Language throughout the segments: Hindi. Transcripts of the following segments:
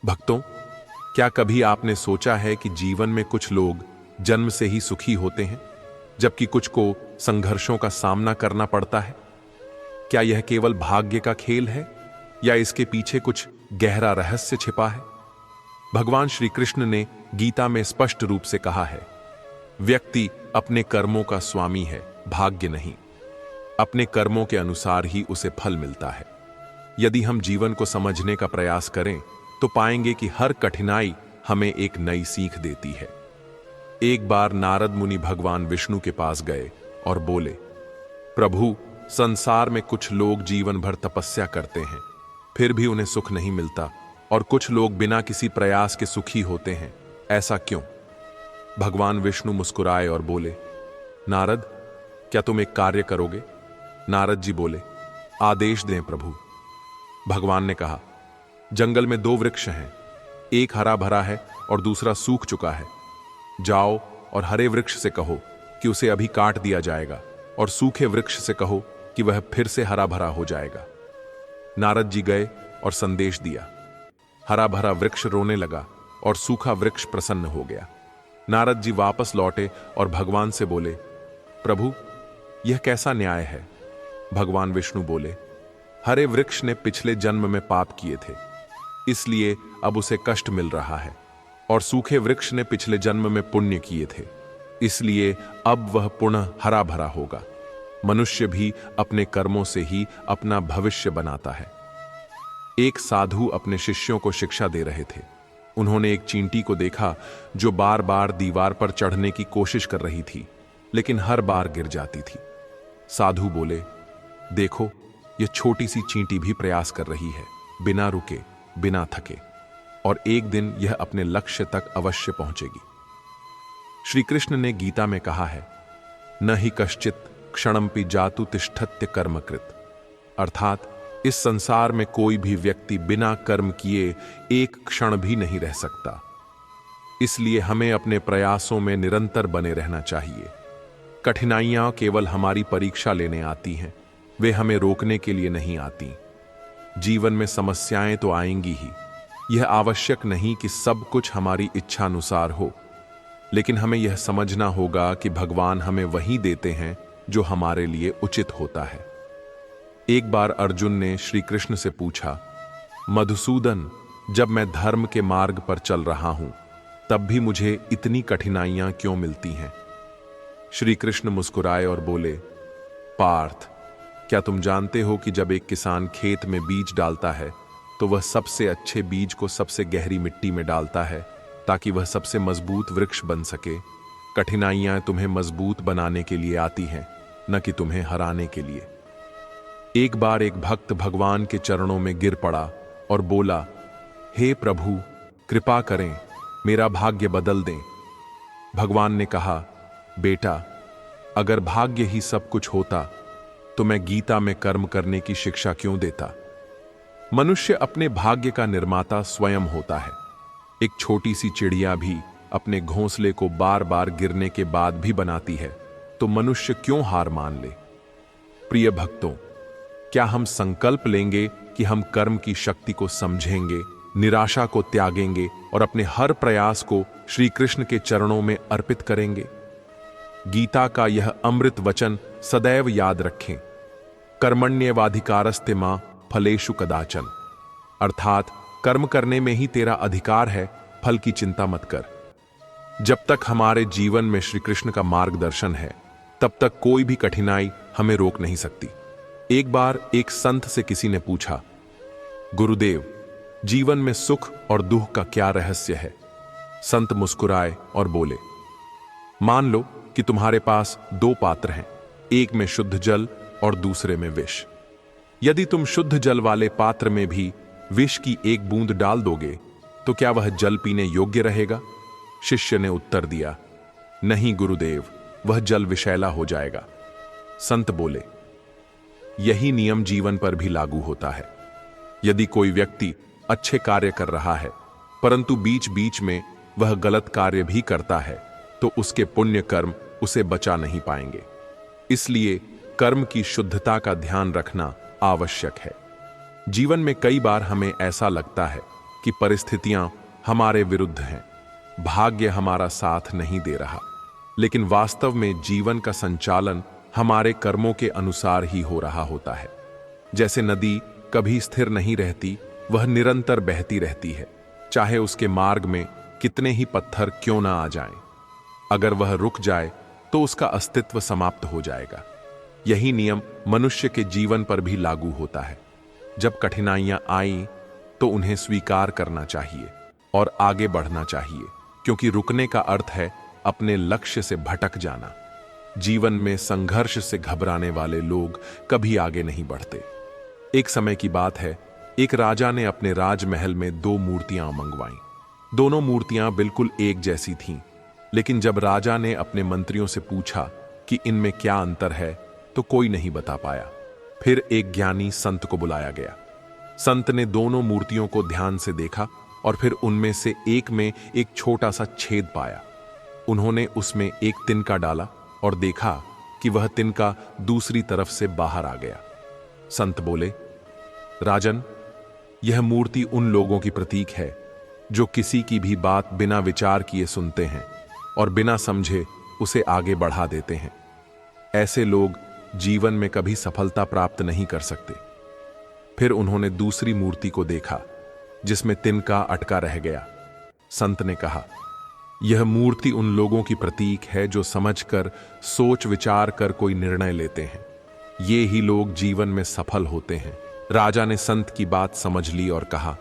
भक्तों, क्या कभी आपने सोचा है कि जीवन में कुछ लोग जन्म से ही सुखी होते हैं, जबकि कुछ को संघर्षों का सामना करना पड़ता है? क्या यह केवल भाग्य का खेल है या इसके पीछे कुछ गहरा रहस्य छिपा है? भगवान श्री कृष्ण ने गीता में स्पष्ट रूप से कहा है, व्यक्ति अपने कर्मों का स्वामी है, भाग्य नहीं। अपने कर्मों के अनुसार ही उसे फल मिलता है। यदि हम जीवन को समझने का प्रयास करें तो पाएंगे कि हर कठिनाई हमें एक नई सीख देती है। एक बार नारद मुनि भगवान विष्णु के पास गए और बोले, प्रभु, संसार में कुछ लोग जीवन भर तपस्या करते हैं, फिर भी उन्हें सुख नहीं मिलता, और कुछ लोग बिना किसी प्रयास के सुखी होते हैं, ऐसा क्यों? भगवान विष्णु मुस्कुराए और बोले, नारद, क्या तुम एक कार्य करोगे? नारद जी बोले, आदेश दें प्रभु। भगवान ने कहा, जंगल में दो वृक्ष हैं, एक हरा भरा है और दूसरा सूख चुका है। जाओ और हरे वृक्ष से कहो कि उसे अभी काट दिया जाएगा, और सूखे वृक्ष से कहो कि वह फिर से हरा भरा हो जाएगा। नारद जी गए और संदेश दिया। हरा भरा वृक्ष रोने लगा और सूखा वृक्ष प्रसन्न हो गया। नारद जी वापस लौटे और भगवान से बोले, प्रभु, यह कैसा न्याय है? भगवान विष्णु बोले, हरे वृक्ष ने पिछले जन्म में पाप किए थे, इसलिए अब उसे कष्ट मिल रहा है, और सूखे वृक्ष ने पिछले जन्म में पुण्य किए थे, इसलिए अब वह पुनः हरा भरा होगा। मनुष्य भी अपने कर्मों से ही अपना भविष्य बनाता है। एक साधु अपने शिष्यों को शिक्षा दे रहे थे। उन्होंने एक चींटी को देखा जो बार बार दीवार पर चढ़ने की कोशिश कर रही थी, लेकिन हर बार गिर जाती थी। साधु बोले, देखो, यह छोटी सी चींटी भी प्रयास कर रही है, बिना रुके, बिना थके, और एक दिन यह अपने लक्ष्य तक अवश्य पहुंचेगी। श्री कृष्ण ने गीता में कहा है, न ही कश्चित क्षणमपि जातु तिष्ठत्य कर्मकृत, अर्थात इस संसार में कोई भी व्यक्ति बिना कर्म किए एक क्षण भी नहीं रह सकता। इसलिए हमें अपने प्रयासों में निरंतर बने रहना चाहिए। कठिनाइयां केवल हमारी परीक्षा लेने आती हैं, वे हमें रोकने के लिए नहीं आती। जीवन में समस्याएं तो आएंगी ही, यह आवश्यक नहीं कि सब कुछ हमारी इच्छानुसार हो, लेकिन हमें यह समझना होगा कि भगवान हमें वही देते हैं जो हमारे लिए उचित होता है। एक बार अर्जुन ने श्री कृष्ण से पूछा, मधुसूदन, जब मैं धर्म के मार्ग पर चल रहा हूं, तब भी मुझे इतनी कठिनाइयां क्यों मिलती हैं? श्री कृष्ण मुस्कुराए और बोले, पार्थ, क्या तुम जानते हो कि जब एक किसान खेत में बीज डालता है तो वह सबसे अच्छे बीज को सबसे गहरी मिट्टी में डालता है ताकि वह सबसे मजबूत वृक्ष बन सके। कठिनाइयां तुम्हें मजबूत बनाने के लिए आती हैं, न कि तुम्हें हराने के लिए। एक बार एक भक्त भगवान के चरणों में गिर पड़ा और बोला, हे प्रभु, कृपा करें, मेरा भाग्य बदल दें। भगवान ने कहा, बेटा, अगर भाग्य ही सब कुछ होता तो मैं गीता में कर्म करने की शिक्षा क्यों देता? मनुष्य अपने भाग्य का निर्माता स्वयं होता है। एक छोटी सी चिड़िया भी अपने घोंसले को बार बार गिरने के बाद भी बनाती है, तो मनुष्य क्यों हार मान ले? प्रिय भक्तों, क्या हम संकल्प लेंगे कि हम कर्म की शक्ति को समझेंगे, निराशा को त्यागेंगे और अपने हर प्रयास को श्री कृष्ण के चरणों में अर्पित करेंगे? गीता का यह अमृत वचन सदैव याद रखें, कर्मण्येवाधिकारस्ते मां फलेषु कदाचन, अर्थात कर्म करने में ही तेरा अधिकार है, फल की चिंता मत कर। जब तक हमारे जीवन में श्री कृष्ण का मार्गदर्शन है, तब तक कोई भी कठिनाई हमें रोक नहीं सकती। एक बार एक संत से किसी ने पूछा, गुरुदेव, जीवन में सुख और दुख का क्या रहस्य है? संत मुस्कुराए और बोले, मान लो कि तुम्हारे पास दो पात्र हैं, एक में शुद्ध जल और दूसरे में विष। यदि तुम शुद्ध जल वाले पात्र में भी विष की एक बूंद डाल दोगे तो क्या वह जल पीने योग्य रहेगा? शिष्य ने उत्तर दिया, नहीं गुरुदेव, वह जल विषैला हो जाएगा। संत बोले, यही नियम जीवन पर भी लागू होता है। यदि कोई व्यक्ति अच्छे कार्य कर रहा है परंतु बीच बीच में वह गलत कार्य भी करता है, तो उसके पुण्य कर्म उसे बचा नहीं पाएंगे। इसलिए कर्म की शुद्धता का ध्यान रखना आवश्यक है। जीवन में कई बार हमें ऐसा लगता है कि परिस्थितियां हमारे विरुद्ध हैं, भाग्य हमारा साथ नहीं दे रहा, लेकिन वास्तव में जीवन का संचालन हमारे कर्मों के अनुसार ही हो रहा होता है। जैसे नदी कभी स्थिर नहीं रहती, वह निरंतर बहती रहती है, चाहे उसके मार्ग में कितने ही पत्थर क्यों ना आ जाएं। अगर वह रुक जाए तो उसका अस्तित्व समाप्त हो जाएगा। यही नियम मनुष्य के जीवन पर भी लागू होता है। जब कठिनाइयां आईं तो उन्हें स्वीकार करना चाहिए और आगे बढ़ना चाहिए, क्योंकि रुकने का अर्थ है अपने लक्ष्य से भटक जाना। जीवन में संघर्ष से घबराने वाले लोग कभी आगे नहीं बढ़ते। एक समय की बात है, एक राजा ने अपने राजमहल में 2 मूर्तियां मंगवाईं। दोनों मूर्तियां बिल्कुल एक जैसी थीं, लेकिन जब राजा ने अपने मंत्रियों से पूछा कि इनमें क्या अंतर है, तो कोई नहीं बता पाया। फिर एक ज्ञानी संत को बुलाया गया। संत ने दोनों मूर्तियों को ध्यान से देखा और फिर उनमें से एक में एक छोटा सा छेद पाया। उन्होंने उसमें एक तिनका डाला और देखा कि वह तिनका दूसरी तरफ से बाहर आ गया। संत बोले, राजन, यह मूर्ति उन लोगों की प्रतीक है जो किसी की भी बात बिना विचार किए सुनते हैं और बिना समझे उसे आगे बढ़ा देते हैं। ऐसे लोग जीवन में कभी सफलता प्राप्त नहीं कर सकते। फिर उन्होंने दूसरी मूर्ति को देखा जिसमें तिनका अटका रह गया। संत ने कहा, यह मूर्ति उन लोगों की प्रतीक है जो समझकर, सोच विचार कर कोई निर्णय लेते हैं। ये ही लोग जीवन में सफल होते हैं। राजा ने संत की बात समझ ली और कहा,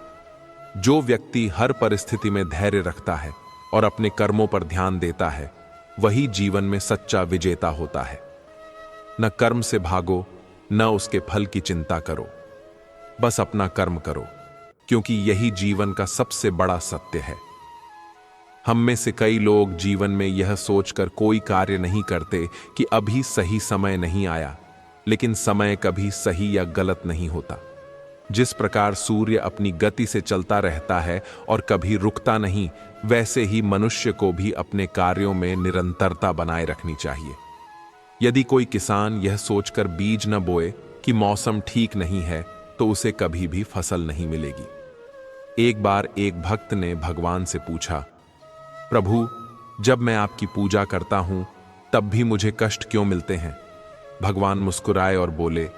जो व्यक्ति हर परिस्थिति में धैर्य रखता है और अपने कर्मों पर ध्यान देता है, वही जीवन में सच्चा विजेता होता है। न कर्म से भागो, न उसके फल की चिंता करो, बस अपना कर्म करो, क्योंकि यही जीवन का सबसे बड़ा सत्य है। हम में से कई लोग जीवन में यह सोचकर कोई कार्य नहीं करते कि अभी सही समय नहीं आया, लेकिन समय कभी सही या गलत नहीं होता। जिस प्रकार सूर्य अपनी गति से चलता रहता है और कभी रुकता नहीं, वैसे ही मनुष्य को भी अपने कार्यों में निरंतरता बनाए रखनी चाहिए। यदि कोई किसान यह सोचकर बीज न बोए कि मौसम ठीक नहीं है, तो उसे कभी भी फसल नहीं मिलेगी। एक बार एक भक्त ने भगवान से पूछा, प्रभु, जब मैं आपकी पूजा करता हूं तब भी मुझे कष्ट क्यों मिलते हैं? भगवान मुस्कुराए और बोले,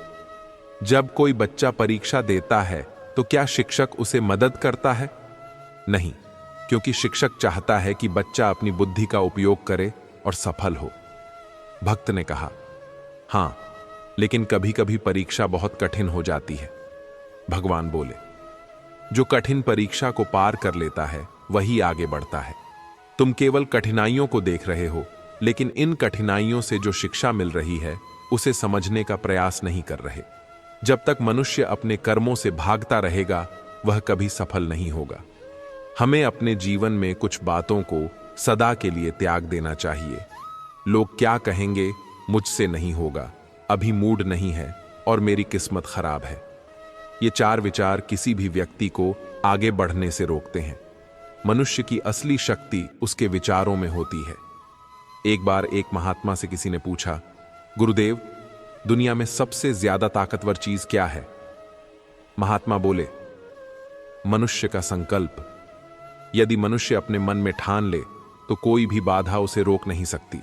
जब कोई बच्चा परीक्षा देता है तो क्या शिक्षक उसे मदद करता है? नहीं, क्योंकि शिक्षक चाहता है कि बच्चा अपनी बुद्धि का उपयोग करे और सफल हो। भक्त ने कहा, हां, लेकिन कभी कभी परीक्षा बहुत कठिन हो जाती है। भगवान बोले, जो कठिन परीक्षा को पार कर लेता है वही आगे बढ़ता है। तुम केवल कठिनाइयों को देख रहे हो, लेकिन इन कठिनाइयों से जो शिक्षा मिल रही है उसे समझने का प्रयास नहीं कर रहे। जब तक मनुष्य अपने कर्मों से भागता रहेगा, वह कभी सफल नहीं होगा। हमें अपने जीवन में कुछ बातों को सदा के लिए त्याग देना चाहिए। लोग क्या कहेंगे, मुझसे नहीं होगा, अभी मूड नहीं है और मेरी किस्मत खराब है। ये 4 विचार किसी भी व्यक्ति को आगे बढ़ने से रोकते हैं। मनुष्य की असली शक्ति उसके विचारों में होती है। एक बार एक महात्मा से किसी ने पूछा, गुरुदेव, दुनिया में सबसे ज्यादा ताकतवर चीज क्या है? महात्मा बोले, मनुष्य का संकल्प। यदि मनुष्य अपने मन में ठान ले तो कोई भी बाधा उसे रोक नहीं सकती।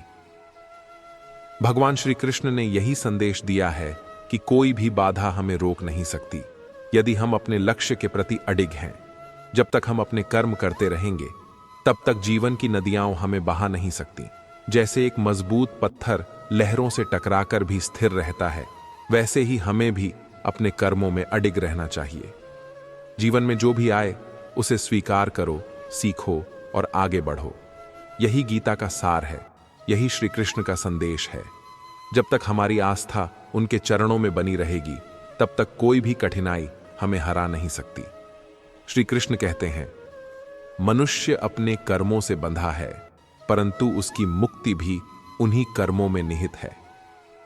भगवान श्री कृष्ण ने यही संदेश दिया है कि कोई भी बाधा हमें रोक नहीं सकती, यदि हम अपने लक्ष्य के प्रति अडिग हैं। जब तक हम अपने कर्म करते रहेंगे, तब तक जीवन की नदियां हमें बहा नहीं सकती। जैसे एक मजबूत पत्थर लहरों से टकराकर भी स्थिर रहता है, वैसे ही हमें भी अपने कर्मों में अडिग रहना चाहिए। जीवन में जो भी आए उसे स्वीकार करो, सीखो और आगे बढ़ो। यही गीता का सार है, यही श्री कृष्ण का संदेश है। जब तक हमारी आस्था उनके चरणों में बनी रहेगी, तब तक कोई भी कठिनाई हमें हरा नहीं सकती। श्री कृष्ण कहते हैं, मनुष्य अपने कर्मों से बंधा है, परंतु उसकी मुक्ति भी उन्हीं कर्मों में निहित है।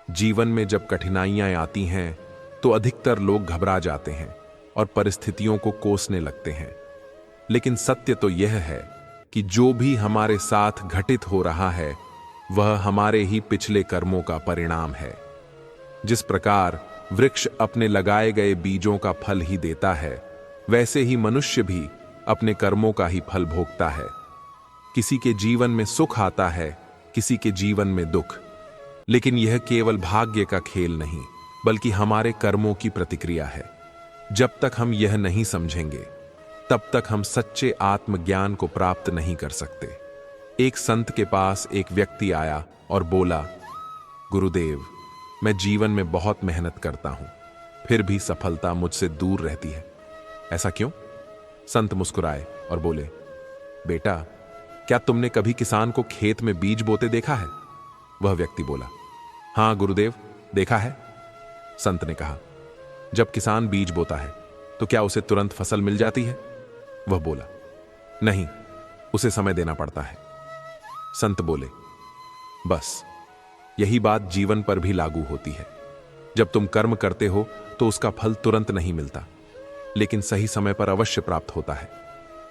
जीवन में जब कठिनाइयां आती हैं तो अधिकतर लोग घबरा जाते हैं और परिस्थितियों को कोसने लगते हैं। लेकिन सत्य तो यह है कि जो भी हमारे साथ घटित हो रहा है वह हमारे ही पिछले कर्मों का परिणाम है। जिस प्रकार वृक्ष अपने लगाए गए बीजों का फल ही देता है, वैसे ही मनुष्य भी अपने कर्मों का ही फल भोगता है। किसी के जीवन में सुख आता है, किसी के जीवन में दुख, लेकिन यह केवल भाग्य का खेल नहीं बल्कि हमारे कर्मों की प्रतिक्रिया है। जब तक हम यह नहीं समझेंगे तब तक हम सच्चे आत्मज्ञान को प्राप्त नहीं कर सकते। एक संत के पास एक व्यक्ति आया और बोला, गुरुदेव, मैं जीवन में बहुत मेहनत करता हूं, फिर भी सफलता मुझसे दूर रहती है। ऐसा क्यों? संत मुस्कुराए और बोले, बेटा, क्या तुमने कभी किसान को खेत में बीज बोते देखा है? वह व्यक्ति बोला, हां गुरुदेव, देखा है। संत ने कहा, जब किसान बीज बोता है तो क्या उसे तुरंत फसल मिल जाती है? वह बोला, नहीं, उसे समय देना पड़ता है। संत बोले, बस यही बात जीवन पर भी लागू होती है। जब तुम कर्म करते हो तो उसका फल तुरंत नहीं मिलता, लेकिन सही समय पर अवश्य प्राप्त होता है।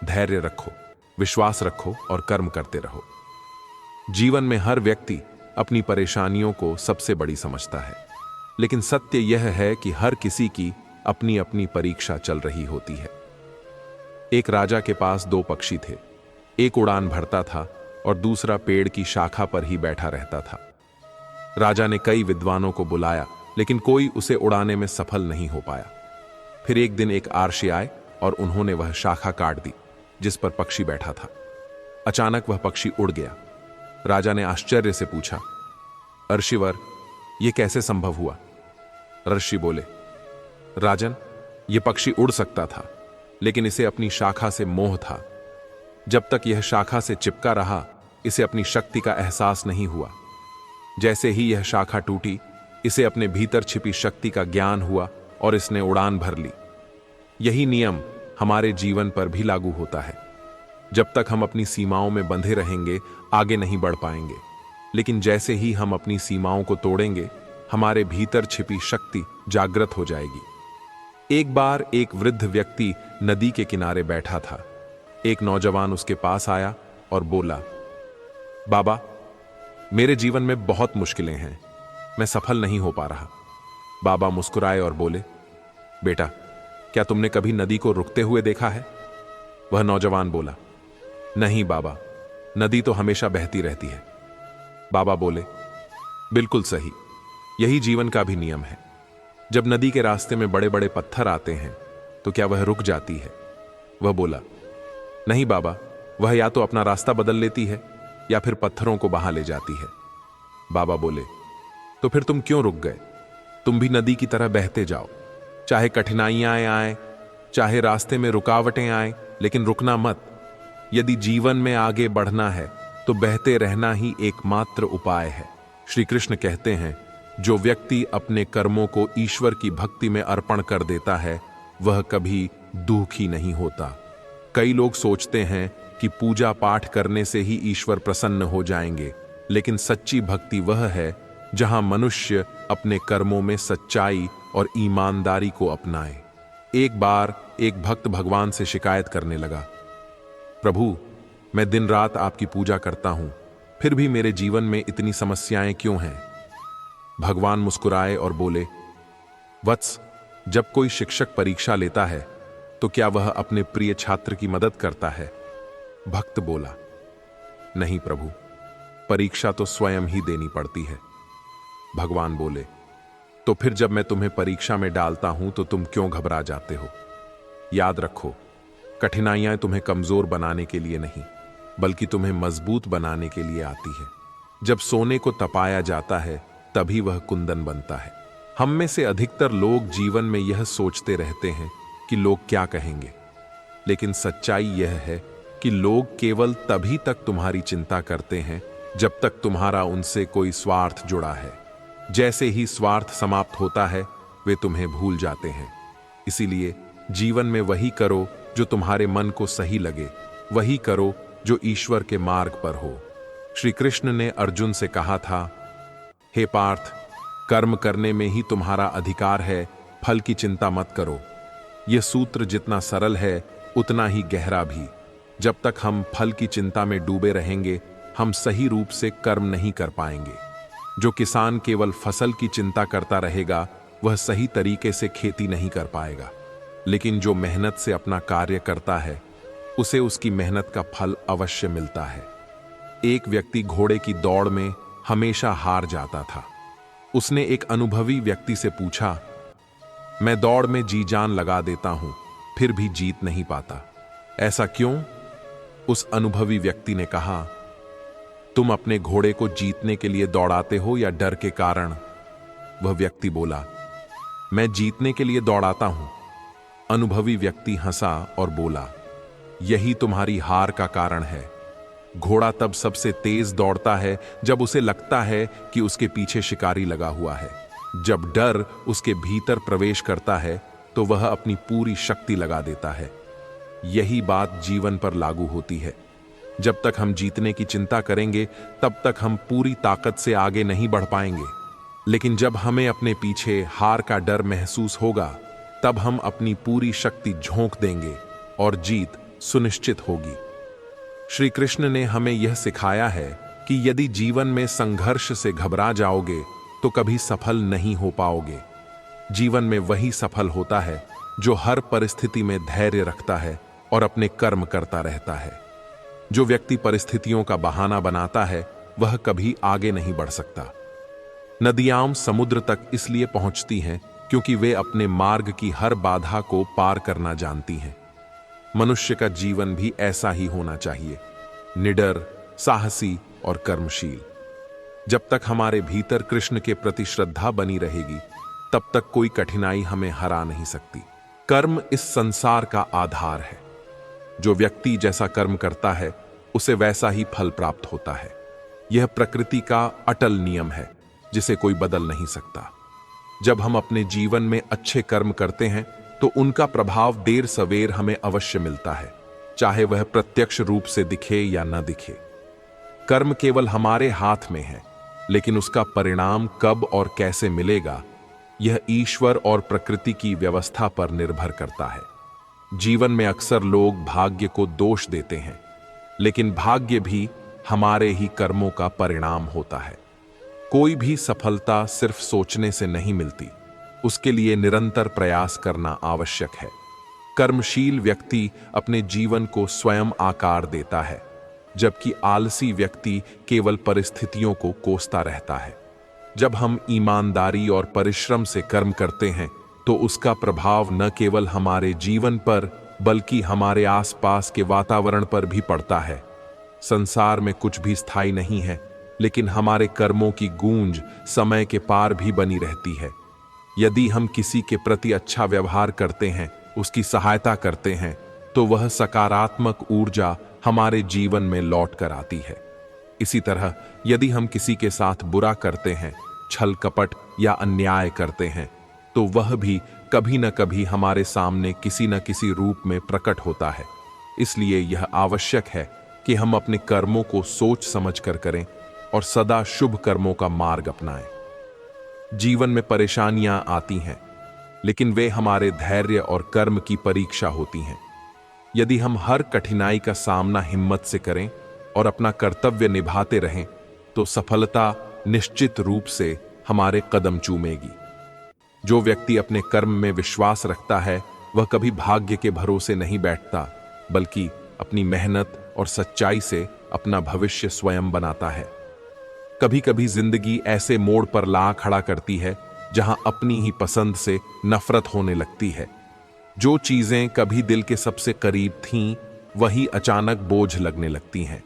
धैर्य रखो, विश्वास रखो और कर्म करते रहो। जीवन में हर व्यक्ति अपनी परेशानियों को सबसे बड़ी समझता है, लेकिन सत्य यह है कि हर किसी की अपनी अपनी परीक्षा चल रही होती है। एक राजा के पास दो पक्षी थे। एक उड़ान भरता था और दूसरा पेड़ की शाखा पर ही बैठा रहता था। राजा ने कई विद्वानों को बुलाया, लेकिन कोई उसे उड़ाने में सफल नहीं हो पाया। फिर एक दिन एक आर्षी आए और उन्होंने वह शाखा काट दी जिस पर पक्षी बैठा था। अचानक वह पक्षी उड़ गया। राजा ने आश्चर्य से पूछा, अर्षिवर, यह कैसे संभव हुआ? ऋषि बोले, राजन, यह पक्षी उड़ सकता था, लेकिन इसे अपनी शाखा से मोह था। जब तक यह शाखा से चिपका रहा, इसे अपनी शक्ति का एहसास नहीं हुआ। जैसे ही यह शाखा टूटी, इसे अपने भीतर छिपी शक्ति का ज्ञान हुआ और इसने उड़ान भर ली। यही नियम हमारे जीवन पर भी लागू होता है। जब तक हम अपनी सीमाओं में बंधे रहेंगे, आगे नहीं बढ़ पाएंगे, लेकिन जैसे ही हम अपनी सीमाओं को तोड़ेंगे, हमारे भीतर छिपी शक्ति जागृत हो जाएगी। एक बार एक वृद्ध व्यक्ति नदी के किनारे बैठा था। एक नौजवान उसके पास आया और बोला, बाबा, मेरे जीवन में बहुत मुश्किलें हैं, मैं सफल नहीं हो पा रहा। बाबा मुस्कुराए और बोले, बेटा, क्या तुमने कभी नदी को रुकते हुए देखा है? वह नौजवान बोला, नहीं बाबा, नदी तो हमेशा बहती रहती है। बाबा बोले, बिल्कुल सही, यही जीवन का भी नियम है। जब नदी के रास्ते में बड़े बड़े पत्थर आते हैं तो क्या वह रुक जाती है? वह बोला, नहीं बाबा, वह या तो अपना रास्ता बदल लेती है या फिर पत्थरों को बहा ले जाती है। बाबा बोले, तो फिर तुम क्यों रुक गए? तुम भी नदी की तरह बहते जाओ, चाहे कठिनाइयां आए, चाहे रास्ते में रुकावटें आए, लेकिन रुकना मत। यदि जीवन में आगे बढ़ना है तो बहते रहना ही एकमात्र उपाय है। श्री कृष्ण कहते हैं, जो व्यक्ति अपने कर्मों को ईश्वर की भक्ति में अर्पण कर देता है, वह कभी दुखी नहीं होता। कई लोग सोचते हैं कि पूजा पाठ करने से ही ईश्वर प्रसन्न हो जाएंगे, लेकिन सच्ची भक्ति वह है जहां मनुष्य अपने कर्मों में सच्चाई और ईमानदारी को अपनाए। एक बार एक भक्त भगवान से शिकायत करने लगा, प्रभु, मैं दिन रात आपकी पूजा करता हूं, फिर भी मेरे जीवन में इतनी समस्याएं क्यों हैं? भगवान मुस्कुराए और बोले, वत्स, जब कोई शिक्षक परीक्षा लेता है तो क्या वह अपने प्रिय छात्र की मदद करता है? भक्त बोला, नहीं प्रभु, परीक्षा तो स्वयं ही देनी पड़ती है। भगवान बोले, तो फिर जब मैं तुम्हें परीक्षा में डालता हूं तो तुम क्यों घबरा जाते हो? याद रखो, कठिनाइयां तुम्हें कमजोर बनाने के लिए नहीं, बल्कि तुम्हें मजबूत बनाने के लिए आती है। जब सोने को तपाया जाता है तभी वह कुंदन बनता है। हम में से अधिकतर लोग जीवन में यह सोचते रहते हैं कि लोग क्या कहेंगे, लेकिन सच्चाई यह है कि लोग केवल तभी तक तुम्हारी चिंता करते हैं जब तक तुम्हारा उनसे कोई स्वार्थ जुड़ा है। जैसे ही स्वार्थ समाप्त होता है, वे तुम्हें भूल जाते हैं। इसीलिए जीवन में वही करो जो तुम्हारे मन को सही लगे, वही करो जो ईश्वर के मार्ग पर हो। श्री कृष्ण ने अर्जुन से कहा था, हे पार्थ, कर्म करने में ही तुम्हारा अधिकार है, फल की चिंता मत करो। यह सूत्र जितना सरल है उतना ही गहरा भी। जब तक हम फल की चिंता में डूबे रहेंगे, हम सही रूप से कर्म नहीं कर पाएंगे। जो किसान केवल फसल की चिंता करता रहेगा, वह सही तरीके से खेती नहीं कर पाएगा। लेकिन जो मेहनत से अपना कार्य करता है, उसे उसकी मेहनत का फल अवश्य मिलता है। एक व्यक्ति घोड़े की दौड़ में हमेशा हार जाता था। उसने एक अनुभवी व्यक्ति से पूछा, मैं दौड़ में जी जान लगा देता हूं, फिर भी जीत नहीं पाता, ऐसा क्यों? उस अनुभवी व्यक्ति ने कहा, तुम अपने घोड़े को जीतने के लिए दौड़ाते हो या डर के कारण? वह व्यक्ति बोला, मैं जीतने के लिए दौड़ाता हूं। अनुभवी व्यक्ति हंसा और बोला, यही तुम्हारी हार का कारण है। घोड़ा तब सबसे तेज दौड़ता है जब उसे लगता है कि उसके पीछे शिकारी लगा हुआ है। जब डर उसके भीतर प्रवेश करता है तो वह अपनी पूरी शक्ति लगा देता है। यही बात जीवन पर लागू होती है। जब तक हम जीतने की चिंता करेंगे तब तक हम पूरी ताकत से आगे नहीं बढ़ पाएंगे, लेकिन जब हमें अपने पीछे हार का डर महसूस होगा तब हम अपनी पूरी शक्ति झोंक देंगे और जीत सुनिश्चित होगी। श्री कृष्ण ने हमें यह सिखाया है कि यदि जीवन में संघर्ष से घबरा जाओगे तो कभी सफल नहीं हो पाओगे। जीवन में वही सफल होता है जो हर परिस्थिति में धैर्य रखता है और अपने कर्म करता रहता है। जो व्यक्ति परिस्थितियों का बहाना बनाता है वह कभी आगे नहीं बढ़ सकता। नदियां समुद्र तक इसलिए पहुंचती हैं क्योंकि वे अपने मार्ग की हर बाधा को पार करना जानती हैं। मनुष्य का जीवन भी ऐसा ही होना चाहिए, निडर, साहसी और कर्मशील। जब तक हमारे भीतर कृष्ण के प्रति श्रद्धा बनी रहेगी तब तक कोई कठिनाई हमें हरा नहीं सकती। कर्म इस संसार का आधार है। जो व्यक्ति जैसा कर्म करता है उसे वैसा ही फल प्राप्त होता है। यह प्रकृति का अटल नियम है जिसे कोई बदल नहीं सकता। जब हम अपने जीवन में अच्छे कर्म करते हैं तो उनका प्रभाव देर सवेर हमें अवश्य मिलता है, चाहे वह प्रत्यक्ष रूप से दिखे या न दिखे। कर्म केवल हमारे हाथ में है, लेकिन उसका परिणाम कब और कैसे मिलेगा यह ईश्वर और प्रकृति की व्यवस्था पर निर्भर करता है। जीवन में अक्सर लोग भाग्य को दोष देते हैं, लेकिन भाग्य भी हमारे ही कर्मों का परिणाम होता है। कोई भी सफलता सिर्फ सोचने से नहीं मिलती, उसके लिए निरंतर प्रयास करना आवश्यक है। कर्मशील व्यक्ति अपने जीवन को स्वयं आकार देता है, जबकि आलसी व्यक्ति केवल परिस्थितियों को कोसता रहता है। जब हम ईमानदारी और परिश्रम से कर्म करते हैं तो उसका प्रभाव न केवल हमारे जीवन पर बल्कि हमारे आसपास के वातावरण पर भी पड़ता है। संसार में कुछ भी स्थायी नहीं है, लेकिन हमारे कर्मों की गूंज समय के पार भी बनी रहती है। यदि हम किसी के प्रति अच्छा व्यवहार करते हैं, उसकी सहायता करते हैं, तो वह सकारात्मक ऊर्जा हमारे जीवन में लौट कर आती है। इसी तरह यदि हम किसी के साथ बुरा करते हैं, छल कपट या अन्याय करते हैं, तो वह भी कभी न कभी हमारे सामने किसी न किसी रूप में प्रकट होता है। इसलिए यह आवश्यक है कि हम अपने कर्मों को सोच समझ कर करें और सदा शुभ कर्मों का मार्ग अपनाएं। जीवन में परेशानियां आती हैं, लेकिन वे हमारे धैर्य और कर्म की परीक्षा होती हैं। यदि हम हर कठिनाई का सामना हिम्मत से करें और अपना कर्तव्य निभाते रहें, तो सफलता निश्चित रूप से हमारे कदम चूमेगी। जो व्यक्ति अपने कर्म में विश्वास रखता है वह कभी भाग्य के भरोसे नहीं बैठता, बल्कि अपनी मेहनत और सच्चाई से अपना भविष्य स्वयं बनाता है। कभी कभी जिंदगी ऐसे मोड़ पर ला खड़ा करती है जहां अपनी ही पसंद से नफरत होने लगती है। जो चीजें कभी दिल के सबसे करीब थीं, वही अचानक बोझ लगने लगती हैं।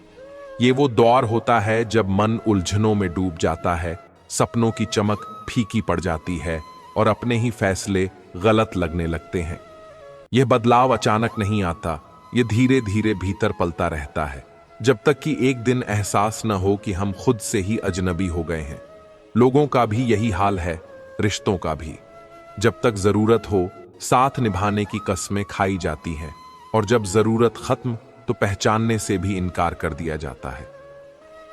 ये वो दौर होता है जब मन उलझनों में डूब जाता है, सपनों की चमक फीकी पड़ जाती है और अपने ही फैसले गलत लगने लगते हैं। यह बदलाव अचानक नहीं आता, यह धीरे धीरे भीतर पलता रहता है, जब तक कि एक दिन एहसास न हो कि हम खुद से ही अजनबी हो गए हैं। लोगों का भी यही हाल है, रिश्तों का भी। जब तक जरूरत हो साथ निभाने की कस्में खाई जाती हैं, और जब जरूरत खत्म तो पहचानने से भी इनकार कर दिया जाता है।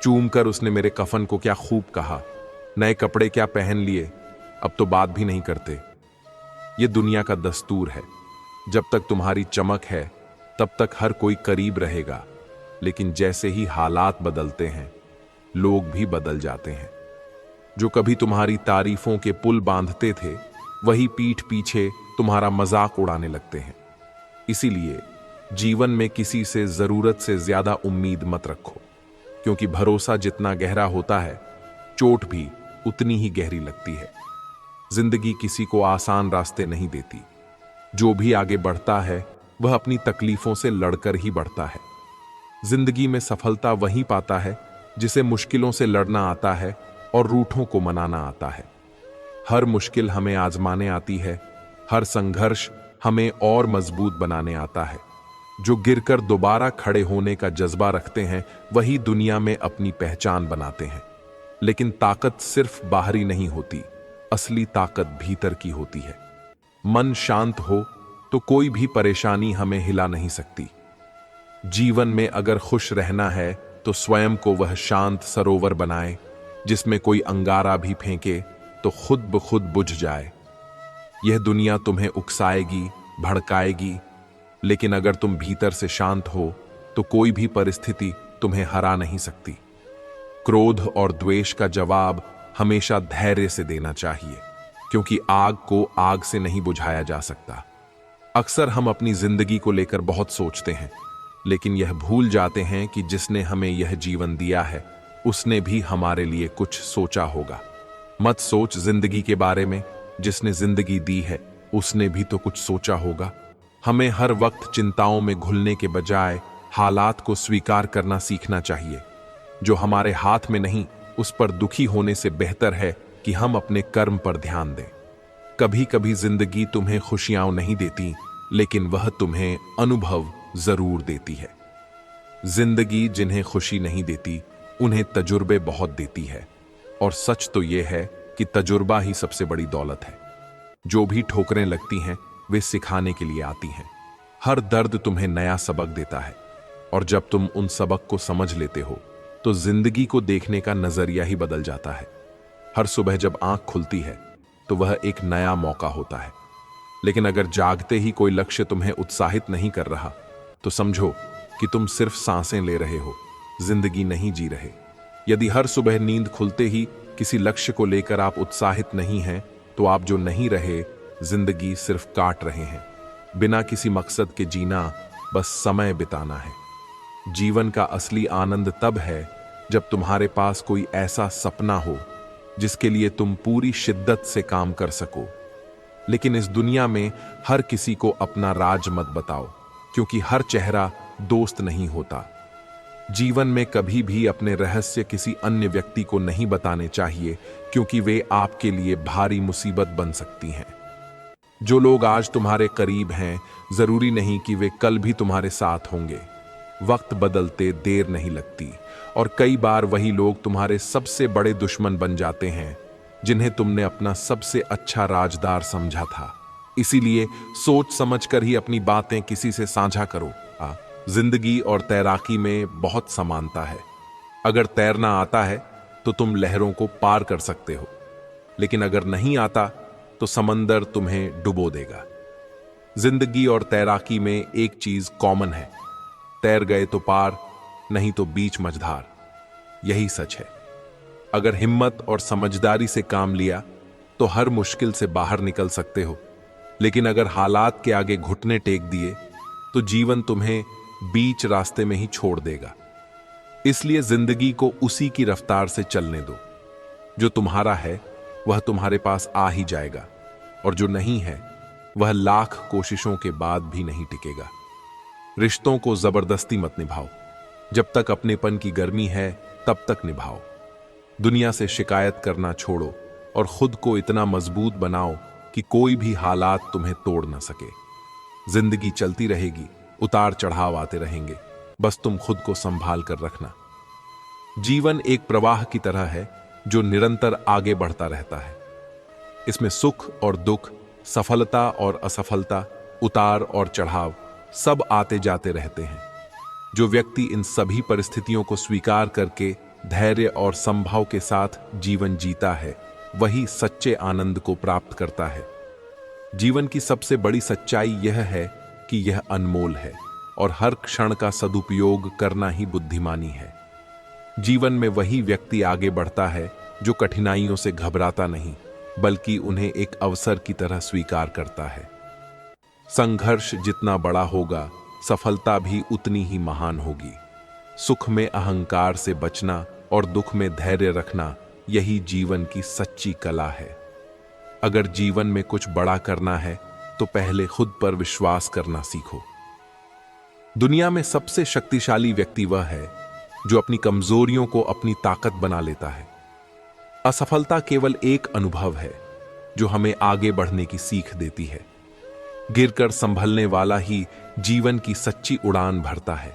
चूम कर उसने मेरे कफन को क्या खूब कहा, नए कपड़े क्या पहन लिए, अब तो बात भी नहीं करते। ये दुनिया का दस्तूर है। जब तक तुम्हारी चमक है तब तक हर कोई करीब रहेगा, लेकिन जैसे ही हालात बदलते हैं लोग भी बदल जाते हैं। जो कभी तुम्हारी तारीफों के पुल बांधते थे वही पीठ पीछे तुम्हारा मजाक उड़ाने लगते हैं। इसीलिए जीवन में किसी से जरूरत से ज्यादा उम्मीद मत रखो, क्योंकि भरोसा जितना गहरा होता है, चोट भी उतनी ही गहरी लगती है। जिंदगी किसी को आसान रास्ते नहीं देती। जो भी आगे बढ़ता है वह अपनी तकलीफों से लड़कर ही बढ़ता है। जिंदगी में सफलता वही पाता है जिसे मुश्किलों से लड़ना आता है और रूठों को मनाना आता है। हर मुश्किल हमें आजमाने आती है, हर संघर्ष हमें और मजबूत बनाने आता है। जो गिरकर दोबारा खड़े होने का जज्बा रखते हैं वही दुनिया में अपनी पहचान बनाते हैं। लेकिन ताकत सिर्फ बाहरी नहीं होती, असली ताकत भीतर की होती है। मन शांत हो तो कोई भी परेशानी हमें हिला नहीं सकती। जीवन में अगर खुश रहना है तो स्वयं को वह शांत सरोवर बनाए जिसमें कोई अंगारा भी फेंके तो खुद ब खुद बुझ जाए। यह दुनिया तुम्हें उकसाएगी, भड़काएगी, लेकिन अगर तुम भीतर से शांत हो तो कोई भी परिस्थिति तुम्हें हरा नहीं सकती। क्रोध और द्वेष का जवाब हमेशा धैर्य से देना चाहिए, क्योंकि आग को आग से नहीं बुझाया जा सकता। अक्सर हम अपनी जिंदगी को लेकर बहुत सोचते हैं, लेकिन यह भूल जाते हैं कि जिसने हमें यह जीवन दिया है उसने भी हमारे लिए कुछ सोचा होगा। मत सोच जिंदगी के बारे में, जिसने जिंदगी दी है उसने भी तो कुछ सोचा होगा। हमें हर वक्त चिंताओं में घुलने के बजाय हालात को स्वीकार करना सीखना चाहिए। जो हमारे हाथ में नहीं उस पर दुखी होने से बेहतर है कि हम अपने कर्म पर ध्यान दें। कभी कभी जिंदगी तुम्हें खुशियां नहीं देती, लेकिन वह तुम्हें अनुभव जरूर देती है। जिंदगी जिन्हें खुशी नहीं देती उन्हें तजुर्बे बहुत देती है, और सच तो यह है कि तजुर्बा ही सबसे बड़ी दौलत है। जो भी ठोकरें लगती हैं वे सिखाने के लिए आती हैं। हर दर्द तुम्हें नया सबक देता है, और जब तुम उन सबक को समझ लेते हो तो जिंदगी को देखने का नजरिया ही बदल जाता है। हर सुबह जब आंख खुलती है तो वह एक नया मौका होता है, लेकिन अगर जागते ही कोई लक्ष्य तुम्हें उत्साहित नहीं कर रहा तो समझो कि तुम सिर्फ सांसें ले रहे हो, जिंदगी नहीं जी रहे। यदि हर सुबह नींद खुलते ही किसी लक्ष्य को लेकर आप उत्साहित नहीं हैं तो आप जो नहीं रहे, जिंदगी सिर्फ काट रहे हैं। बिना किसी मकसद के जीना बस समय बिताना है। जीवन का असली आनंद तब है जब तुम्हारे पास कोई ऐसा सपना हो जिसके लिए तुम पूरी शिद्दत से काम कर सको। लेकिन इस दुनिया में हर किसी को अपना राज मत बताओ, क्योंकि हर चेहरा दोस्त नहीं होता। जीवन में कभी भी अपने रहस्य किसी अन्य व्यक्ति को नहीं बताने चाहिए, क्योंकि वे आपके लिए भारी मुसीबत बन सकती हैं। जो लोग आज तुम्हारे करीब हैं, जरूरी नहीं कि वे कल भी तुम्हारे साथ होंगे। वक्त बदलते देर नहीं लगती, और कई बार वही लोग तुम्हारे सबसे बड़े दुश्मन बन जाते हैं जिन्हें तुमने अपना सबसे अच्छा राजदार समझा था। इसीलिए सोच समझकर ही अपनी बातें किसी से साझा करो। जिंदगी और तैराकी में बहुत समानता है। अगर तैरना आता है तो तुम लहरों को पार कर सकते हो, लेकिन अगर नहीं आता तो समंदर तुम्हें डुबो देगा। जिंदगी और तैराकी में एक चीज कॉमन है, तैर गए तो पार, नहीं तो बीच मझधार। यही सच है। अगर हिम्मत और समझदारी से काम लिया तो हर मुश्किल से बाहर निकल सकते हो, लेकिन अगर हालात के आगे घुटने टेक दिए तो जीवन तुम्हें बीच रास्ते में ही छोड़ देगा। इसलिए जिंदगी को उसी की रफ्तार से चलने दो। जो तुम्हारा है वह तुम्हारे पास आ ही जाएगा, और जो नहीं है वह लाख कोशिशों के बाद भी नहीं टिकेगा। रिश्तों को जबरदस्ती मत निभाओ। जब तक अपनेपन की गर्मी है तब तक निभाओ। दुनिया से शिकायत करना छोड़ो और खुद को इतना मजबूत बनाओ कि कोई भी हालात तुम्हें तोड़ ना सके। जिंदगी चलती रहेगी, उतार चढ़ाव आते रहेंगे, बस तुम खुद को संभाल कर रखना। जीवन एक प्रवाह की तरह है जो निरंतर आगे बढ़ता रहता है। इसमें सुख और दुख, सफलता और असफलता, उतार और चढ़ाव सब आते जाते रहते हैं। जो व्यक्ति इन सभी परिस्थितियों को स्वीकार करके धैर्य और संभाव के साथ जीवन जीता है, वही सच्चे आनंद को प्राप्त करता है। जीवन की सबसे बड़ी सच्चाई यह है कि यह अनमोल है, और हर क्षण का सदुपयोग करना ही बुद्धिमानी है। जीवन में वही व्यक्ति आगे बढ़ता है जो कठिनाइयों से घबराता नहीं, बल्कि उन्हें एक अवसर की तरह स्वीकार करता है। संघर्ष जितना बड़ा होगा सफलता भी उतनी ही महान होगी। सुख में अहंकार से बचना और दुख में धैर्य रखना, यही जीवन की सच्ची कला है। अगर जीवन में कुछ बड़ा करना है तो पहले खुद पर विश्वास करना सीखो। दुनिया में सबसे शक्तिशाली व्यक्ति वह है जो अपनी कमजोरियों को अपनी ताकत बना लेता है। असफलता केवल एक अनुभव है जो हमें आगे बढ़ने की सीख देती है। गिरकर संभलने वाला ही जीवन की सच्ची उड़ान भरता है।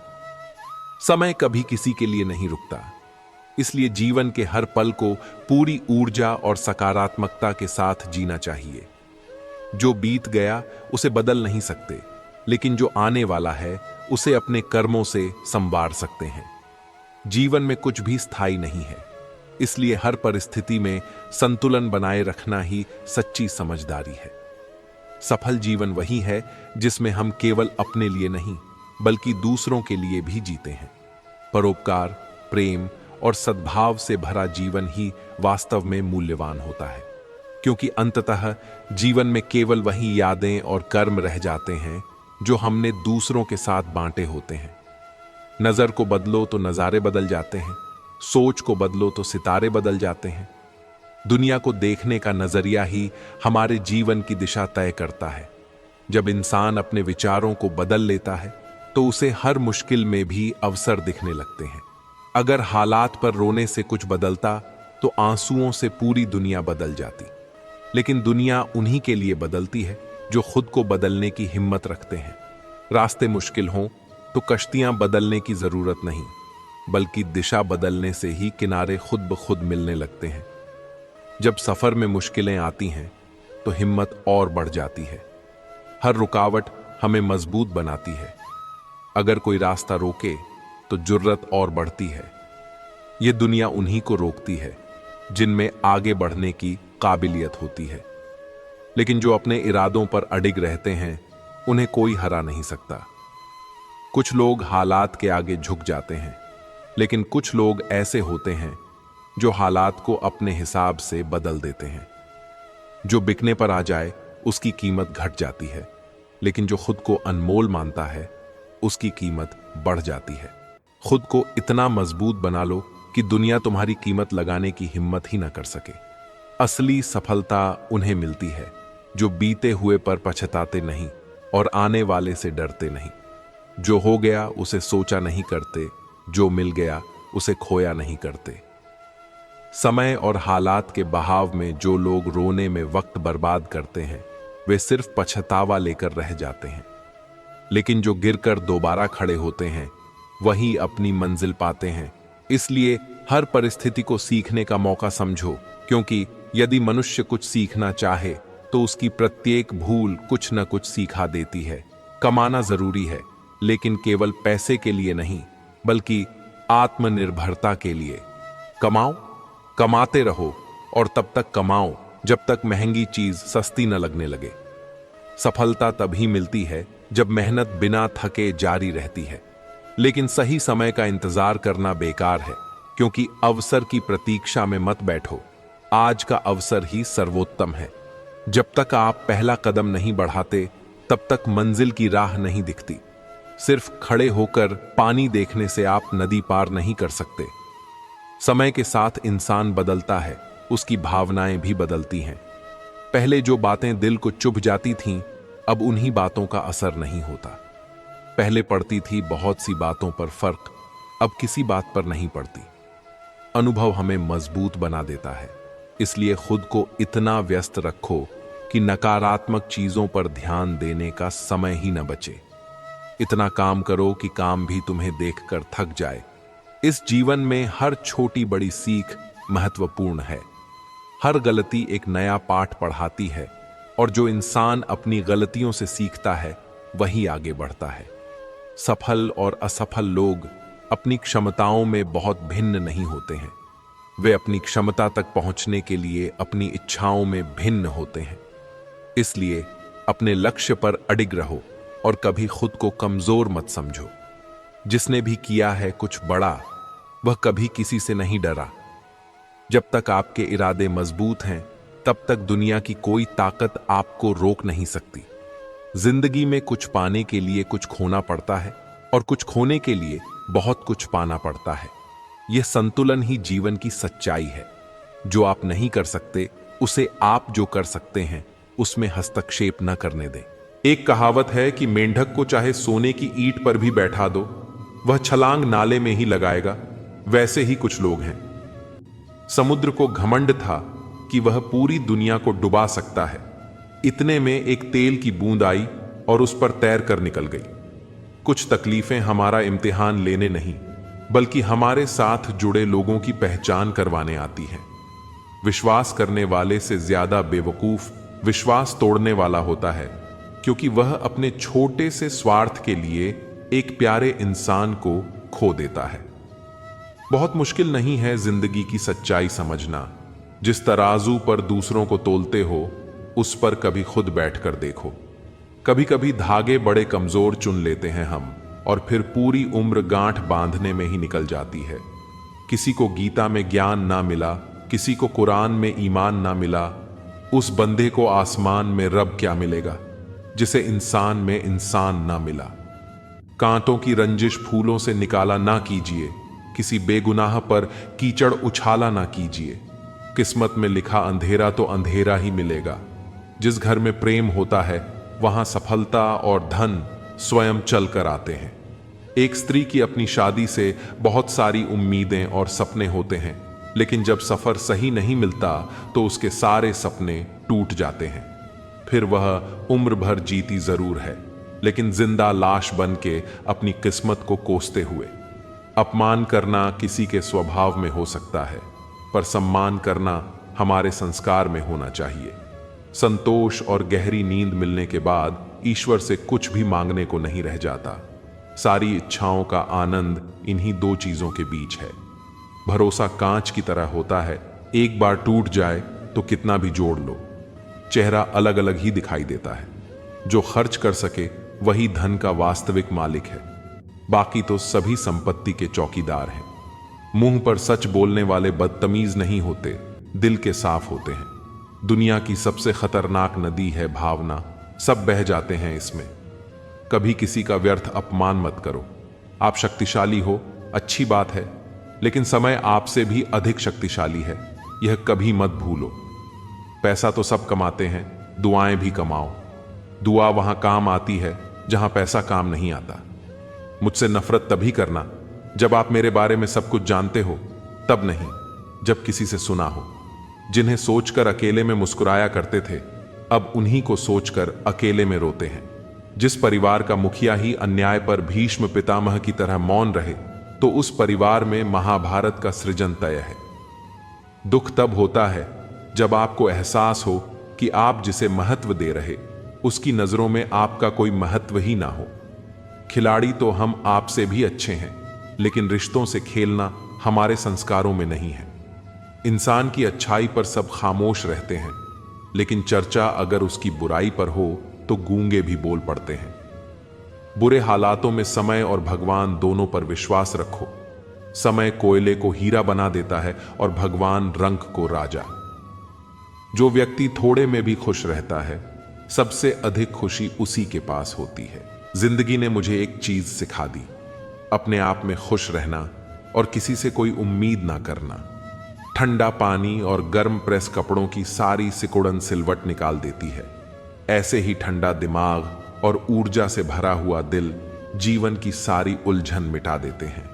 समय कभी किसी के लिए नहीं रुकता, इसलिए जीवन के हर पल को पूरी ऊर्जा और सकारात्मकता के साथ जीना चाहिए। जो बीत गया उसे बदल नहीं सकते, लेकिन जो आने वाला है उसे अपने कर्मों से संवार सकते हैं। जीवन में कुछ भी स्थायी नहीं है, इसलिए हर परिस्थिति में संतुलन बनाए रखना ही सच्ची समझदारी है। सफल जीवन वही है जिसमें हम केवल अपने लिए नहीं बल्कि दूसरों के लिए भी जीते हैं। परोपकार, प्रेम और सद्भाव से भरा जीवन ही वास्तव में मूल्यवान होता है, क्योंकि अंततः जीवन में केवल वही यादें और कर्म रह जाते हैं जो हमने दूसरों के साथ बांटे होते हैं। नजर को बदलो तो नजारे बदल जाते हैं, सोच को बदलो तो सितारे बदल जाते हैं। दुनिया को देखने का नजरिया ही हमारे जीवन की दिशा तय करता है। जब इंसान अपने विचारों को बदल लेता है तो उसे हर मुश्किल में भी अवसर दिखने लगते हैं। अगर हालात पर रोने से कुछ बदलता तो आंसुओं से पूरी दुनिया बदल जाती, लेकिन दुनिया उन्हीं के लिए बदलती है जो खुद को बदलने की हिम्मत रखते हैं। रास्ते मुश्किल हों तो कश्तियां बदलने की जरूरत नहीं, बल्कि दिशा बदलने से ही किनारे खुद ब खुद मिलने लगते हैं। जब सफर में मुश्किलें आती हैं तो हिम्मत और बढ़ जाती है। हर रुकावट हमें मजबूत बनाती है। अगर कोई रास्ता रोके तो जुर्रत और बढ़ती है। यह दुनिया उन्हीं को रोकती है जिनमें आगे बढ़ने की काबिलियत होती है, लेकिन जो अपने इरादों पर अडिग रहते हैं उन्हें कोई हरा नहीं सकता। कुछ लोग हालात के आगे झुक जाते हैं, लेकिन कुछ लोग ऐसे होते हैं जो हालात को अपने हिसाब से बदल देते हैं। जो बिकने पर आ जाए उसकी कीमत घट जाती है, लेकिन जो खुद को अनमोल मानता है उसकी कीमत बढ़ जाती है। खुद को इतना मजबूत बना लो कि दुनिया तुम्हारी कीमत लगाने की हिम्मत ही ना कर सके। असली सफलता उन्हें मिलती है जो बीते हुए पर पछताते नहीं और आने वाले से डरते नहीं। जो हो गया उसे सोचा नहीं करते, जो मिल गया उसे खोया नहीं करते। समय और हालात के बहाव में जो लोग रोने में वक्त बर्बाद करते हैं वे सिर्फ पछतावा लेकर रह जाते हैं, लेकिन जो गिरकर दोबारा खड़े होते हैं वही अपनी मंजिल पाते हैं। इसलिए हर परिस्थिति को सीखने का मौका समझो, क्योंकि यदि मनुष्य कुछ सीखना चाहे तो उसकी प्रत्येक भूल कुछ न कुछ सिखा देती है। कमाना जरूरी है, लेकिन केवल पैसे के लिए नहीं बल्कि आत्मनिर्भरता के लिए। कमाओ, कमाते रहो और तब तक कमाओ जब तक महंगी चीज सस्ती न लगने लगे। सफलता तभी मिलती है जब मेहनत बिना थके जारी रहती है, लेकिन सही समय का इंतजार करना बेकार है, क्योंकि अवसर की प्रतीक्षा में मत बैठो। आज का अवसर ही सर्वोत्तम है। जब तक आप पहला कदम नहीं बढ़ाते तब तक मंजिल की राह नहीं दिखती। सिर्फ खड़े होकर पानी देखने से आप नदी पार नहीं कर सकते। समय के साथ इंसान बदलता है, उसकी भावनाएं भी बदलती हैं। पहले जो बातें दिल को चुभ जाती थीं, अब उन्हीं बातों का असर नहीं होता। पहले पड़ती थी बहुत सी बातों पर फर्क, अब किसी बात पर नहीं पड़ती। अनुभव हमें मजबूत बना देता है, इसलिए खुद को इतना व्यस्त रखो कि नकारात्मक चीजों पर ध्यान देने का समय ही न बचे। इतना काम करो कि काम भी तुम्हें देखकर थक जाए। इस जीवन में हर छोटी बड़ी सीख महत्वपूर्ण है। हर गलती एक नया पाठ पढ़ाती है, और जो इंसान अपनी गलतियों से सीखता है वही आगे बढ़ता है। सफल और असफल लोग अपनी क्षमताओं में बहुत भिन्न नहीं होते हैं, वे अपनी क्षमता तक पहुंचने के लिए अपनी इच्छाओं में भिन्न होते हैं। इसलिए अपने लक्ष्य पर अडिग रहो और कभी खुद को कमजोर मत समझो। जिसने भी किया है कुछ बड़ा, वह कभी किसी से नहीं डरा। जब तक आपके इरादे मजबूत हैं, तब तक दुनिया की कोई ताकत आपको रोक नहीं सकती। जिंदगी में कुछ पाने के लिए कुछ खोना पड़ता है और कुछ खोने के लिए बहुत कुछ पाना पड़ता है। यह संतुलन ही जीवन की सच्चाई है। जो आप नहीं कर सकते उसे आप जो कर सकते हैं उसमें हस्तक्षेप न करने दें। एक कहावत है कि मेंढक को चाहे सोने की ईंट पर भी बैठा दो, वह छलांग नाले में ही लगाएगा। वैसे ही कुछ लोग हैं। समुद्र को घमंड था कि वह पूरी दुनिया को डुबा सकता है। इतने में एक तेल की बूंद आई और उस पर तैर कर निकल गई। कुछ तकलीफें हमारा इम्तिहान लेने नहीं बल्कि हमारे साथ जुड़े लोगों की पहचान करवाने आती हैं। विश्वास करने वाले से ज्यादा बेवकूफ विश्वास तोड़ने वाला होता है, क्योंकि वह अपने छोटे से स्वार्थ के लिए एक प्यारे इंसान को खो देता है। बहुत मुश्किल नहीं है जिंदगी की सच्चाई समझना। जिस तराजू पर दूसरों को तोलते हो उस पर कभी खुद बैठकर देखो। कभी कभी धागे बड़े कमजोर चुन लेते हैं हम, और फिर पूरी उम्र गांठ बांधने में ही निकल जाती है। किसी को गीता में ज्ञान ना मिला, किसी को कुरान में ईमान ना मिला, उस बंदे को आसमान में रब क्या मिलेगा जिसे इंसान में इंसान ना मिला। कांटों की रंजिश फूलों से निकाला ना कीजिए, किसी बेगुनाह पर कीचड़ उछाला ना कीजिए। किस्मत में लिखा अंधेरा तो अंधेरा ही मिलेगा। जिस घर में प्रेम होता है वहां सफलता और धन स्वयं चल कर आते हैं। एक स्त्री की अपनी शादी से बहुत सारी उम्मीदें और सपने होते हैं, लेकिन जब सफर सही नहीं मिलता तो उसके सारे सपने टूट जाते हैं। फिर वह उम्र भर जीती जरूर है, लेकिन जिंदा लाश बन के अपनी किस्मत को कोसते हुए। अपमान करना किसी के स्वभाव में हो सकता है, पर सम्मान करना हमारे संस्कार में होना चाहिए। संतोष और गहरी नींद मिलने के बाद ईश्वर से कुछ भी मांगने को नहीं रह जाता। सारी इच्छाओं का आनंद इन्हीं दो चीजों के बीच है। भरोसा कांच की तरह होता है, एक बार टूट जाए तो कितना भी जोड़ लो, चेहरा अलग अलग ही दिखाई देता है। जो खर्च कर सके वही धन का वास्तविक मालिक है, बाकी तो सभी संपत्ति के चौकीदार हैं। मुंह पर सच बोलने वाले बदतमीज नहीं होते, दिल के साफ होते हैं। दुनिया की सबसे खतरनाक नदी है भावना, सब बह जाते हैं इसमें। कभी किसी का व्यर्थ अपमान मत करो। आप शक्तिशाली हो, अच्छी बात है, लेकिन समय आपसे भी अधिक शक्तिशाली है, यह कभी मत भूलो। पैसा तो सब कमाते हैं, दुआएं भी कमाओ। दुआ वहां काम आती है जहां पैसा काम नहीं आता। मुझसे नफरत तभी करना जब आप मेरे बारे में सब कुछ जानते हो, तब नहीं जब किसी से सुना हो। जिन्हें सोचकर अकेले में मुस्कुराया करते थे, अब उन्हीं को सोचकर अकेले में रोते हैं। जिस परिवार का मुखिया ही अन्याय पर भीष्म पितामह की तरह मौन रहे, तो उस परिवार में महाभारत का सृजन तय है। दुख तब होता है जब आपको एहसास हो कि आप जिसे महत्व दे रहे, उसकी नजरों में आपका कोई महत्व ही ना हो। खिलाड़ी तो हम आपसे भी अच्छे हैं, लेकिन रिश्तों से खेलना हमारे संस्कारों में नहीं है। इंसान की अच्छाई पर सब खामोश रहते हैं, लेकिन चर्चा अगर उसकी बुराई पर हो तो गूंगे भी बोल पड़ते हैं। बुरे हालातों में समय और भगवान दोनों पर विश्वास रखो। समय कोयले को हीरा बना देता है और भगवान रंग को राजा। जो व्यक्ति थोड़े में भी खुश रहता है, सबसे अधिक खुशी उसी के पास होती है। जिंदगी ने मुझे एक चीज सिखा दी, अपने आप में खुश रहना और किसी से कोई उम्मीद ना करना। ठंडा पानी और गर्म प्रेस कपड़ों की सारी सिकुड़न सिलवट निकाल देती है। ऐसे ही ठंडा दिमाग और ऊर्जा से भरा हुआ दिल जीवन की सारी उलझन मिटा देते हैं।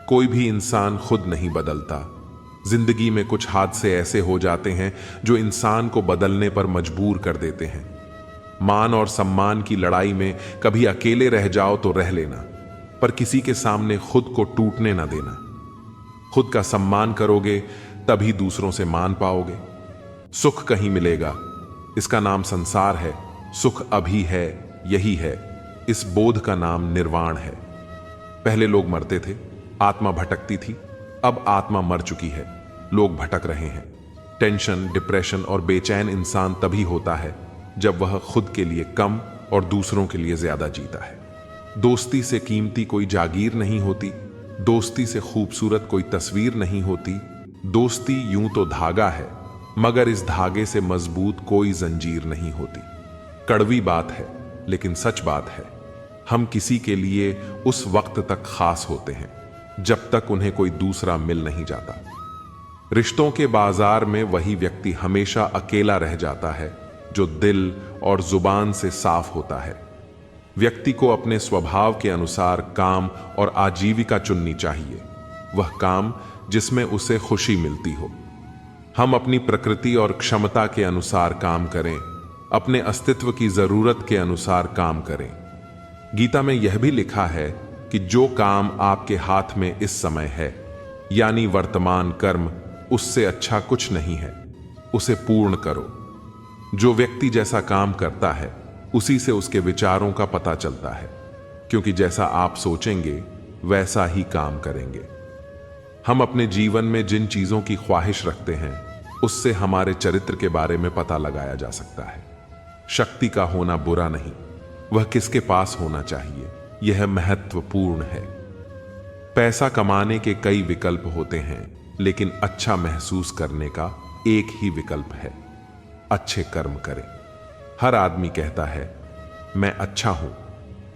कोई भी इंसान खुद नहीं बदलता। जिंदगी में कुछ हादसे ऐसे हो जाते हैं जो इंसान को बदलने पर मजबूर कर देते हैं। मान और सम्मान की लड़ाई में कभी अकेले रह जाओ तो रह लेना, पर किसी के सामने खुद को टूटने ना देना। खुद का सम्मान करोगे तभी दूसरों से मान पाओगे। सुख कहीं मिलेगा, इसका नाम संसार है। सुख अभी है, यही है। इस बोध का नाम निर्वाण है। पहले लोग मरते थे, आत्मा भटकती थी, अब आत्मा मर चुकी है, लोग भटक रहे हैं। टेंशन, डिप्रेशन और बेचैन इंसान तभी होता है जब वह खुद के लिए कम और दूसरों के लिए ज्यादा जीता है। दोस्ती से कीमती कोई जागीर नहीं होती, दोस्ती से खूबसूरत कोई तस्वीर नहीं होती। दोस्ती यूं तो धागा है, मगर इस धागे से मजबूत कोई जंजीर नहीं होती। कड़वी बात है, लेकिन सच बात है, हम किसी के लिए उस वक्त तक खास होते हैं जब तक उन्हें कोई दूसरा मिल नहीं जाता। रिश्तों के बाजार में वही व्यक्ति हमेशा अकेला रह जाता है जो दिल और जुबान से साफ होता है। व्यक्ति को अपने स्वभाव के अनुसार काम और आजीविका चुननी चाहिए, वह काम जिसमें उसे खुशी मिलती हो। हम अपनी प्रकृति और क्षमता के अनुसार काम करें, अपने अस्तित्व की जरूरत के अनुसार काम करें। गीता में यह भी लिखा है कि जो काम आपके हाथ में इस समय है, यानी वर्तमान कर्म, उससे अच्छा कुछ नहीं है, उसे पूर्ण करो। जो व्यक्ति जैसा काम करता है उसी से उसके विचारों का पता चलता है, क्योंकि जैसा आप सोचेंगे वैसा ही काम करेंगे। हम अपने जीवन में जिन चीजों की ख्वाहिश रखते हैं उससे हमारे चरित्र के बारे में पता लगाया जा सकता है। शक्ति का होना बुरा नहीं, वह किसके पास होना चाहिए यह महत्वपूर्ण है। पैसा कमाने के कई विकल्प होते हैं, लेकिन अच्छा महसूस करने का एक ही विकल्प है, अच्छे कर्म करें। हर आदमी कहता है मैं अच्छा हूं,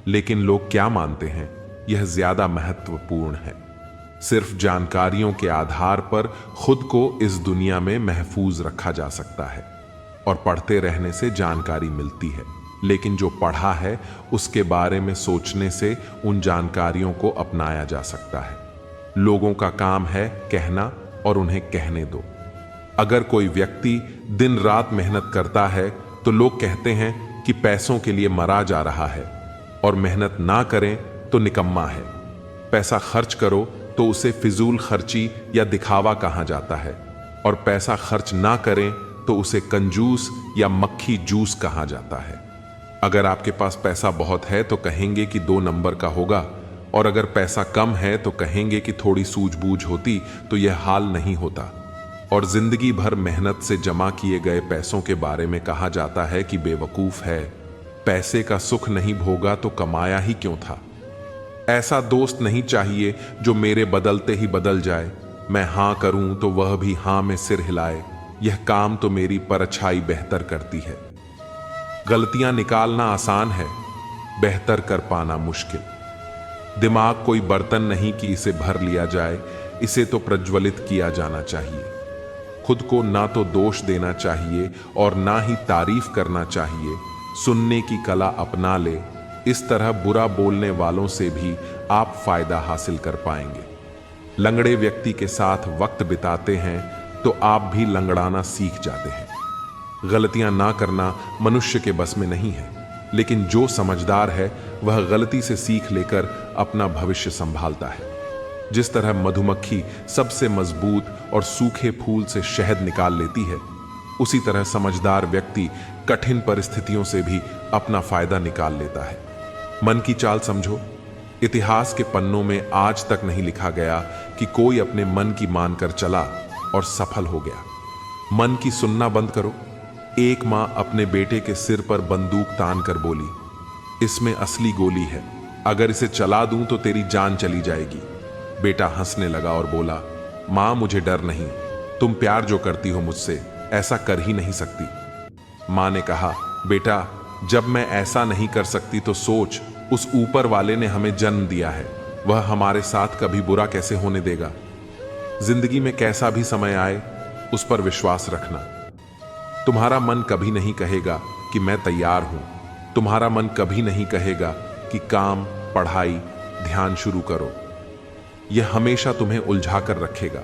लेकिन लोग क्या मानते हैं यह ज्यादा महत्वपूर्ण है। सिर्फ जानकारियों के आधार पर खुद को इस दुनिया में महफूज रखा जा सकता है और पढ़ते रहने से जानकारी मिलती है, लेकिन जो पढ़ा है उसके बारे में सोचने से उन जानकारियों को अपनाया जा सकता है। लोगों का काम है कहना और उन्हें कहने दो। अगर कोई व्यक्ति दिन रात मेहनत करता है तो लोग कहते हैं कि पैसों के लिए मरा जा रहा है, और मेहनत ना करें तो निकम्मा है। पैसा खर्च करो तो उसे फिजूल खर्ची या दिखावा कहा जाता है, और पैसा खर्च ना करें तो उसे कंजूस या मक्खी जूस कहा जाता है। अगर आपके पास पैसा बहुत है तो कहेंगे कि 2 नंबर का होगा, और अगर पैसा कम है तो कहेंगे कि थोड़ी सूझबूझ होती तो यह हाल नहीं होता। और जिंदगी भर मेहनत से जमा किए गए पैसों के बारे में कहा जाता है कि बेवकूफ है, पैसे का सुख नहीं भोगा तो कमाया ही क्यों था। ऐसा दोस्त नहीं चाहिए जो मेरे बदलते ही बदल जाए, मैं हां करूं तो वह भी हां में सिर हिलाए, यह काम तो मेरी परछाई बेहतर करती है। गलतियां निकालना आसान है, बेहतर कर पाना मुश्किल। दिमाग कोई बर्तन नहीं कि इसे भर लिया जाए, इसे तो प्रज्वलित किया जाना चाहिए। खुद को ना तो दोष देना चाहिए और ना ही तारीफ करना चाहिए। सुनने की कला अपना ले, इस तरह बुरा बोलने वालों से भी आप फायदा हासिल कर पाएंगे। लंगड़े व्यक्ति के साथ वक्त बिताते हैं तो आप भी लंगड़ाना सीख जाते हैं। गलतियां ना करना मनुष्य के बस में नहीं है, लेकिन जो समझदार है वह गलती से सीख लेकर अपना भविष्य संभालता है। जिस तरह मधुमक्खी सबसे मजबूत और सूखे फूल से शहद निकाल लेती है, उसी तरह समझदार व्यक्ति कठिन परिस्थितियों से भी अपना फायदा निकाल लेता है। मन की चाल समझो। इतिहास के पन्नों में आज तक नहीं लिखा गया कि कोई अपने मन की मानकर चला और सफल हो गया। मन की सुनना बंद करो। एक मां अपने बेटे के सिर पर बंदूक तान कर बोली, इसमें असली गोली है, अगर इसे चला दूं तो तेरी जान चली जाएगी। बेटा हंसने लगा और बोला, मां मुझे डर नहीं, तुम प्यार जो करती हो मुझसे ऐसा कर ही नहीं सकती। मां ने कहा, बेटा जब मैं ऐसा नहीं कर सकती तो सोच, उस ऊपर वाले ने हमें जन्म दिया है, वह हमारे साथ कभी बुरा कैसे होने देगा। जिंदगी में कैसा भी समय आए उस पर विश्वास रखना। तुम्हारा मन कभी नहीं कहेगा कि मैं तैयार हूं। तुम्हारा मन कभी नहीं कहेगा कि काम, पढ़ाई, ध्यान शुरू करो। यह हमेशा तुम्हें उलझा कर रखेगा।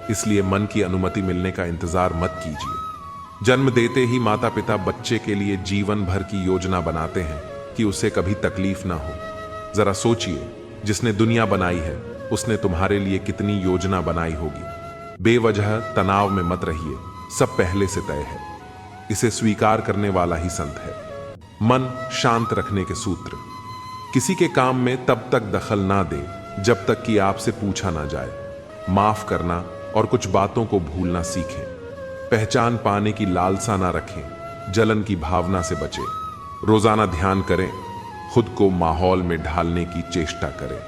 इसलिए मन की अनुमति मिलने का इंतजार मत कीजिए। जन्म देते ही माता पिता बच्चे के लिए जीवन भर की योजना बनाते हैं कि उसे कभी तकलीफ ना हो। जरा सोचिए, जिसने दुनिया बनाई है उसने तुम्हारे लिए कितनी योजना बनाई होगी। बेवजह तनाव में मत रहिए, सब पहले से तय है। इसे स्वीकार करने वाला ही संत है। मन शांत रखने के सूत्र। किसी के काम में तब तक दखल ना दे जब तक कि आपसे पूछा ना जाए। माफ करना और कुछ बातों को भूलना सीखें। पहचान पाने की लालसा ना रखें, जलन की भावना से बचें। रोजाना ध्यान करें, खुद को माहौल में ढालने की चेष्टा करें।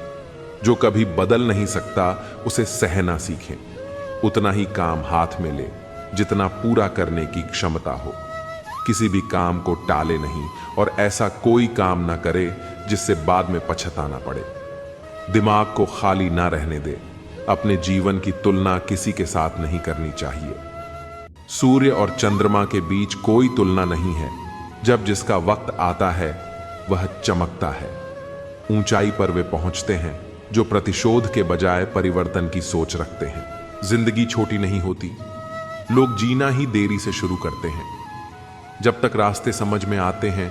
जो कभी बदल नहीं सकता उसे सहना सीखें। उतना ही काम हाथ में ले जितना पूरा करने की क्षमता हो। किसी भी काम को टाले नहीं और ऐसा कोई काम ना करे जिससे बाद में पछताना पड़े। दिमाग को खाली ना रहने दे। अपने जीवन की तुलना किसी के साथ नहीं करनी चाहिए। सूर्य और चंद्रमा के बीच कोई तुलना नहीं है। जब जिसका वक्त आता है वह चमकता है। ऊंचाई पर वे पहुंचते हैं जो प्रतिशोध के बजाय परिवर्तन की सोच रखते हैं। जिंदगी छोटी नहीं होती, लोग जीना ही देरी से शुरू करते हैं। जब तक रास्ते समझ में आते हैं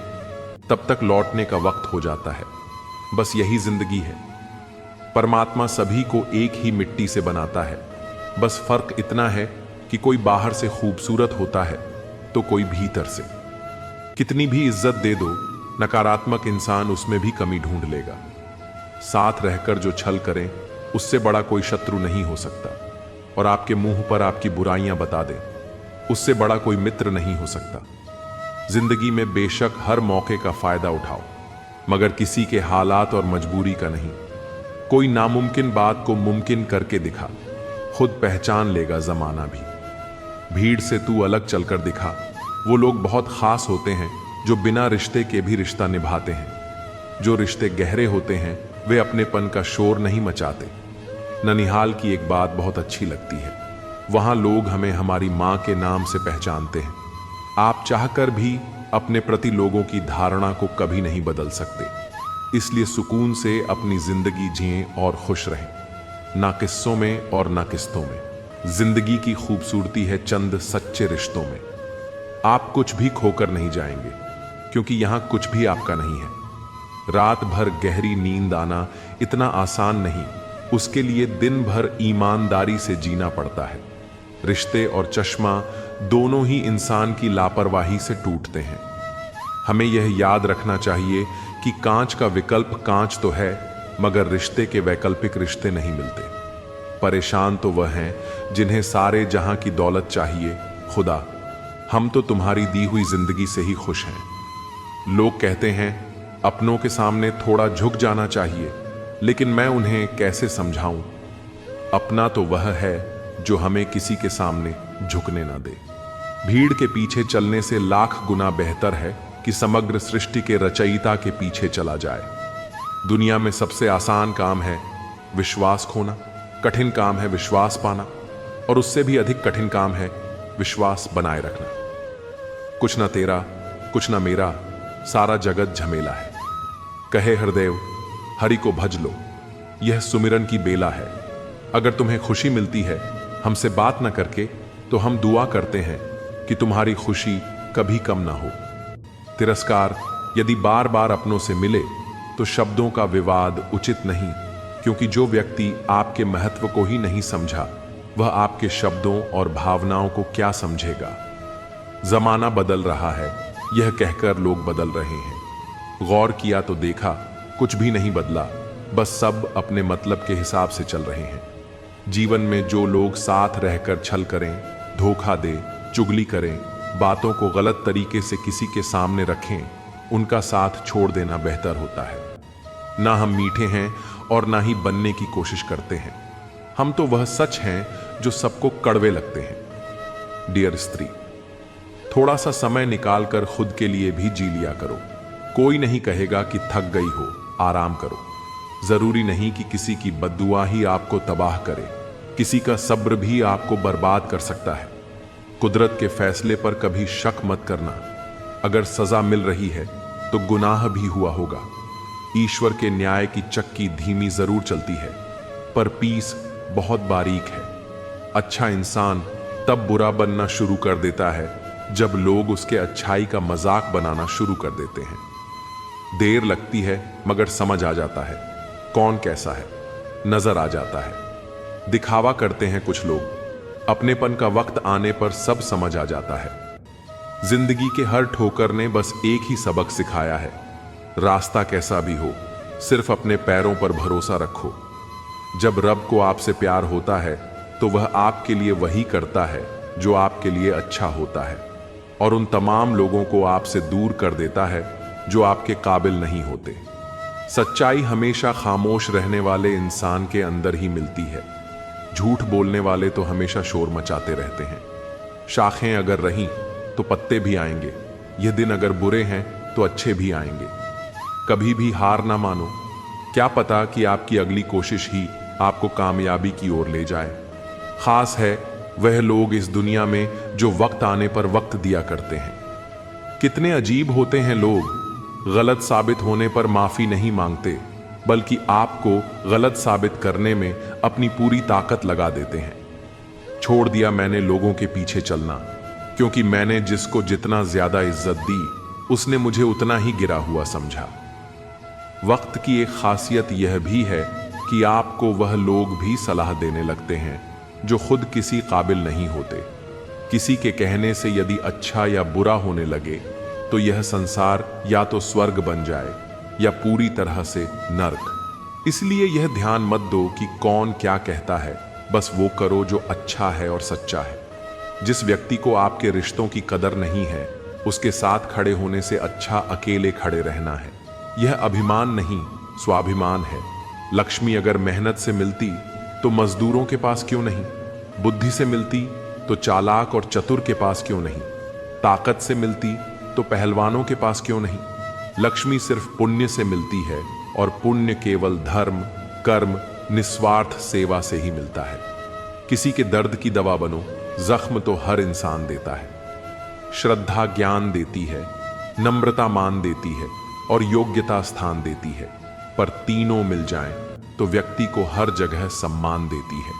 तब तक लौटने का वक्त हो जाता है। बस यही जिंदगी है। परमात्मा सभी को एक ही मिट्टी से बनाता है। बस फर्क इतना है कि कोई बाहर से खूबसूरत होता है तो कोई भीतर से। कितनी भी इज्जत दे दो, नकारात्मक इंसान उसमें भी कमी ढूंढ लेगा। साथ रहकर जो छल करें उससे बड़ा कोई शत्रु नहीं हो सकता। और आपके मुंह पर आपकी बुराइयां बता दे उससे बड़ा कोई मित्र नहीं हो सकता। जिंदगी में बेशक हर मौके का फायदा उठाओ, मगर किसी के हालात और मजबूरी का नहीं। कोई नामुमकिन बात को मुमकिन करके दिखा, खुद पहचान लेगा जमाना भी। भीड़ से तू अलग चलकर दिखा। वो लोग बहुत खास होते हैं जो बिना रिश्ते के भी रिश्ता निभाते हैं। जो रिश्ते गहरे होते हैं वे अपनेपन का शोर नहीं मचाते। ननिहाल की एक बात बहुत अच्छी लगती है। वहां लोग हमें हमारी मां के नाम से पहचानते हैं। आप चाहकर भी अपने प्रति लोगों की धारणा को कभी नहीं बदल सकते। इसलिए सुकून से अपनी जिंदगी जिएं और खुश रहें, ना किस्सों में और ना किस्तों में। जिंदगी की खूबसूरती है चंद सच्चे रिश्तों में। आप कुछ भी खोकर नहीं जाएंगे, क्योंकि यहां कुछ भी आपका नहीं है। रात भर गहरी नींद आना इतना आसान नहीं, उसके लिए दिन भर ईमानदारी से जीना पड़ता है। रिश्ते और चश्मा दोनों ही इंसान की लापरवाही से टूटते हैं। हमें यह याद रखना चाहिए कि कांच का विकल्प कांच तो है, मगर रिश्ते के वैकल्पिक रिश्ते नहीं मिलते। परेशान तो वह हैं जिन्हें सारे जहां की दौलत चाहिए। खुदा, हम तो तुम्हारी दी हुई जिंदगी से ही खुश हैं। लोग कहते हैं अपनों के सामने थोड़ा झुक जाना चाहिए, लेकिन मैं उन्हें कैसे समझाऊं। अपना तो वह है जो हमें किसी के सामने झुकने ना दे। भीड़ के पीछे चलने से लाख गुना बेहतर है कि समग्र सृष्टि के रचयिता के पीछे चला जाए। दुनिया में सबसे आसान काम है विश्वास खोना, कठिन काम है विश्वास पाना, और उससे भी अधिक कठिन काम है विश्वास बनाए रखना। कुछ ना तेरा, कुछ ना मेरा, सारा जगत झमेला है। कहे हरदेव, हरि को भज लो, यह सुमिरन की बेला है। अगर तुम्हें खुशी मिलती है हमसे बात न करके, तो हम दुआ करते हैं कि तुम्हारी खुशी कभी कम ना हो। तिरस्कार यदि बार बार अपनों से मिले तो शब्दों का विवाद उचित नहीं, क्योंकि जो व्यक्ति आपके महत्व को ही नहीं समझा वह आपके शब्दों और भावनाओं को क्या समझेगा। जमाना बदल रहा है, यह कहकर लोग बदल रहे हैं। गौर किया तो देखा कुछ भी नहीं बदला, बस सब अपने मतलब के हिसाब से चल रहे हैं। जीवन में जो लोग साथ रहकर छल करें, धोखा दें, चुगली करें, बातों को गलत तरीके से किसी के सामने रखें, उनका साथ छोड़ देना बेहतर होता है। ना हम मीठे हैं और ना ही बनने की कोशिश करते हैं। हम तो वह सच हैं जो सबको कड़वे लगते हैं। डियर स्त्री, थोड़ा सा समय निकालकर खुद के लिए भी जी लिया करो। कोई नहीं कहेगा कि थक गई हो, आराम करो। जरूरी नहीं कि किसी की बद्दुआ ही आपको तबाह करे। किसी का सब्र भी आपको बर्बाद कर सकता है। कुदरत के फैसले पर कभी शक मत करना। अगर सजा मिल रही है तो गुनाह भी हुआ होगा। ईश्वर के न्याय की चक्की धीमी जरूर चलती है, पर पीस बहुत बारीक है। अच्छा इंसान तब बुरा बनना शुरू कर देता है जब लोग उसके अच्छाई का मजाक बनाना शुरू कर देते हैं। देर लगती है मगर समझ आ जाता है कौन कैसा है, नजर आ जाता है। दिखावा करते हैं कुछ लोग, अपनेपन का वक्त आने पर सब समझ आ जाता है। जिंदगी के हर ठोकर ने बस एक ही सबक सिखाया है, रास्ता कैसा भी हो सिर्फ अपने पैरों पर भरोसा रखो। जब रब को आपसे प्यार होता है तो वह आपके लिए वही करता है जो आपके लिए अच्छा होता है, और उन तमाम लोगों को आपसे दूर कर देता है जो आपके काबिल नहीं होते। सच्चाई हमेशा खामोश रहने वाले इंसान के अंदर ही मिलती है। झूठ बोलने वाले तो हमेशा शोर मचाते रहते हैं। शाखें अगर रहीं तो पत्ते भी आएंगे, यह दिन अगर बुरे हैं तो अच्छे भी आएंगे। कभी भी हार ना मानो, क्या पता कि आपकी अगली कोशिश ही आपको कामयाबी की ओर ले जाए। खास है वह लोग इस दुनिया में जो वक्त आने पर वक्त दिया करते हैं। कितने अजीब होते हैं लोग, गलत साबित होने पर माफी नहीं मांगते, बल्कि आपको गलत साबित करने में अपनी पूरी ताकत लगा देते हैं। छोड़ दिया मैंने लोगों के पीछे चलना, क्योंकि मैंने जिसको जितना ज्यादा इज्जत दी उसने मुझे उतना ही गिरा हुआ समझा। वक्त की एक खासियत यह भी है कि आपको वह लोग भी सलाह देने लगते हैं जो खुद किसी काबिल नहीं होते। किसी के कहने से यदि अच्छा या बुरा होने लगे तो यह संसार या तो स्वर्ग बन जाए या पूरी तरह से नर्क। इसलिए यह ध्यान मत दो कि कौन क्या कहता है, बस वो करो जो अच्छा है और सच्चा है। जिस व्यक्ति को आपके रिश्तों की कदर नहीं है, उसके साथ खड़े होने से अच्छा अकेले खड़े रहना है। यह अभिमान नहीं, स्वाभिमान है। लक्ष्मी अगर मेहनत से मिलती तो मजदूरों के पास क्यों नहीं? बुद्धि से मिलती तो चालाक और चतुर के पास क्यों नहीं? ताकत से मिलती तो पहलवानों के पास क्यों नहीं? लक्ष्मी सिर्फ पुण्य से मिलती है और पुण्य केवल धर्म, कर्म, निस्वार्थ सेवा से ही मिलता है। किसी के दर्द की दवा बनो, जख्म तो हर इंसान देता है। श्रद्धा ज्ञान देती है, नम्रता मान देती है और योग्यता स्थान देती है, पर तीनों मिल जाएं तो व्यक्ति को हर जगह सम्मान देती है।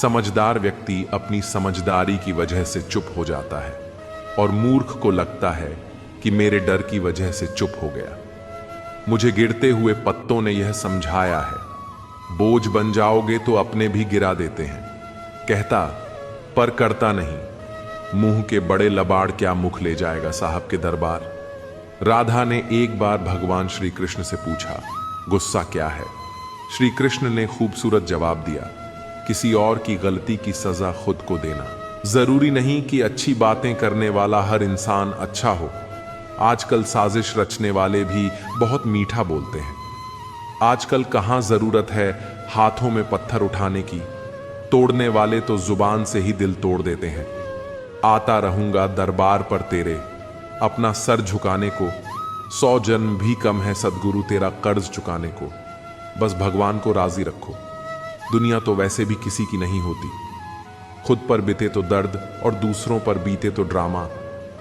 समझदार व्यक्ति अपनी समझदारी की वजह से चुप हो जाता है और मूर्ख को लगता है कि मेरे डर की वजह से चुप हो गया। मुझे गिरते हुए पत्तों ने यह समझाया है, बोझ बन जाओगे तो अपने भी गिरा देते हैं। कहता पर करता नहीं, मुंह के बड़े लबाड़ क्या मुख ले जाएगा साहब के दरबार। राधा ने एक बार भगवान श्री कृष्ण से पूछा, गुस्सा क्या है? श्री कृष्ण ने खूबसूरत जवाब दिया, किसी और की गलती की सजा खुद को देना। जरूरी नहीं कि अच्छी बातें करने वाला हर इंसान अच्छा हो। आजकल साजिश रचने वाले भी बहुत मीठा बोलते हैं। आजकल कहाँ जरूरत है हाथों में पत्थर उठाने की, तोड़ने वाले तो जुबान से ही दिल तोड़ देते हैं। आता रहूंगा दरबार पर तेरे, अपना सर झुकाने को, 100 जन्म भी कम है सदगुरु तेरा कर्ज चुकाने को। बस भगवान को राजी रखो, दुनिया तो वैसे भी किसी की नहीं होती। खुद पर बीते तो दर्द और दूसरों पर बीते तो ड्रामा।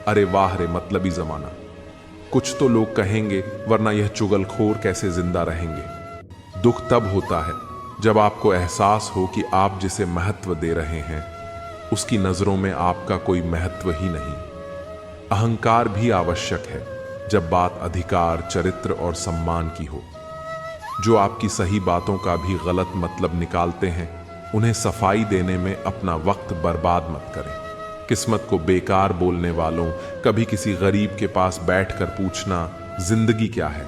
अरे वाह रे मतलबी जमाना। कुछ तो लोग कहेंगे, वरना यह चुगलखोर कैसे जिंदा रहेंगे। दुख तब होता है जब आपको एहसास हो कि आप जिसे महत्व दे रहे हैं उसकी नजरों में आपका कोई महत्व ही नहीं। अहंकार भी आवश्यक है जब बात अधिकार, चरित्र और सम्मान की हो। जो आपकी सही बातों का भी गलत मतलब निकालते हैं, उन्हें सफाई देने में अपना वक्त बर्बाद मत करें। किस्मत को बेकार बोलने वालों, कभी किसी गरीब के पास बैठकर पूछना जिंदगी क्या है?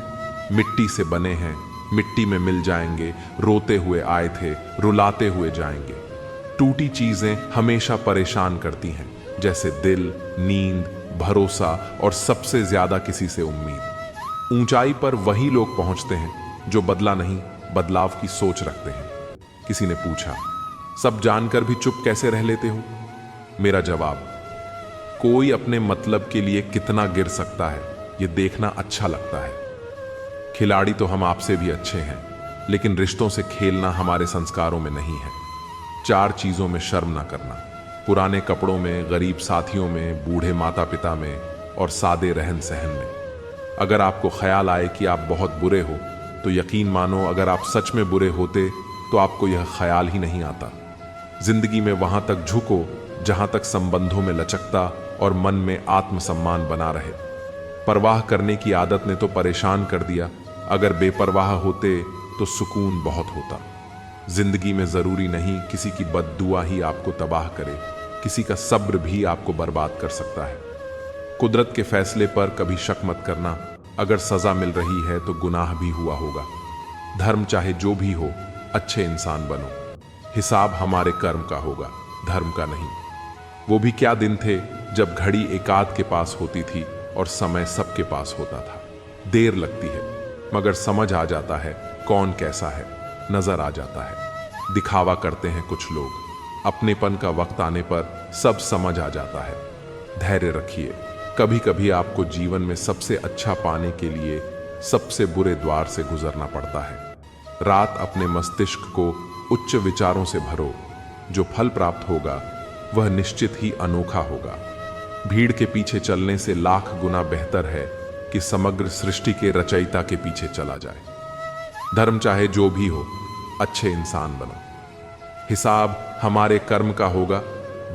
मिट्टी से बने हैं, मिट्टी में मिल जाएंगे। रोते हुए आए थे, रुलाते हुए जाएंगे। टूटी चीजें हमेशा परेशान करती हैं, जैसे दिल, नींद, भरोसा और सबसे ज्यादा किसी से उम्मीद। ऊंचाई पर वही लोग पहुंचते हैं जो बदला नहीं, बदलाव की सोच रखते हैं। किसी ने पूछा, सब जानकर भी चुप कैसे रह लेते हो? मेरा जवाब, कोई अपने मतलब के लिए कितना गिर सकता है यह देखना अच्छा लगता है। खिलाड़ी तो हम आपसे भी अच्छे हैं, लेकिन रिश्तों से खेलना हमारे संस्कारों में नहीं है। 4 चीजों में शर्म ना करना, पुराने कपड़ों में, गरीब साथियों में, बूढ़े माता पिता में और सादे रहन सहन में। अगर आपको ख्याल आए कि आप बहुत बुरे हो तो यकीन मानो अगर आप सच में बुरे होते तो आपको यह ख्याल ही नहीं आता। जिंदगी में वहां तक झुको जहां तक संबंधों में लचकता और मन में आत्मसम्मान बना रहे। परवाह करने की आदत ने तो परेशान कर दिया, अगर बेपरवाह होते तो सुकून बहुत होता। जिंदगी में जरूरी नहीं किसी की बद्दुआ ही आपको तबाह करे, किसी का सब्र भी आपको बर्बाद कर सकता है। कुदरत के फैसले पर कभी शक मत करना, अगर सजा मिल रही है तो गुनाह भी हुआ होगा। धर्म चाहे जो भी हो, अच्छे इंसान बनो। हिसाब हमारे कर्म का होगा, धर्म का नहीं। वो भी क्या दिन थे जब घड़ी एकाध के पास होती थी और समय सबके पास होता था। देर लगती है मगर समझ आ जाता है कौन कैसा है, नजर आ जाता है। दिखावा करते हैं कुछ लोग, अपनेपन का वक्त आने पर सब समझ आ जाता है। धैर्य रखिए, कभी कभी आपको जीवन में सबसे अच्छा पाने के लिए सबसे बुरे द्वार से गुजरना पड़ता है। रात अपने मस्तिष्क को उच्च विचारों से भरो। जो फल प्राप्त होगा वह निश्चित ही अनोखा होगा। भीड़ के पीछे चलने से लाख गुना बेहतर है कि समग्र सृष्टि के रचयिता के पीछे चला जाए। धर्म चाहे जो भी हो, अच्छे इंसान बनो। हिसाब हमारे कर्म का होगा,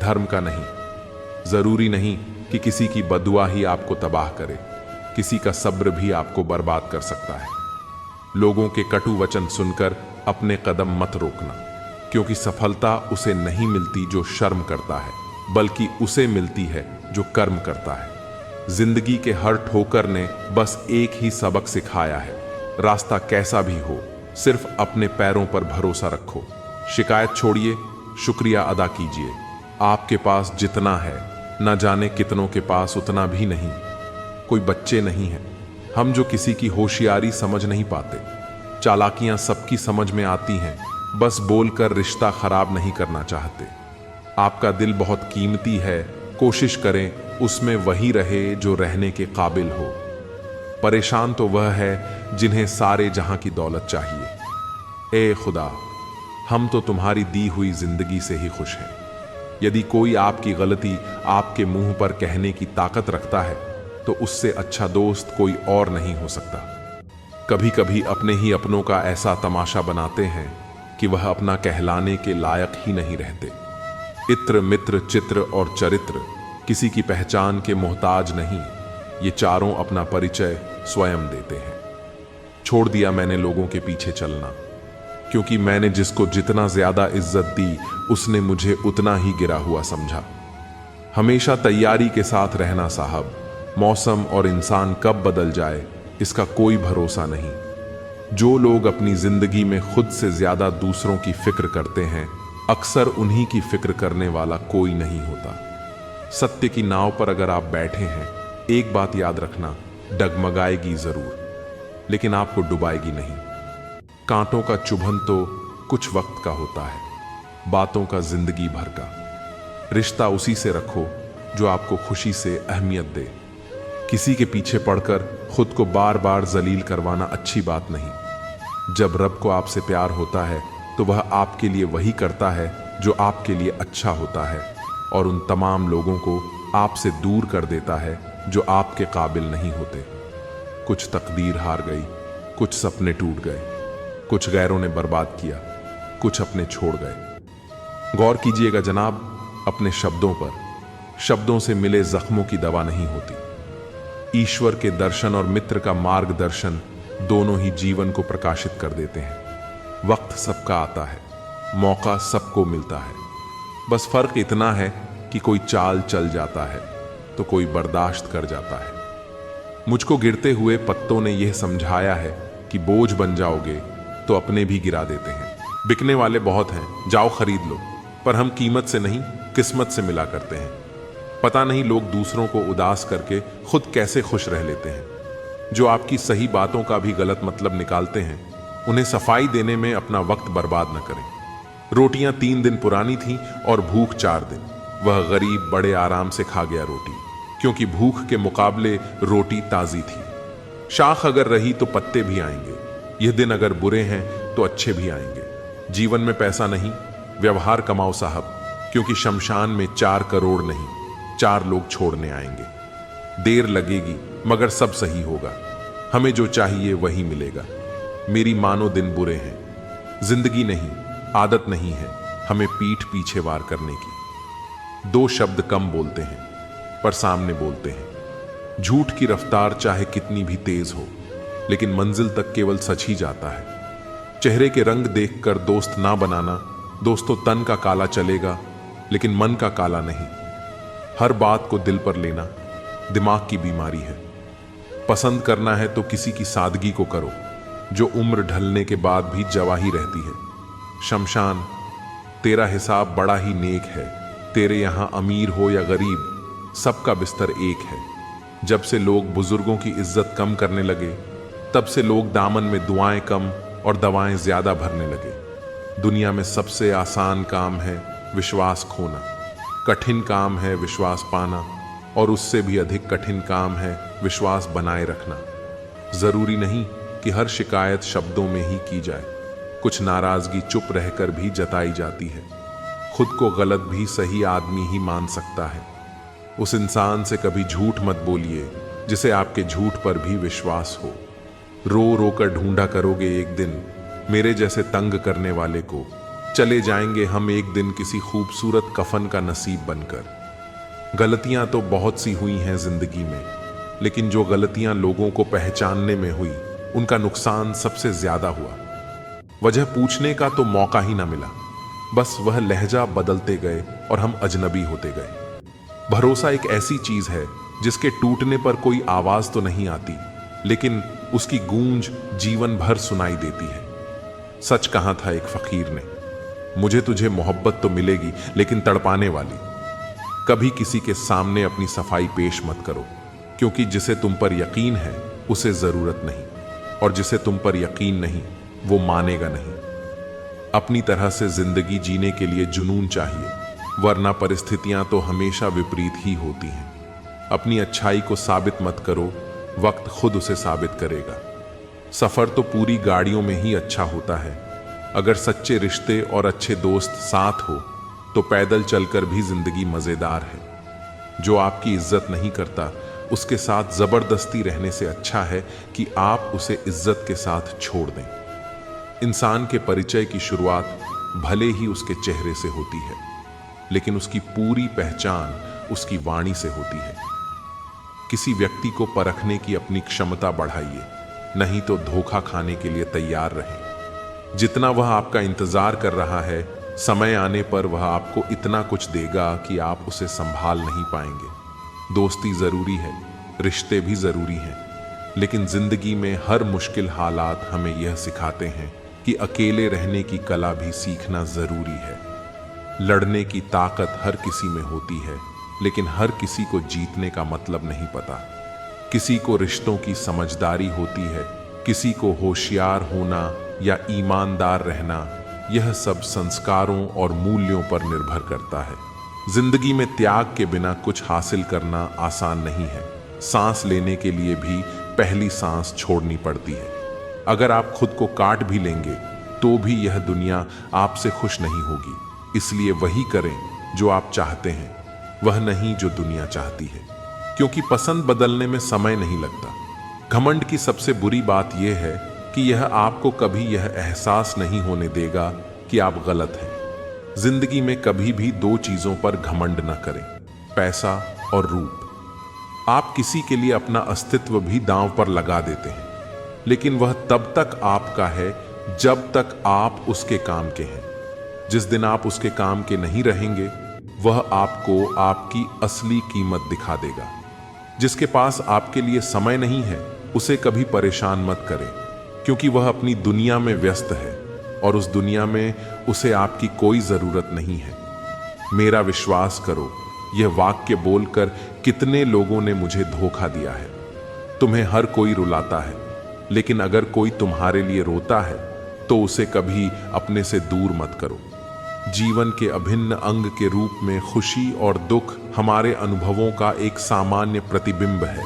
धर्म का नहीं। जरूरी नहीं कि किसी की बदुआ ही आपको तबाह करे, किसी का सब्र भी आपको बर्बाद कर सकता है। लोगों के कटु वचन सुनकर अपने कदम मत रोकना, क्योंकि सफलता उसे नहीं मिलती जो शर्म करता है, बल्कि उसे मिलती है जो कर्म करता है। जिंदगी के हर ठोकर ने बस एक ही सबक सिखाया है, रास्ता कैसा भी हो, सिर्फ अपने पैरों पर भरोसा रखो। शिकायत छोड़िए, शुक्रिया अदा कीजिए। आपके पास जितना है, न जाने कितनों के पास उतना भी नहीं। कोई बच्चे नहीं हैं हम जो किसी की होशियारी समझ नहीं पाते। चालाकियां सबकी समझ में आती हैं, बस बोलकर रिश्ता खराब नहीं करना चाहते। आपका दिल बहुत कीमती है, कोशिश करें उसमें वही रहे जो रहने के काबिल हो। परेशान तो वह है जिन्हें सारे जहां की दौलत चाहिए। ए खुदा, हम तो तुम्हारी दी हुई जिंदगी से ही खुश हैं। यदि कोई आपकी गलती आपके मुंह पर कहने की ताकत रखता है तो उससे अच्छा दोस्त कोई और नहीं हो सकता। कभी कभी अपने ही अपनों का ऐसा तमाशा बनाते हैं कि वह अपना कहलाने के लायक ही नहीं रहते। इत्र मित्र चित्र और चरित्र किसी की पहचान के मोहताज नहीं, ये चारों अपना परिचय स्वयं देते हैं। छोड़ दिया मैंने लोगों के पीछे चलना, क्योंकि मैंने जिसको जितना ज्यादा इज्जत दी उसने मुझे उतना ही गिरा हुआ समझा। हमेशा तैयारी के साथ रहना साहब, मौसम और इंसान कब बदल जाए इसका कोई भरोसा नहीं। जो लोग अपनी जिंदगी में खुद से ज्यादा दूसरों की फिक्र करते हैं, अक्सर उन्हीं की फिक्र करने वाला कोई नहीं होता। सत्य की नाव पर अगर आप बैठे हैं, एक बात याद रखना, डगमगाएगी जरूर, लेकिन आपको डुबाएगी नहीं। कांटों का चुभन तो कुछ वक्त का होता है, बातों का जिंदगी भर का। रिश्ता उसी से रखो जो आपको खुशी से अहमियत दे। किसी के पीछे पड़कर खुद को बार बार जलील करवाना अच्छी बात नहीं। जब रब को आपसे प्यार होता है तो वह आपके लिए वही करता है जो आपके लिए अच्छा होता है, और उन तमाम लोगों को आपसे दूर कर देता है जो आपके काबिल नहीं होते। कुछ तकदीर हार गई, कुछ सपने टूट गए, कुछ गैरों ने बर्बाद किया, कुछ अपने छोड़ गए। गौर कीजिएगा जनाब अपने शब्दों पर। शब्दों से मिले जख्मों की दवा नहीं होती। ईश्वर के दर्शन और मित्र का मार्गदर्शन दोनों ही जीवन को प्रकाशित कर देते हैं। वक्त सबका आता है, मौका सबको मिलता है, बस फर्क इतना है कि कोई चाल चल जाता है तो कोई बर्दाश्त कर जाता है। मुझको गिरते हुए पत्तों ने यह समझाया है कि बोझ बन जाओगे तो अपने भी गिरा देते हैं। बिकने वाले बहुत हैं, जाओ खरीद लो, पर हम कीमत से नहीं किस्मत से मिला करते हैं। पता नहीं लोग दूसरों को उदास करके खुद कैसे खुश रह लेते हैं। जो आपकी सही बातों का भी गलत मतलब निकालते हैं, उन्हें सफाई देने में अपना वक्त बर्बाद न करें। रोटियां 3 दिन पुरानी थीं और भूख 4 दिन। वह गरीब बड़े आराम से खा गया रोटी, क्योंकि भूख के मुकाबले रोटी ताजी थी। शाख अगर रही तो पत्ते भी आएंगे। यह दिन अगर बुरे हैं तो अच्छे भी आएंगे। जीवन में पैसा नहीं, व्यवहार कमाओ साहब, क्योंकि शमशान में 4 करोड़ नहीं 4 लोग छोड़ने आएंगे। देर लगेगी मगर सब सही होगा। हमें जो चाहिए वही मिलेगा। मेरी मानो दिन बुरे हैं, जिंदगी नहीं, आदत नहीं है हमें पीठ पीछे वार करने की। 2 शब्द कम बोलते हैं पर सामने बोलते हैं। झूठ की रफ्तार चाहे कितनी भी तेज हो, लेकिन मंजिल तक केवल सच ही जाता है। चेहरे के रंग देखकर दोस्त ना बनाना। दोस्तों तन का काला चलेगा लेकिन मन का काला नहीं। हर बात को दिल पर लेना दिमाग की बीमारी है। पसंद करना है तो किसी की सादगी को करो जो उम्र ढलने के बाद भी जवाही रहती है। शमशान, तेरा हिसाब बड़ा ही नेक है। तेरे यहां अमीर हो या गरीब, सबका बिस्तर एक है। जब से लोग बुजुर्गों की इज्जत कम करने लगे, तब से लोग दामन में दुआएं कम और दवाएं ज्यादा भरने लगे। दुनिया में सबसे आसान काम है विश्वास खोना, कठिन काम है विश्वास पाना। और उससे भी अधिक कठिन काम है विश्वास बनाए रखना। जरूरी नहीं कि हर शिकायत शब्दों में ही की जाए, कुछ नाराजगी चुप रहकर भी जताई जाती है। खुद को गलत भी सही आदमी ही मान सकता है। उस इंसान से कभी झूठ मत बोलिए जिसे आपके झूठ पर भी विश्वास हो। रो रो कर ढूंढा करोगे एक दिन मेरे जैसे तंग करने वाले को, चले जाएंगे हम एक दिन किसी खूबसूरत कफन का नसीब बनकर। गलतियां तो बहुत सी हुई हैं जिंदगी में, लेकिन जो गलतियां लोगों को पहचानने में हुई उनका नुकसान सबसे ज्यादा हुआ। वजह पूछने का तो मौका ही ना मिला, बस वह लहजा बदलते गए और हम अजनबी होते गए। भरोसा एक ऐसी चीज है जिसके टूटने पर कोई आवाज तो नहीं आती, लेकिन उसकी गूंज जीवन भर सुनाई देती है। सच कहा था एक फकीर ने, मुझे तुझे मोहब्बत तो मिलेगी लेकिन तड़पाने वाली। कभी किसी के सामने अपनी सफाई पेश मत करो, क्योंकि जिसे तुम पर यकीन है उसे जरूरत नहीं, और जिसे तुम पर यकीन नहीं वो मानेगा नहीं। अपनी तरह से जिंदगी जीने के लिए जुनून चाहिए, वरना परिस्थितियां तो हमेशा विपरीत ही होती हैं। अपनी अच्छाई को साबित मत करो, वक्त खुद उसे साबित करेगा। सफर तो पूरी गाड़ियों में ही अच्छा होता है। अगर सच्चे रिश्ते और अच्छे दोस्त साथ हो तो पैदल चलकर भी जिंदगी मजेदार है। जो आपकी इज्जत नहीं करता उसके साथ जबरदस्ती रहने से अच्छा है कि आप उसे इज्जत के साथ छोड़ दें। इंसान के परिचय की शुरुआत भले ही उसके चेहरे से होती है, लेकिन उसकी पूरी पहचान उसकी वाणी से होती है। किसी व्यक्ति को परखने की अपनी क्षमता बढ़ाइए, नहीं तो धोखा खाने के लिए तैयार रहें। जितना वह आपका इंतजार कर रहा है, समय आने पर वह आपको इतना कुछ देगा कि आप उसे संभाल नहीं पाएंगे। दोस्ती जरूरी है, रिश्ते भी जरूरी हैं, लेकिन जिंदगी में हर मुश्किल हालात हमें यह सिखाते हैं कि अकेले रहने की कला भी सीखना जरूरी है। लड़ने की ताकत हर किसी में होती है, लेकिन हर किसी को जीतने का मतलब नहीं पता। किसी को रिश्तों की समझदारी होती है, किसी को होशियार होना या ईमानदार रहना। यह सब संस्कारों और मूल्यों पर निर्भर करता है। जिंदगी में त्याग के बिना कुछ हासिल करना आसान नहीं है। सांस लेने के लिए भी पहली सांस छोड़नी पड़ती है। अगर आप खुद को काट भी लेंगे तो भी यह दुनिया आपसे खुश नहीं होगी। इसलिए वही करें जो आप चाहते हैं, वह नहीं जो दुनिया चाहती है, क्योंकि पसंद बदलने में समय नहीं लगता। घमंड की सबसे बुरी बात यह है कि यह आपको कभी यह एहसास नहीं होने देगा कि आप गलत हैं। जिंदगी में कभी भी दो चीजों पर घमंड न करें, पैसा और रूप। आप किसी के लिए अपना अस्तित्व भी दांव पर लगा देते हैं, लेकिन वह तब तक आपका है जब तक आप उसके काम के हैं। जिस दिन आप उसके काम के नहीं रहेंगे, वह आपको आपकी असली कीमत दिखा देगा। जिसके पास आपके लिए समय नहीं है उसे कभी परेशान मत करें, क्योंकि वह अपनी दुनिया में व्यस्त है और उस दुनिया में उसे आपकी कोई जरूरत नहीं है। मेरा विश्वास करो, यह वाक्य बोलकर कितने लोगों ने मुझे धोखा दिया है। तुम्हें हर कोई रुलाता है, लेकिन अगर कोई तुम्हारे लिए रोता है तो उसे कभी अपने से दूर मत करो। जीवन के अभिन्न अंग के रूप में खुशी और दुख हमारे अनुभवों का एक सामान्य प्रतिबिंब है।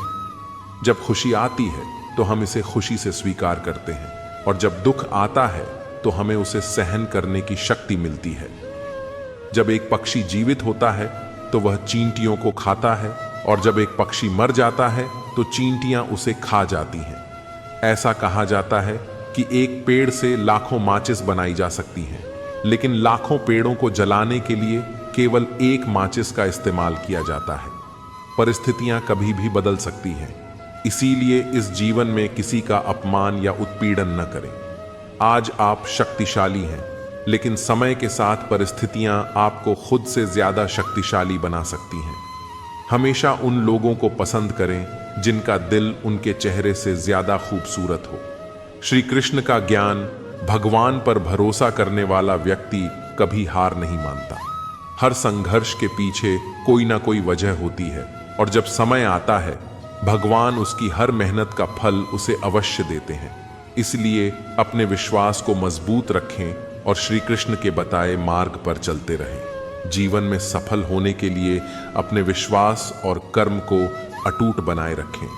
जब खुशी आती है तो हम इसे खुशी से स्वीकार करते हैं, और जब दुख आता है तो हमें उसे सहन करने की शक्ति मिलती है। जब एक पक्षी जीवित होता है तो वह चींटियों को खाता है, और जब एक पक्षी मर जाता है तो चींटियां उसे खा जाती हैं। ऐसा कहा जाता है कि एक पेड़ से लाखों माचिस बनाई जा सकती हैं, लेकिन लाखों पेड़ों को जलाने के लिए केवल एक माचिस का इस्तेमाल किया जाता है। परिस्थितियां कभी भी बदल सकती हैं, इसीलिए इस जीवन में किसी का अपमान या उत्पीड़न न करें। आज आप शक्तिशाली हैं, लेकिन समय के साथ परिस्थितियां आपको खुद से ज्यादा शक्तिशाली बना सकती हैं। हमेशा उन लोगों को पसंद करें जिनका दिल उनके चेहरे से ज्यादा खूबसूरत हो। श्री कृष्ण का ज्ञान, भगवान पर भरोसा करने वाला व्यक्ति कभी हार नहीं मानता। हर संघर्ष के पीछे कोई ना कोई वजह होती है, और जब समय आता है भगवान उसकी हर मेहनत का फल उसे अवश्य देते हैं। इसलिए अपने विश्वास को मजबूत रखें और श्री कृष्ण के बताए मार्ग पर चलते रहें। जीवन में सफल होने के लिए अपने विश्वास और कर्म को अटूट बनाए रखें।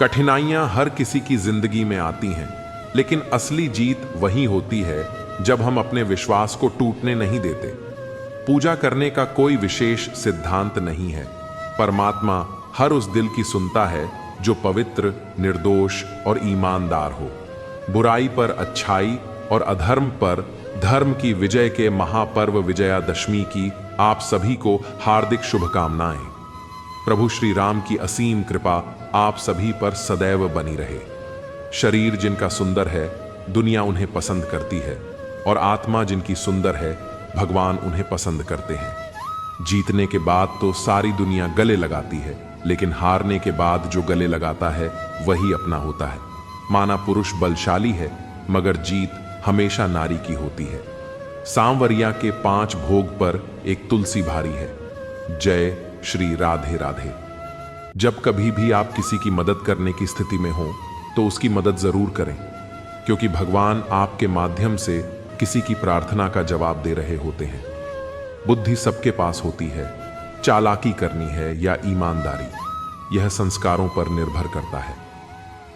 कठिनाइयां हर किसी की जिंदगी में आती हैं, लेकिन असली जीत वही होती है जब हम अपने विश्वास को टूटने नहीं देते। पूजा करने का कोई विशेष सिद्धांत नहीं है। परमात्मा हर उस दिल की सुनता है जो पवित्र, निर्दोष और ईमानदार हो। बुराई पर अच्छाई और अधर्म पर धर्म की विजय के महापर्व विजयादशमी की आप सभी को हार्दिक शुभकामनाएं। प्रभु श्री राम की असीम कृपा आप सभी पर सदैव बनी रहे। शरीर जिनका सुंदर है, दुनिया उन्हें पसंद करती है, और आत्मा जिनकी सुंदर है, भगवान उन्हें पसंद करते हैं। जीतने के बाद तो सारी दुनिया गले लगाती है, लेकिन हारने के बाद जो गले लगाता है वही अपना होता है। माना पुरुष बलशाली है, मगर जीत हमेशा नारी की होती है। सांवरिया के 5 भोग पर एक तुलसी भारी है। जय श्री राधे राधे। जब कभी भी आप किसी की मदद करने की स्थिति में हो तो उसकी मदद जरूर करें, क्योंकि भगवान आपके माध्यम से किसी की प्रार्थना का जवाब दे रहे होते हैं। बुद्धि सबके पास होती है, चालाकी करनी है या ईमानदारी, यह संस्कारों पर निर्भर करता है।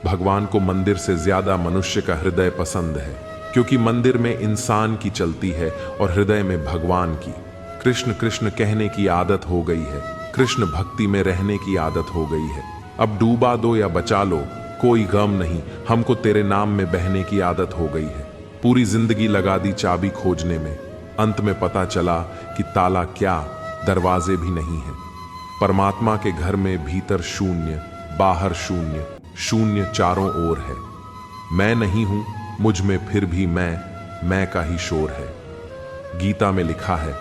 भगवान को मंदिर से ज्यादा मनुष्य का हृदय पसंद है, क्योंकि मंदिर में इंसान की चलती है और हृदय में भगवान की। कृष्ण कृष्ण कहने की आदत हो गई है, कृष्ण भक्ति में रहने की आदत हो गई है। अब डूबा दो या बचा लो, कोई गम नहीं, हमको तेरे नाम में बहने की आदत हो गई है। पूरी जिंदगी लगा दी चाबी खोजने में, अंत में पता चला कि ताला क्या, दरवाजे भी नहीं है। परमात्मा के घर में भीतर शून्य, बाहर शून्य, शून्य चारों ओर है। मैं नहीं हूं मुझ में, फिर भी मैं का ही शोर है। गीता में लिखा है,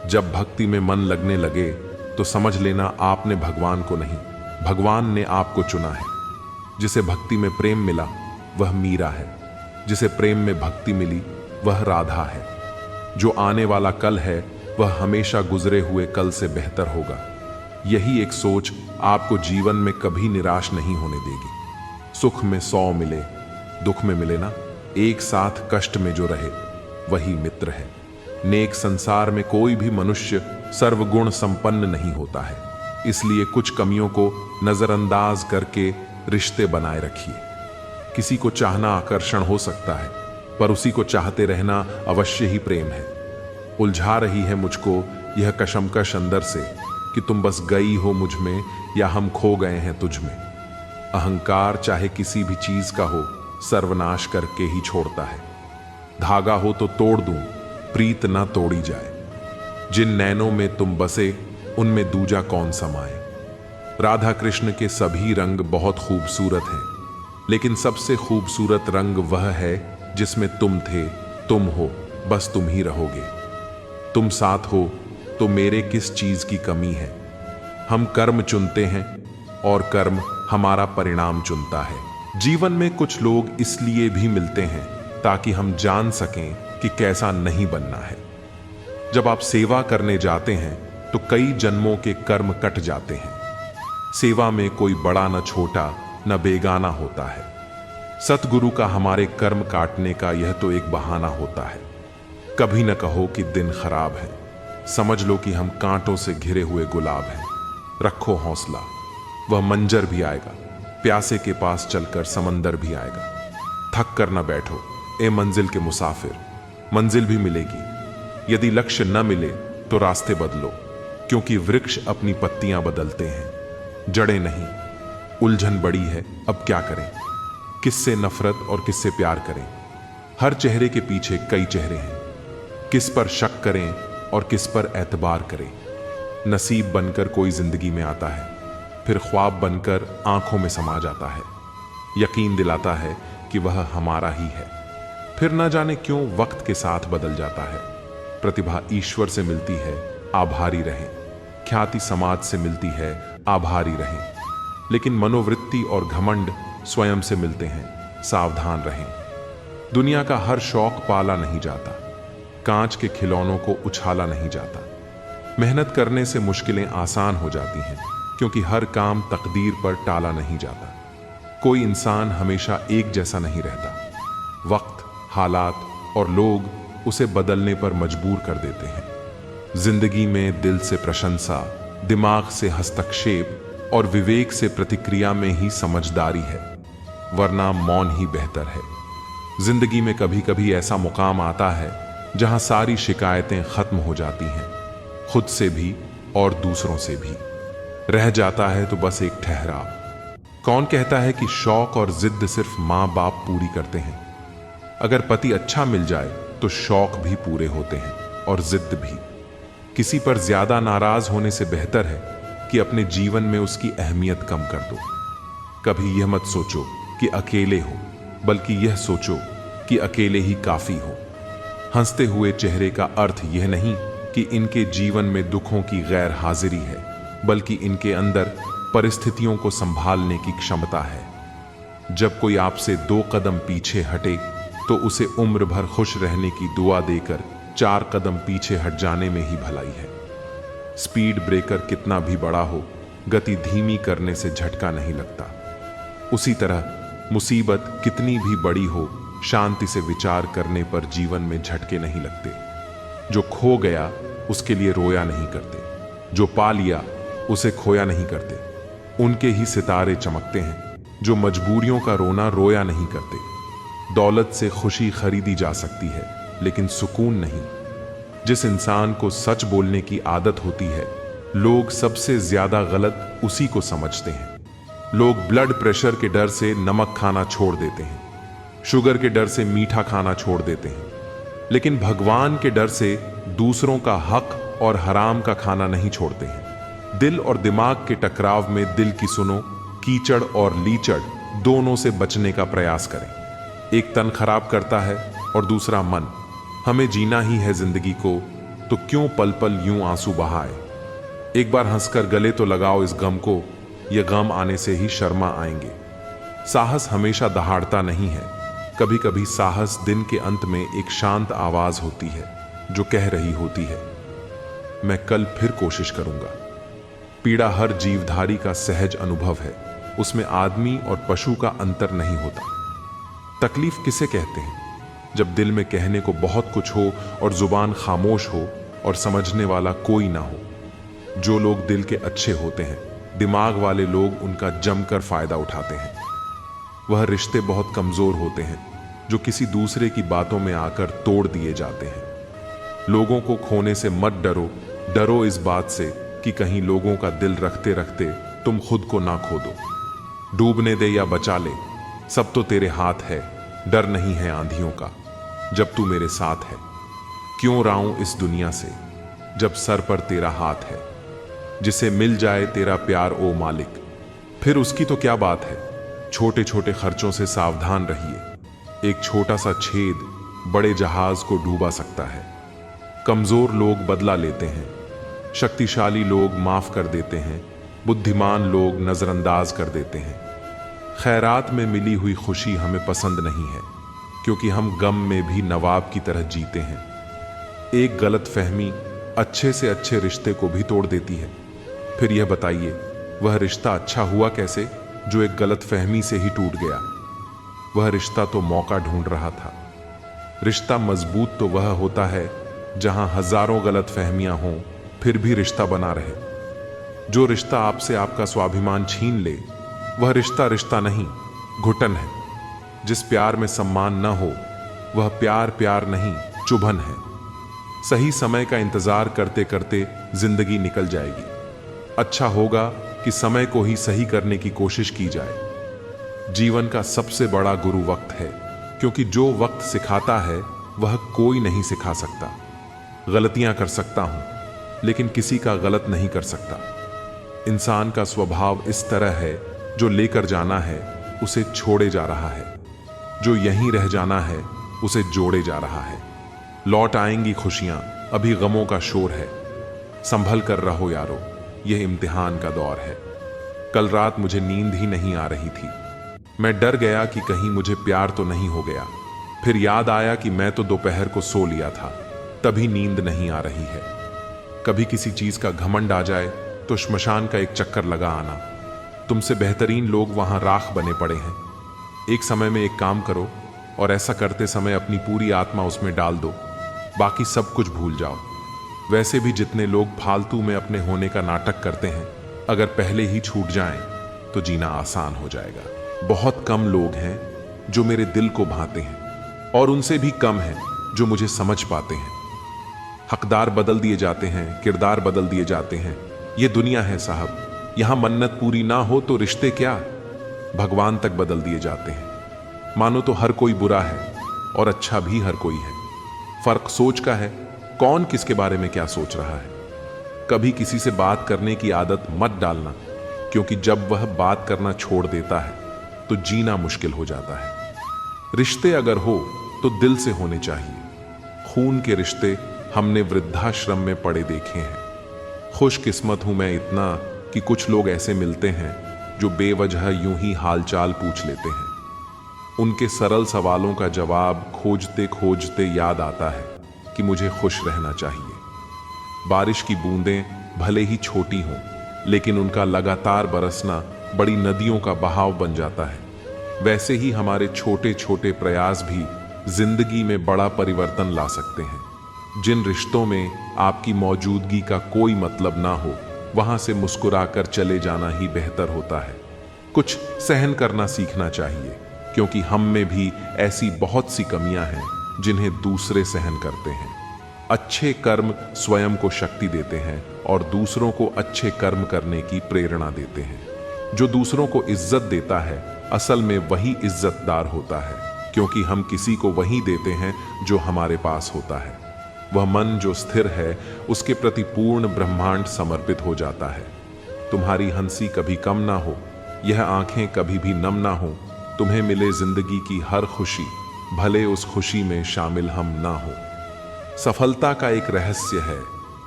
जब भक्ति में मन लगने लगे तो समझ लेना आपने भगवान को नहीं, भगवान ने आपको चुना है। जिसे भक्ति में प्रेम मिला वह मीरा है, जिसे प्रेम में भक्ति मिली वह राधा है। जो आने वाला कल है वह हमेशा गुजरे हुए कल से बेहतर होगा। यही एक सोच आपको जीवन में कभी निराश नहीं होने देगी। सुख में 100 मिले, दुख में मिले ना, एक साथ कष्ट में जो रहे वही मित्र है। नेक संसार में कोई भी मनुष्य सर्वगुण संपन्न नहीं होता है, इसलिए कुछ कमियों को नजरअंदाज करके रिश्ते बनाए रखिए। किसी को चाहना आकर्षण हो सकता है, पर उसी को चाहते रहना अवश्य ही प्रेम है। उलझा रही है मुझको यह कशमकश अंदर से कि तुम बस गई हो मुझ में या हम खो गए हैं तुझ में। अहंकार चाहे किसी भी चीज का हो, सर्वनाश करके ही छोड़ता है। धागा हो तो तोड़ दूं, प्रीत ना तोड़ी जाए। जिन नैनों में तुम बसे उनमें दूजा कौन समाए। राधा कृष्ण के सभी रंग बहुत खूबसूरत हैं, लेकिन सबसे खूबसूरत रंग वह है जिसमें तुम थे, तुम हो, बस तुम ही रहोगे। तुम साथ हो तो मेरे किस चीज की कमी है। हम कर्म चुनते हैं और कर्म हमारा परिणाम चुनता है। जीवन में कुछ लोग इसलिए भी मिलते हैं ताकि हम जान सकें कि कैसा नहीं बनना है। जब आप सेवा करने जाते हैं तो कई जन्मों के कर्म कट जाते हैं। सेवा में कोई बड़ा न छोटा न बेगाना होता है। सतगुरु का हमारे कर्म काटने का यह तो एक बहाना होता है। कभी न कहो कि दिन खराब है, समझ लो कि हम कांटों से घिरे हुए गुलाब हैं। रखो हौसला, वह मंजर भी आएगा, प्यासे के पास चलकर समंदर भी आएगा। थक कर न बैठो ए मंजिल के मुसाफिर, मंजिल भी मिलेगी। यदि लक्ष्य न मिले तो रास्ते बदलो, क्योंकि वृक्ष अपनी पत्तियां बदलते हैं, जड़ें नहीं। उलझन बड़ी है, अब क्या करें, किससे नफरत और किससे प्यार करें। हर चेहरे के पीछे कई चेहरे हैं, किस पर शक करें और किस पर एतबार करें। नसीब बनकर कोई जिंदगी में आता है, फिर ख्वाब बनकर आंखों में समा जाता है। यकीन दिलाता है कि वह हमारा ही है, फिर न जाने क्यों वक्त के साथ बदल जाता है। प्रतिभा ईश्वर से मिलती है, आभारी रहें। ख्याति समाज से मिलती है, आभारी रहें। लेकिन मनोवृत्ति और घमंड स्वयं से मिलते हैं, सावधान रहें। दुनिया का हर शौक पाला नहीं जाता, कांच के खिलौनों को उछाला नहीं जाता। मेहनत करने से मुश्किलें आसान हो जाती हैं, क्योंकि हर काम तकदीर पर टाला नहीं जाता। कोई इंसान हमेशा एक जैसा नहीं रहता। वक्त, हालात और लोग उसे बदलने पर मजबूर कर देते हैं। जिंदगी में दिल से प्रशंसा, दिमाग से हस्तक्षेप और विवेक से प्रतिक्रिया में ही समझदारी है, वरना मौन ही बेहतर है। जिंदगी में कभी कभी ऐसा मुकाम आता है जहां सारी शिकायतें खत्म हो जाती हैं, खुद से भी और दूसरों से भी। रह जाता है तो बस एक ठहराव। कौन कहता है कि शौक और जिद सिर्फ माँ बाप पूरी करते हैं? अगर पति अच्छा मिल जाए तो शौक भी पूरे होते हैं और जिद भी। किसी पर ज्यादा नाराज होने से बेहतर है कि अपने जीवन में उसकी अहमियत कम कर दो। कभी यह मत सोचो कि अकेले हो, बल्कि यह सोचो कि अकेले ही काफी हो। हंसते हुए चेहरे का अर्थ यह नहीं कि इनके जीवन में दुखों की गैर हाजिरी है, बल्कि इनके अंदर परिस्थितियों को संभालने की क्षमता है। जब कोई आपसे 2 कदम पीछे हटे तो उसे उम्र भर खुश रहने की दुआ देकर 4 कदम पीछे हट जाने में ही भलाई है। स्पीड ब्रेकर कितना भी बड़ा हो, गति धीमी करने से झटका नहीं लगता। उसी तरह मुसीबत कितनी भी बड़ी हो, शांति से विचार करने पर जीवन में झटके नहीं लगते। जो खो गया उसके लिए रोया नहीं करते, जो पा लिया उसे खोया नहीं करते। उनके ही सितारे चमकते हैं जो मजबूरियों का रोना रोया नहीं करते। दौलत से खुशी खरीदी जा सकती है, लेकिन सुकून नहीं। जिस इंसान को सच बोलने की आदत होती है, लोग सबसे ज्यादा गलत उसी को समझते हैं। लोग ब्लड प्रेशर के डर से नमक खाना छोड़ देते हैं, शुगर के डर से मीठा खाना छोड़ देते हैं, लेकिन भगवान के डर से दूसरों का हक और हराम का खाना नहीं छोड़ते हैं। दिल और दिमाग के टकराव में दिल की सुनो, कीचड़ और लीचड़ दोनों से बचने का प्रयास करें। एक तन खराब करता है और दूसरा मन। हमें जीना ही है जिंदगी को, तो क्यों पल पल यूं आंसू बहाए। एक बार हंसकर गले तो लगाओ इस गम को, ये गम आने से ही शर्मा आएंगे। साहस हमेशा दहाड़ता नहीं है। कभी कभी साहस दिन के अंत में एक शांत आवाज होती है जो कह रही होती है, मैं कल फिर कोशिश करूंगा। पीड़ा हर जीवधारी का सहज अनुभव है, उसमें आदमी और पशु का अंतर नहीं होता। तकलीफ किसे कहते हैं? जब दिल में कहने को बहुत कुछ हो और जुबान खामोश हो और समझने वाला कोई ना हो। जो लोग दिल के अच्छे होते हैं, दिमाग वाले लोग उनका जमकर फायदा उठाते हैं। वह रिश्ते बहुत कमजोर होते हैं जो किसी दूसरे की बातों में आकर तोड़ दिए जाते हैं। लोगों को खोने से मत डरो, डरो इस बात से कि कहीं लोगों का दिल रखते रखते तुम खुद को ना खो दो। डूबने दे या बचा ले, सब तो तेरे हाथ है। डर नहीं है आंधियों का जब तू मेरे साथ है। क्यों राऊं इस दुनिया से जब सर पर तेरा हाथ है। जिसे मिल जाए तेरा प्यार ओ मालिक, फिर उसकी तो क्या बात है। छोटे छोटे खर्चों से सावधान रहिए। एक छोटा सा छेद बड़े जहाज को डूबा सकता है। कमजोर लोग बदला लेते हैं, शक्तिशाली लोग माफ कर देते हैं, बुद्धिमान लोग नजरअंदाज कर देते हैं। खैरात में मिली हुई खुशी हमें पसंद नहीं है, क्योंकि हम गम में भी नवाब की तरह जीते हैं। एक गलत फहमी अच्छे से अच्छे रिश्ते को भी तोड़ देती है। फिर यह बताइए, वह रिश्ता अच्छा हुआ कैसे जो एक गलत फहमी से ही टूट गया। वह रिश्ता तो मौका ढूंढ रहा था। रिश्ता मजबूत तो वह होता है जहां हजारों गलत फहमियां हों, फिर भी रिश्ता बना रहे। जो रिश्ता आपसे आपका स्वाभिमान छीन ले, वह रिश्ता रिश्ता नहीं, घुटन है। जिस प्यार में सम्मान न हो, वह प्यार प्यार नहीं, चुभन है। सही समय का इंतजार करते करते जिंदगी निकल जाएगी। अच्छा होगा कि समय को ही सही करने की कोशिश की जाए। जीवन का सबसे बड़ा गुरु वक्त है, क्योंकि जो वक्त सिखाता है वह कोई नहीं सिखा सकता। गलतियां कर सकता हूं, लेकिन किसी का गलत नहीं कर सकता। इंसान का स्वभाव इस तरह है, जो लेकर जाना है उसे छोड़े जा रहा है, जो यहीं रह जाना है उसे जोड़े जा रहा है। लौट आएंगी खुशियां, अभी गमों का शोर है। संभल कर रहो यारो, यह इम्तिहान का दौर है। कल रात मुझे नींद ही नहीं आ रही थी। मैं डर गया कि कहीं मुझे प्यार तो नहीं हो गया। फिर याद आया कि मैं तो दोपहर को सो लिया था, तभी नींद नहीं आ रही है। कभी किसी चीज का घमंड आ जाए तो श्मशान का एक चक्कर लगा आना। तुमसे बेहतरीन लोग वहां राख बने पड़े हैं। एक समय में एक काम करो और ऐसा करते समय अपनी पूरी आत्मा उसमें डाल दो, बाकी सब कुछ भूल जाओ। वैसे भी जितने लोग फालतू में अपने होने का नाटक करते हैं, अगर पहले ही छूट जाएं तो जीना आसान हो जाएगा। बहुत कम लोग हैं जो मेरे दिल को भाते हैं और उनसे भी कम हैं जो मुझे समझ पाते हैं। हकदार बदल दिए जाते हैं, किरदार बदल दिए जाते हैं। ये दुनिया है साहब, यहां मन्नत पूरी ना हो तो रिश्ते क्या, भगवान तक बदल दिए जाते हैं। मानो तो हर कोई बुरा है और अच्छा भी हर कोई है। फर्क सोच का है, कौन किसके बारे में क्या सोच रहा है। कभी किसी से बात करने की आदत मत डालना, क्योंकि जब वह बात करना छोड़ देता है तो जीना मुश्किल हो जाता है। रिश्ते अगर हो तो दिल से होने चाहिए। खून के रिश्ते हमने वृद्धाश्रम में पड़े देखे हैं। खुशकिस्मत हूं मैं इतना कि कुछ लोग ऐसे मिलते हैं जो बेवजह यूं ही हालचाल पूछ लेते हैं। उनके सरल सवालों का जवाब खोजते खोजते याद आता है कि मुझे खुश रहना चाहिए। बारिश की बूंदें भले ही छोटी हों, लेकिन उनका लगातार बरसना बड़ी नदियों का बहाव बन जाता है। वैसे ही हमारे छोटे छोटे प्रयास भी जिंदगी में बड़ा परिवर्तन ला सकते हैं। जिन रिश्तों में आपकी मौजूदगी का कोई मतलब ना हो, वहां से मुस्कुराकर चले जाना ही बेहतर होता है। कुछ सहन करना सीखना चाहिए, क्योंकि हम में भी ऐसी बहुत सी कमियां हैं जिन्हें दूसरे सहन करते हैं। अच्छे कर्म स्वयं को शक्ति देते हैं और दूसरों को अच्छे कर्म करने की प्रेरणा देते हैं। जो दूसरों को इज्जत देता है, असल में वही इज्जतदार होता है, क्योंकि हम किसी को वही देते हैं जो हमारे पास होता है। वह मन जो स्थिर है, उसके प्रति पूर्ण ब्रह्मांड समर्पित हो जाता है। तुम्हारी हंसी कभी कम ना हो, यह आंखें कभी भी नम ना हो, तुम्हें मिले जिंदगी की हर खुशी, भले उस खुशी में शामिल हम ना हो। सफलता का एक रहस्य है,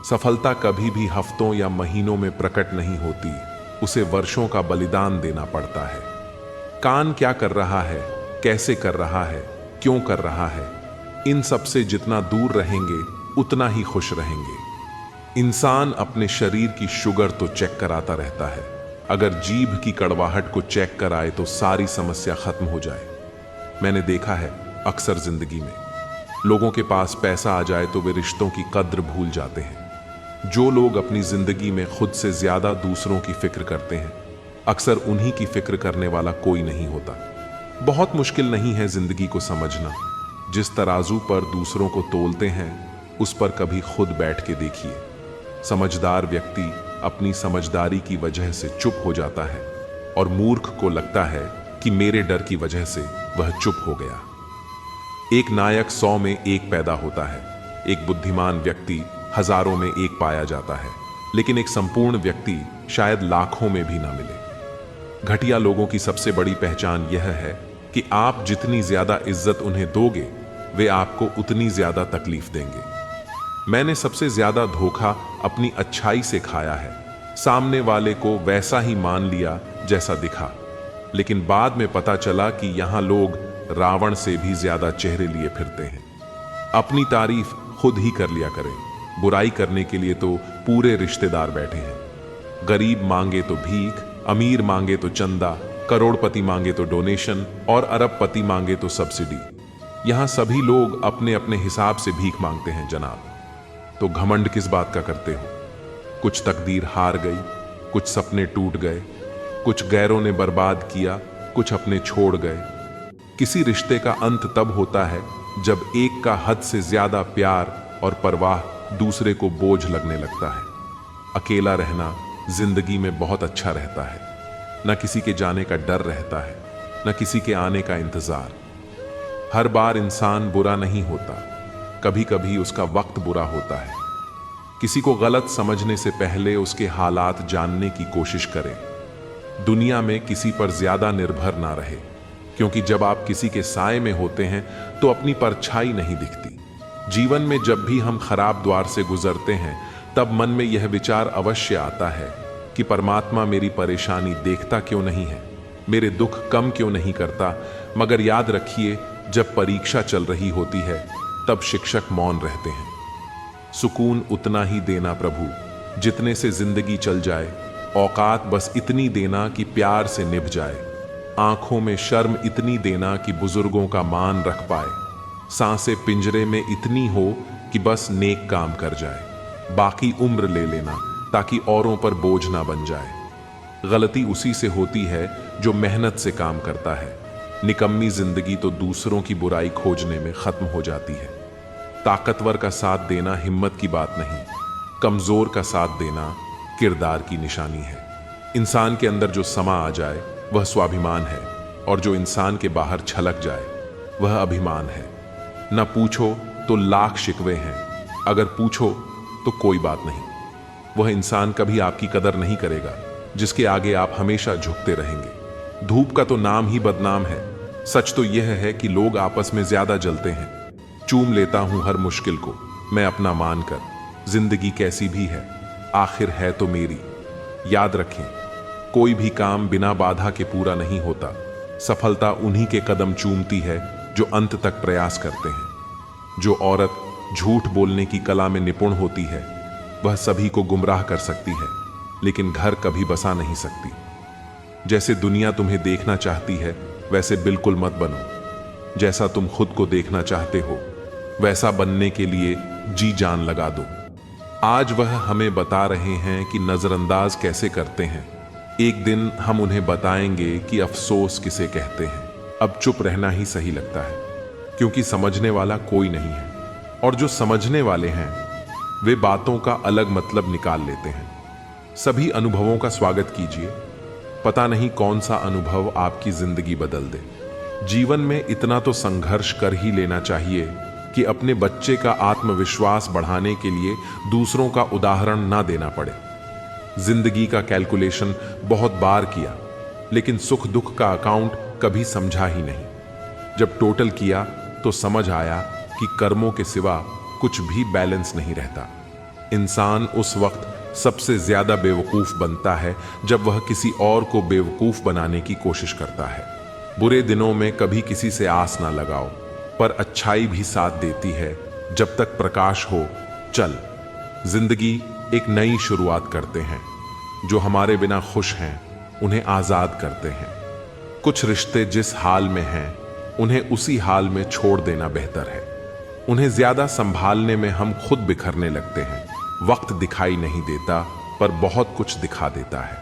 सफलता कभी भी हफ्तों या महीनों में प्रकट नहीं होती, उसे वर्षों का बलिदान देना पड़ता है। कान क्या कर रहा है, कैसे कर रहा है, क्यों कर रहा है, इन सब से जितना दूर रहेंगे उतना ही खुश रहेंगे। इंसान अपने शरीर की शुगर तो चेक कराता रहता है, अगर जीभ की कड़वाहट को चेक कराए तो सारी समस्या खत्म हो जाए। मैंने देखा है अक्सर जिंदगी में, लोगों के पास पैसा आ जाए तो वे रिश्तों की कद्र भूल जाते हैं। जो लोग अपनी जिंदगी में खुद से ज्यादा दूसरों की फिक्र करते हैं, अक्सर उन्हीं की फिक्र करने वाला कोई नहीं होता। बहुत मुश्किल नहीं है जिंदगी को समझना। जिस तराजू पर दूसरों को तोलते हैं, उस पर कभी खुद बैठ के देखिए। समझदार व्यक्ति अपनी समझदारी की वजह से चुप हो जाता है और मूर्ख को लगता है कि मेरे डर की वजह से वह चुप हो गया। एक नायक 100 में एक पैदा होता है, एक बुद्धिमान व्यक्ति हजारों में एक पाया जाता है, लेकिन एक संपूर्ण व्यक्ति शायद लाखों में भी ना मिले। घटिया लोगों की सबसे बड़ी पहचान यह है कि आप जितनी ज्यादा इज्जत उन्हें दोगे, वे आपको उतनी ज्यादा तकलीफ देंगे। मैंने सबसे ज्यादा धोखा अपनी अच्छाई से खाया है। सामने वाले को वैसा ही मान लिया जैसा दिखा, लेकिन बाद में पता चला कि यहां लोग रावण से भी ज्यादा चेहरे लिए फिरते हैं। अपनी तारीफ खुद ही कर लिया करें, बुराई करने के लिए तो पूरे रिश्तेदार बैठे हैं। गरीब मांगे तो भीख, अमीर मांगे तो चंदा, करोड़पति मांगे तो डोनेशन और अरबपति मांगे तो सब्सिडी। यहां सभी लोग अपने अपने हिसाब से भीख मांगते हैं जनाब। तो घमंड किस बात का करते हो? कुछ तकदीर हार गई, कुछ सपने टूट गए, कुछ गैरों ने बर्बाद किया, कुछ अपने छोड़ गए। किसी रिश्ते का अंत तब होता है जब एक का हद से ज्यादा प्यार और परवाह दूसरे को बोझ लगने लगता है। अकेला रहना जिंदगी में बहुत अच्छा रहता है। न किसी के जाने का डर रहता है, न किसी के आने का इंतजार। हर बार इंसान बुरा नहीं होता, कभी कभी उसका वक्त बुरा होता है। किसी को गलत समझने से पहले उसके हालात जानने की कोशिश करें। दुनिया में किसी पर ज्यादा निर्भर ना रहे, क्योंकि जब आप किसी के साए में होते हैं तो अपनी परछाई नहीं दिखती। जीवन में जब भी हम खराब द्वार से गुजरते हैं, तब मन में यह विचार अवश्य आता है कि परमात्मा मेरी परेशानी देखता क्यों नहीं है, मेरे दुख कम क्यों नहीं करता। मगर याद रखिए, जब परीक्षा चल रही होती है तब शिक्षक मौन रहते हैं। सुकून उतना ही देना प्रभु जितने से जिंदगी चल जाए। औकात बस इतनी देना कि प्यार से निभ जाए। आंखों में शर्म इतनी देना कि बुजुर्गों का मान रख पाए। सांसें पिंजरे में इतनी हो कि बस नेक काम कर जाए। बाकी उम्र ले लेना ताकि औरों पर बोझ ना बन जाए। गलती उसी से होती है जो मेहनत से काम करता है। निकम्मी जिंदगी तो दूसरों की बुराई खोजने में खत्म हो जाती है। ताकतवर का साथ देना हिम्मत की बात नहीं, कमजोर का साथ देना किरदार की निशानी है। इंसान के अंदर जो समा आ जाए वह स्वाभिमान है, और जो इंसान के बाहर छलक जाए वह अभिमान है। न पूछो तो लाख शिकवे हैं, अगर पूछो तो कोई बात नहीं। वह इंसान कभी आपकी कदर नहीं करेगा जिसके आगे आप हमेशा झुकते रहेंगे। धूप का तो नाम ही बदनाम है। सच तो यह है कि लोग आपस में ज्यादा जलते हैं। चूम लेता हूं हर मुश्किल को मैं अपना मानकर, जिंदगी कैसी भी है आखिर है तो मेरी। याद रखें, कोई भी काम बिना बाधा के पूरा नहीं होता। सफलता उन्हीं के कदम चूमती है जो अंत तक प्रयास करते हैं। जो औरत झूठ बोलने की कला में निपुण होती है वह सभी को गुमराह कर सकती है, लेकिन घर कभी बसा नहीं सकती। जैसे दुनिया तुम्हें देखना चाहती है वैसे बिल्कुल मत बनो। जैसा तुम खुद को देखना चाहते हो वैसा बनने के लिए जी जान लगा दो। आज वह हमें बता रहे हैं कि नजरअंदाज कैसे करते हैं। एक दिन हम उन्हें बताएंगे कि अफसोस किसे कहते हैं। अब चुप रहना ही सही लगता है, क्योंकि समझने वाला कोई नहीं है, और जो समझने वाले हैं वे बातों का अलग मतलब निकाल लेते हैं। सभी अनुभवों का स्वागत कीजिए। पता नहीं कौन सा अनुभव आपकी जिंदगी बदल दे। जीवन में इतना तो संघर्ष कर ही लेना चाहिए कि अपने बच्चे का आत्मविश्वास बढ़ाने के लिए दूसरों का उदाहरण ना देना पड़े। जिंदगी का कैलकुलेशन बहुत बार किया, लेकिन सुख दुख का अकाउंट कभी समझा ही नहीं। जब टोटल किया तो समझ आया कि कर्मों के सिवा कुछ भी बैलेंस नहीं रहता। इंसान उस वक्त सबसे ज्यादा बेवकूफ बनता है जब वह किसी और को बेवकूफ बनाने की कोशिश करता है। बुरे दिनों में कभी किसी से आस ना लगाओ, पर अच्छाई भी साथ देती है जब तक प्रकाश हो। चल, जिंदगी एक नई शुरुआत करते हैं। जो हमारे बिना खुश हैं उन्हें आजाद करते हैं। कुछ रिश्ते जिस हाल में हैं उन्हें उसी हाल में छोड़ देना बेहतर है। उन्हें ज्यादा संभालने में हम खुद बिखरने लगते हैं। वक्त दिखाई नहीं देता पर बहुत कुछ दिखा देता है।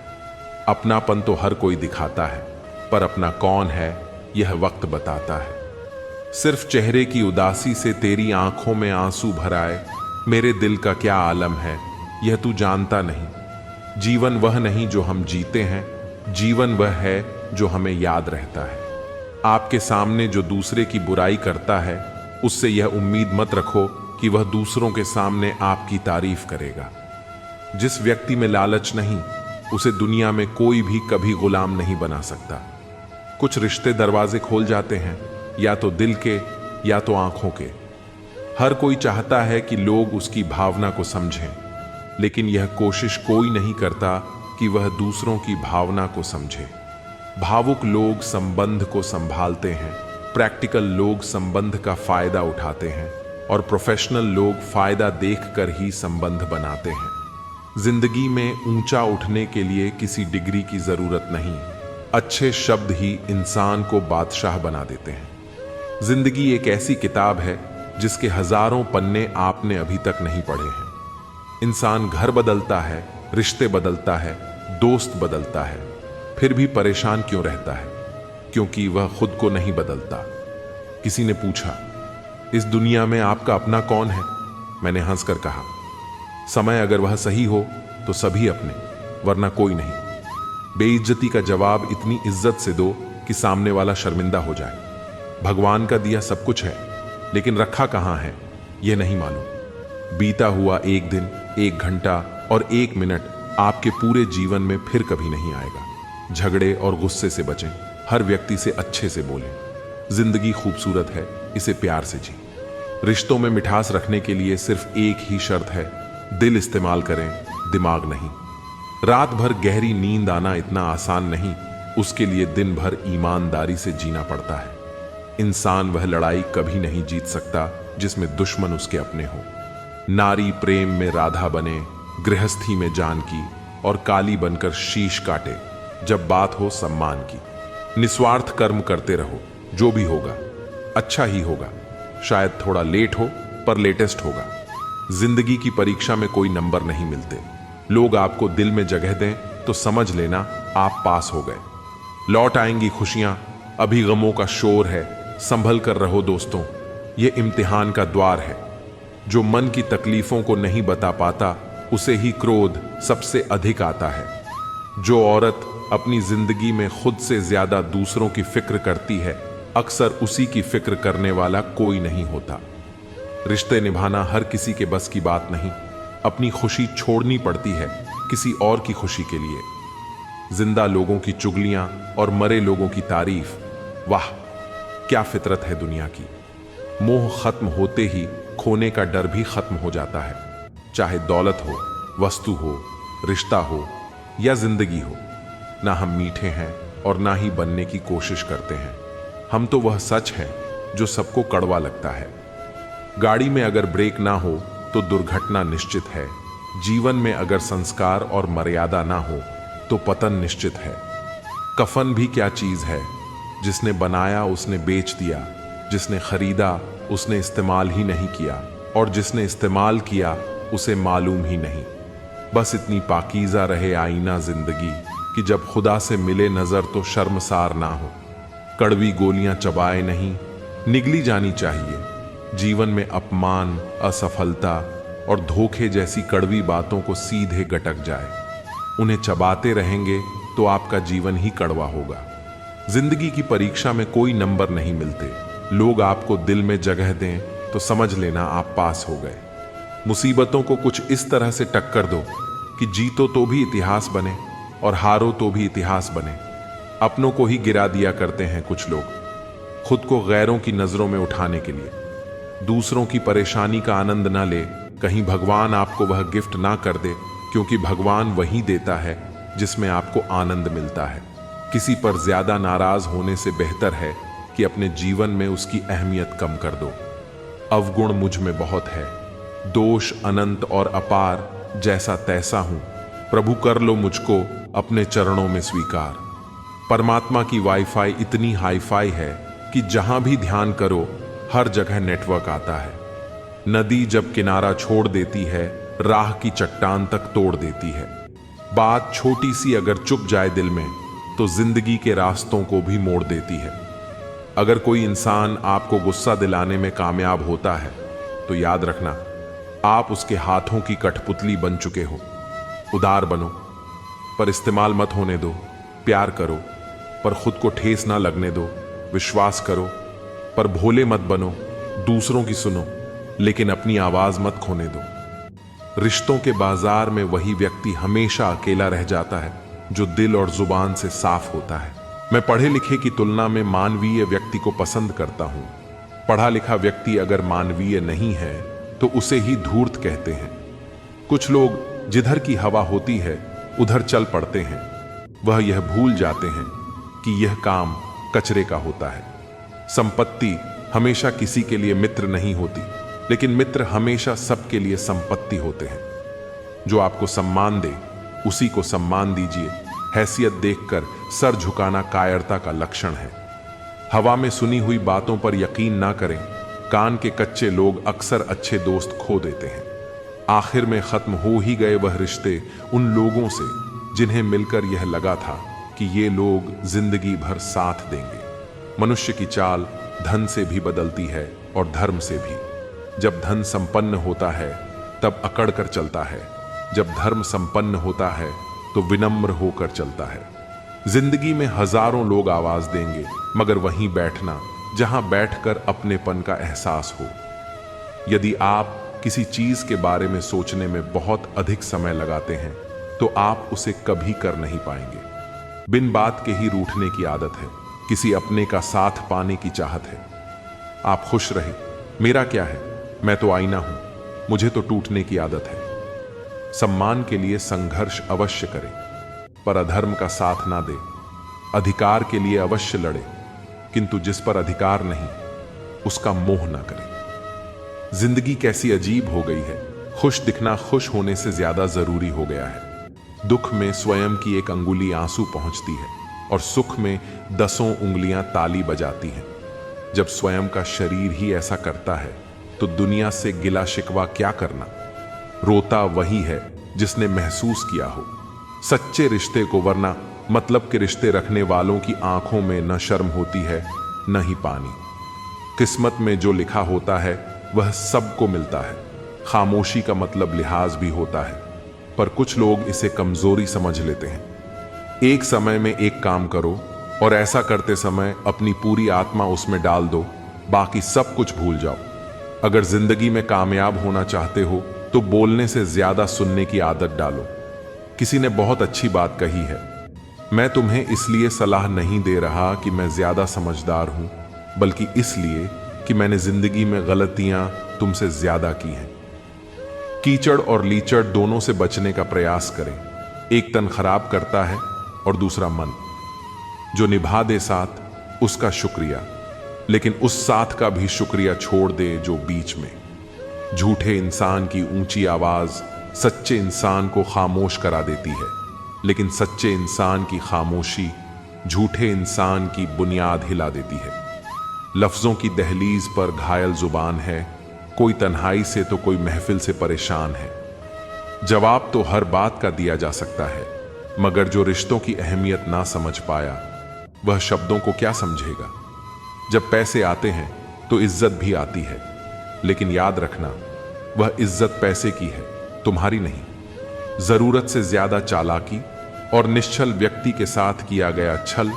अपनापन तो हर कोई दिखाता है, पर अपना कौन है यह वक्त बताता है। सिर्फ चेहरे की उदासी से तेरी आंखों में आंसू भराए, मेरे दिल का क्या आलम है यह तू जानता नहीं। जीवन वह नहीं जो हम जीते हैं, जीवन वह है जो हमें याद रहता है। आपके सामने जो दूसरे की बुराई करता है उससे यह उम्मीद मत रखो कि वह दूसरों के सामने आपकी तारीफ करेगा। जिस व्यक्ति में लालच नहीं उसे दुनिया में कोई भी कभी गुलाम नहीं बना सकता। कुछ रिश्ते दरवाजे खोल जाते हैं, या तो दिल के या तो आंखों के। हर कोई चाहता है कि लोग उसकी भावना को समझें, लेकिन यह कोशिश कोई नहीं करता कि वह दूसरों की भावना को समझे। भावुक लोग संबंध को संभालते हैं, प्रैक्टिकल लोग संबंध का फायदा उठाते हैं, और प्रोफेशनल लोग फायदा देखकर ही संबंध बनाते हैं। जिंदगी में ऊंचा उठने के लिए किसी डिग्री की जरूरत नहीं, अच्छे शब्द ही इंसान को बादशाह बना देते हैं। जिंदगी एक ऐसी किताब है जिसके हजारों पन्ने आपने अभी तक नहीं पढ़े हैं। इंसान घर बदलता है, रिश्ते बदलता है, दोस्त बदलता है, फिर भी परेशान क्यों रहता है? क्योंकि वह खुद को नहीं बदलता। किसी ने पूछा, इस दुनिया में आपका अपना कौन है? मैंने हंसकर कहा, समय अगर वह सही हो तो सभी अपने, वरना कोई नहीं। बेइज्जती का जवाब इतनी इज्जत से दो कि सामने वाला शर्मिंदा हो जाए। भगवान का दिया सब कुछ है, लेकिन रखा कहां है यह नहीं मालूम। बीता हुआ एक दिन, एक घंटा और एक मिनट आपके पूरे जीवन में फिर कभी नहीं आएगा। झगड़े और गुस्से से बचें, हर व्यक्ति से अच्छे से बोलें। जिंदगी खूबसूरत है, इसे प्यार से जी। रिश्तों में मिठास रखने के लिए सिर्फ एक ही शर्त है, दिल इस्तेमाल करें, दिमाग नहीं। रात भर गहरी नींद आना इतना आसान नहीं, उसके लिए दिन भर ईमानदारी से जीना पड़ता है। इंसान वह लड़ाई कभी नहीं जीत सकता जिसमें दुश्मन उसके अपने हो। नारी प्रेम में राधा बने, गृहस्थी में जानकी, और काली बनकर शीश काटे जब बात हो सम्मान की। निस्वार्थ कर्म करते रहो, जो भी होगा अच्छा ही होगा। शायद थोड़ा लेट हो पर लेटेस्ट होगा। जिंदगी की परीक्षा में कोई नंबर नहीं मिलते। लोग आपको दिल में जगह दें तो समझ लेना आप पास हो गए। लौट आएंगी खुशियां, अभी गमों का शोर है, संभल कर रहो दोस्तों, ये इम्तिहान का द्वार है। जो मन की तकलीफों को नहीं बता पाता उसे ही क्रोध सबसे अधिक आता है। जो औरत अपनी जिंदगी में खुद से ज्यादा दूसरों की फिक्र करती है, अक्सर उसी की फिक्र करने वाला कोई नहीं होता। रिश्ते निभाना हर किसी के बस की बात नहीं। अपनी खुशी छोड़नी पड़ती है किसी और की खुशी के लिए। जिंदा लोगों की चुगलियां और मरे लोगों की तारीफ, वाह क्या फितरत है दुनिया की। मोह खत्म होते ही खोने का डर भी खत्म हो जाता है। चाहे दौलत हो, वस्तु हो, रिश्ता हो या जिंदगी हो, ना हम मीठे हैं और ना ही बनने की कोशिश करते हैं। हम तो वह सच है जो सबको कड़वा लगता है। गाड़ी में अगर ब्रेक ना हो तो दुर्घटना निश्चित है। जीवन में अगर संस्कार और मर्यादा ना हो तो पतन निश्चित है। कफन भी क्या चीज है, जिसने बनाया उसने बेच दिया, जिसने खरीदा उसने इस्तेमाल ही नहीं किया, और जिसने इस्तेमाल किया उसे मालूम ही नहीं। बस इतनी पाकीज़ा रहे आईना जिंदगी कि जब खुदा से मिले नजर तो शर्मसार ना हो। कड़वी गोलियां चबाए नहीं, निगली जानी चाहिए। जीवन में अपमान, असफलता और धोखे जैसी कड़वी बातों को सीधे गटक जाए। उन्हें चबाते रहेंगे तो आपका जीवन ही कड़वा होगा। जिंदगी की परीक्षा में कोई नंबर नहीं मिलते। लोग आपको दिल में जगह दें तो समझ लेना आप पास हो गए। मुसीबतों को कुछ इस तरह से टक्कर दो कि जीतो तो भी इतिहास बने और हारो तो भी इतिहास बने। अपनों को ही गिरा दिया करते हैं कुछ लोग, खुद को गैरों की नजरों में उठाने के लिए। दूसरों की परेशानी का आनंद ना ले, कहीं भगवान आपको वह गिफ्ट ना कर दे, क्योंकि भगवान वही देता है जिसमें आपको आनंद मिलता है। किसी पर ज्यादा नाराज होने से बेहतर है कि अपने जीवन में उसकी अहमियत कम कर दो। अवगुण मुझ में बहुत है, दोष अनंत और अपार, जैसा तैसा हूं। प्रभु कर लो मुझको अपने चरणों में स्वीकार। परमात्मा की वाईफाई इतनी हाईफाई है कि जहां भी ध्यान करो हर जगह नेटवर्क आता है। नदी जब किनारा छोड़ देती है, राह की चट्टान तक तोड़ देती है। बात छोटी सी अगर चुप जाए दिल में तो जिंदगी के रास्तों को भी मोड़ देती है। अगर कोई इंसान आपको गुस्सा दिलाने में कामयाब होता है तो याद रखना आप उसके हाथों की कठपुतली बन चुके हो। उदार बनो पर इस्तेमाल मत होने दो। प्यार करो पर खुद को ठेस ना लगने दो। विश्वास करो पर भोले मत बनो। दूसरों की सुनो लेकिन अपनी आवाज मत खोने दो। रिश्तों के बाजार में वही व्यक्ति हमेशा अकेला रह जाता है जो दिल और जुबान से साफ होता है। मैं पढ़े लिखे की तुलना में मानवीय व्यक्ति को पसंद करता हूं। पढ़ा लिखा व्यक्ति अगर मानवीय नहीं है तो उसे ही धूर्त कहते हैं। कुछ लोग जिधर की हवा होती है उधर चल पड़ते हैं। वह यह भूल जाते हैं कि यह काम कचरे का होता है। संपत्ति हमेशा किसी के लिए मित्र नहीं होती, लेकिन मित्र हमेशा सबके लिए संपत्ति होते हैं। जो आपको सम्मान दे उसी को सम्मान दीजिए। हैसियत देखकर सर झुकाना कायरता का लक्षण है। हवा में सुनी हुई बातों पर यकीन ना करें। कान के कच्चे लोग अक्सर अच्छे दोस्त खो देते हैं। आखिर में खत्म हो ही गए वह रिश्ते उन लोगों से जिन्हें मिलकर यह लगा था कि ये लोग जिंदगी भर साथ देंगे। मनुष्य की चाल धन से भी बदलती है और धर्म से भी। जब धन संपन्न होता है तब अकड़ कर चलता है, जब धर्म संपन्न होता है तो विनम्र होकर चलता है। जिंदगी में हजारों लोग आवाज देंगे, मगर वहीं बैठना जहां बैठकर अपनेपन का एहसास हो। यदि आप किसी चीज के बारे में सोचने में बहुत अधिक समय लगाते हैं तो आप उसे कभी कर नहीं पाएंगे। बिन बात के ही रूठने की आदत है, किसी अपने का साथ पाने की चाहत है। आप खुश रहे, मेरा क्या है, मैं तो आईना हूं, मुझे तो टूटने की आदत है। सम्मान के लिए संघर्ष अवश्य करे पर अधर्म का साथ ना दे। अधिकार के लिए अवश्य लड़े किंतु जिस पर अधिकार नहीं उसका मोह ना करे। जिंदगी कैसी अजीब हो गई है। खुश दिखना खुश होने से ज्यादा जरूरी हो गया है। दुख में स्वयं की एक अंगुली आंसू पहुंचती है और सुख में 10 उंगलियां ताली बजाती हैं। जब स्वयं का शरीर ही ऐसा करता है तो दुनिया से गिला शिकवा क्या करना। रोता वही है जिसने महसूस किया हो सच्चे रिश्ते को, वरना मतलब के रिश्ते रखने वालों की आंखों में न शर्म होती है न ही पानी। किस्मत में जो लिखा होता है वह सबको मिलता है। खामोशी का मतलब लिहाज भी होता है, पर कुछ लोग इसे कमजोरी समझ लेते हैं। एक समय में एक काम करो और ऐसा करते समय अपनी पूरी आत्मा उसमें डाल दो, बाकी सब कुछ भूल जाओ। अगर जिंदगी में कामयाब होना चाहते हो तो बोलने से ज्यादा सुनने की आदत डालो। किसी ने बहुत अच्छी बात कही है, मैं तुम्हें इसलिए सलाह नहीं दे रहा कि मैं ज्यादा समझदार हूं, बल्कि इसलिए कि मैंने जिंदगी में गलतियां तुमसे ज्यादा की हैं। कीचड़ और लीचड़ दोनों से बचने का प्रयास करें। एक तन खराब करता है और दूसरा मन। जो निभा दे साथ उसका शुक्रिया, लेकिन उस साथ का भी शुक्रिया छोड़ दे जो बीच में। झूठे इंसान की ऊंची आवाज सच्चे इंसान को खामोश करा देती है, लेकिन सच्चे इंसान की खामोशी झूठे इंसान की बुनियाद हिला देती है। लफ्जों की दहलीज पर घायल जुबान है, कोई तन्हाई से तो कोई महफिल से परेशान है। जवाब तो हर बात का दिया जा सकता है, मगर जो रिश्तों की अहमियत ना समझ पाया वह शब्दों को क्या समझेगा। जब पैसे आते हैं तो इज्जत भी आती है, लेकिन याद रखना वह इज्जत पैसे की है, तुम्हारी नहीं। जरूरत से ज्यादा चालाकी और निश्चल व्यक्ति के साथ किया गया छल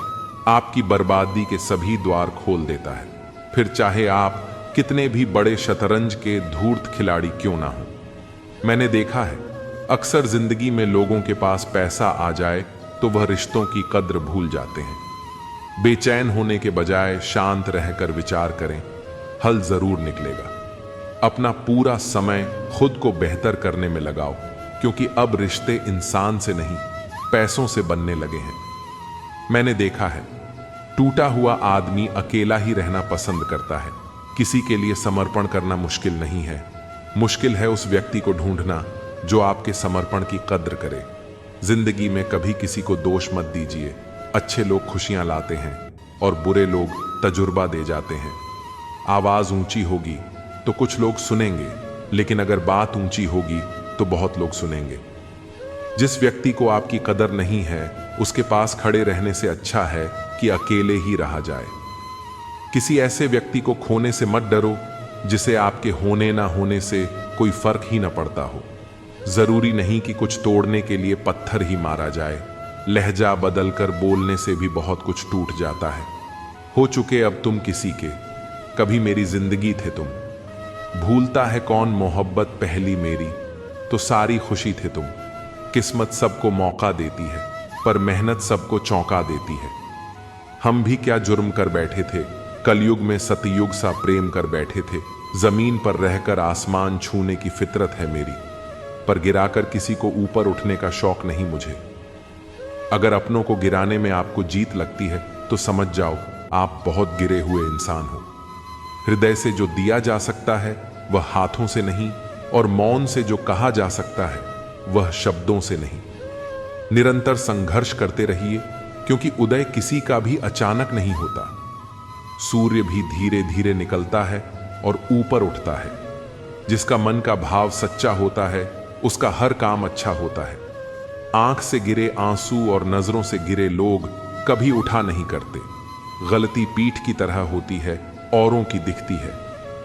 आपकी बर्बादी के सभी द्वार खोल देता है, फिर चाहे आप कितने भी बड़े शतरंज के धूर्त खिलाड़ी क्यों ना हो। मैंने देखा है अक्सर जिंदगी में लोगों के पास पैसा आ जाए तो वह रिश्तों की कद्र भूल जाते हैं। बेचैन होने के बजाय शांत रहकर विचार करें, हल जरूर निकलेगा। अपना पूरा समय खुद को बेहतर करने में लगाओ, क्योंकि अब रिश्ते इंसान से नहीं पैसों से बनने लगे हैं। मैंने देखा है टूटा हुआ आदमी अकेला ही रहना पसंद करता है। किसी के लिए समर्पण करना मुश्किल नहीं है, मुश्किल है उस व्यक्ति को ढूंढना जो आपके समर्पण की कद्र करे। जिंदगी में कभी किसी को दोष मत दीजिए। अच्छे लोग खुशियां लाते हैं और बुरे लोग तजुर्बा दे जाते हैं। आवाज ऊंची होगी तो कुछ लोग सुनेंगे, लेकिन अगर बात ऊंची होगी तो बहुत लोग सुनेंगे। जिस व्यक्ति को आपकी कदर नहीं है उसके पास खड़े रहने से अच्छा है कि अकेले ही रहा जाए। किसी ऐसे व्यक्ति को खोने से मत डरो जिसे आपके होने ना होने से कोई फर्क ही ना पड़ता हो। जरूरी नहीं कि कुछ तोड़ने के लिए पत्थर ही मारा जाए। लहजा बदलकर बोलने से भी बहुत कुछ टूट जाता है। हो चुके अब तुम किसी के, कभी मेरी जिंदगी थे तुम। भूलता है कौन मोहब्बत पहली मेरी, तो सारी खुशी थे तुम। किस्मत सबको मौका देती है, पर मेहनत सबको चौंका देती है। हम भी क्या जुर्म कर बैठे थे, कलयुग में सतयुग सा प्रेम कर बैठे थे। जमीन पर रहकर आसमान छूने की फितरत है मेरी, पर गिराकर किसी को ऊपर उठने का शौक नहीं मुझे। अगर अपनों को गिराने में आपको जीत लगती है तो समझ जाओ आप बहुत गिरे हुए इंसान हो। हृदय से जो दिया जा सकता है वह हाथों से नहीं, और मौन से जो कहा जा सकता है वह शब्दों से नहीं। निरंतर संघर्ष करते रहिए, क्योंकि उदय किसी का भी अचानक नहीं होता। सूर्य भी धीरे धीरे निकलता है और ऊपर उठता है। जिसका मन का भाव सच्चा होता है उसका हर काम अच्छा होता है। आंख से गिरे आंसू और नजरों से गिरे लोग कभी उठा नहीं करते। गलती पीठ की तरह होती है, औरों की दिखती है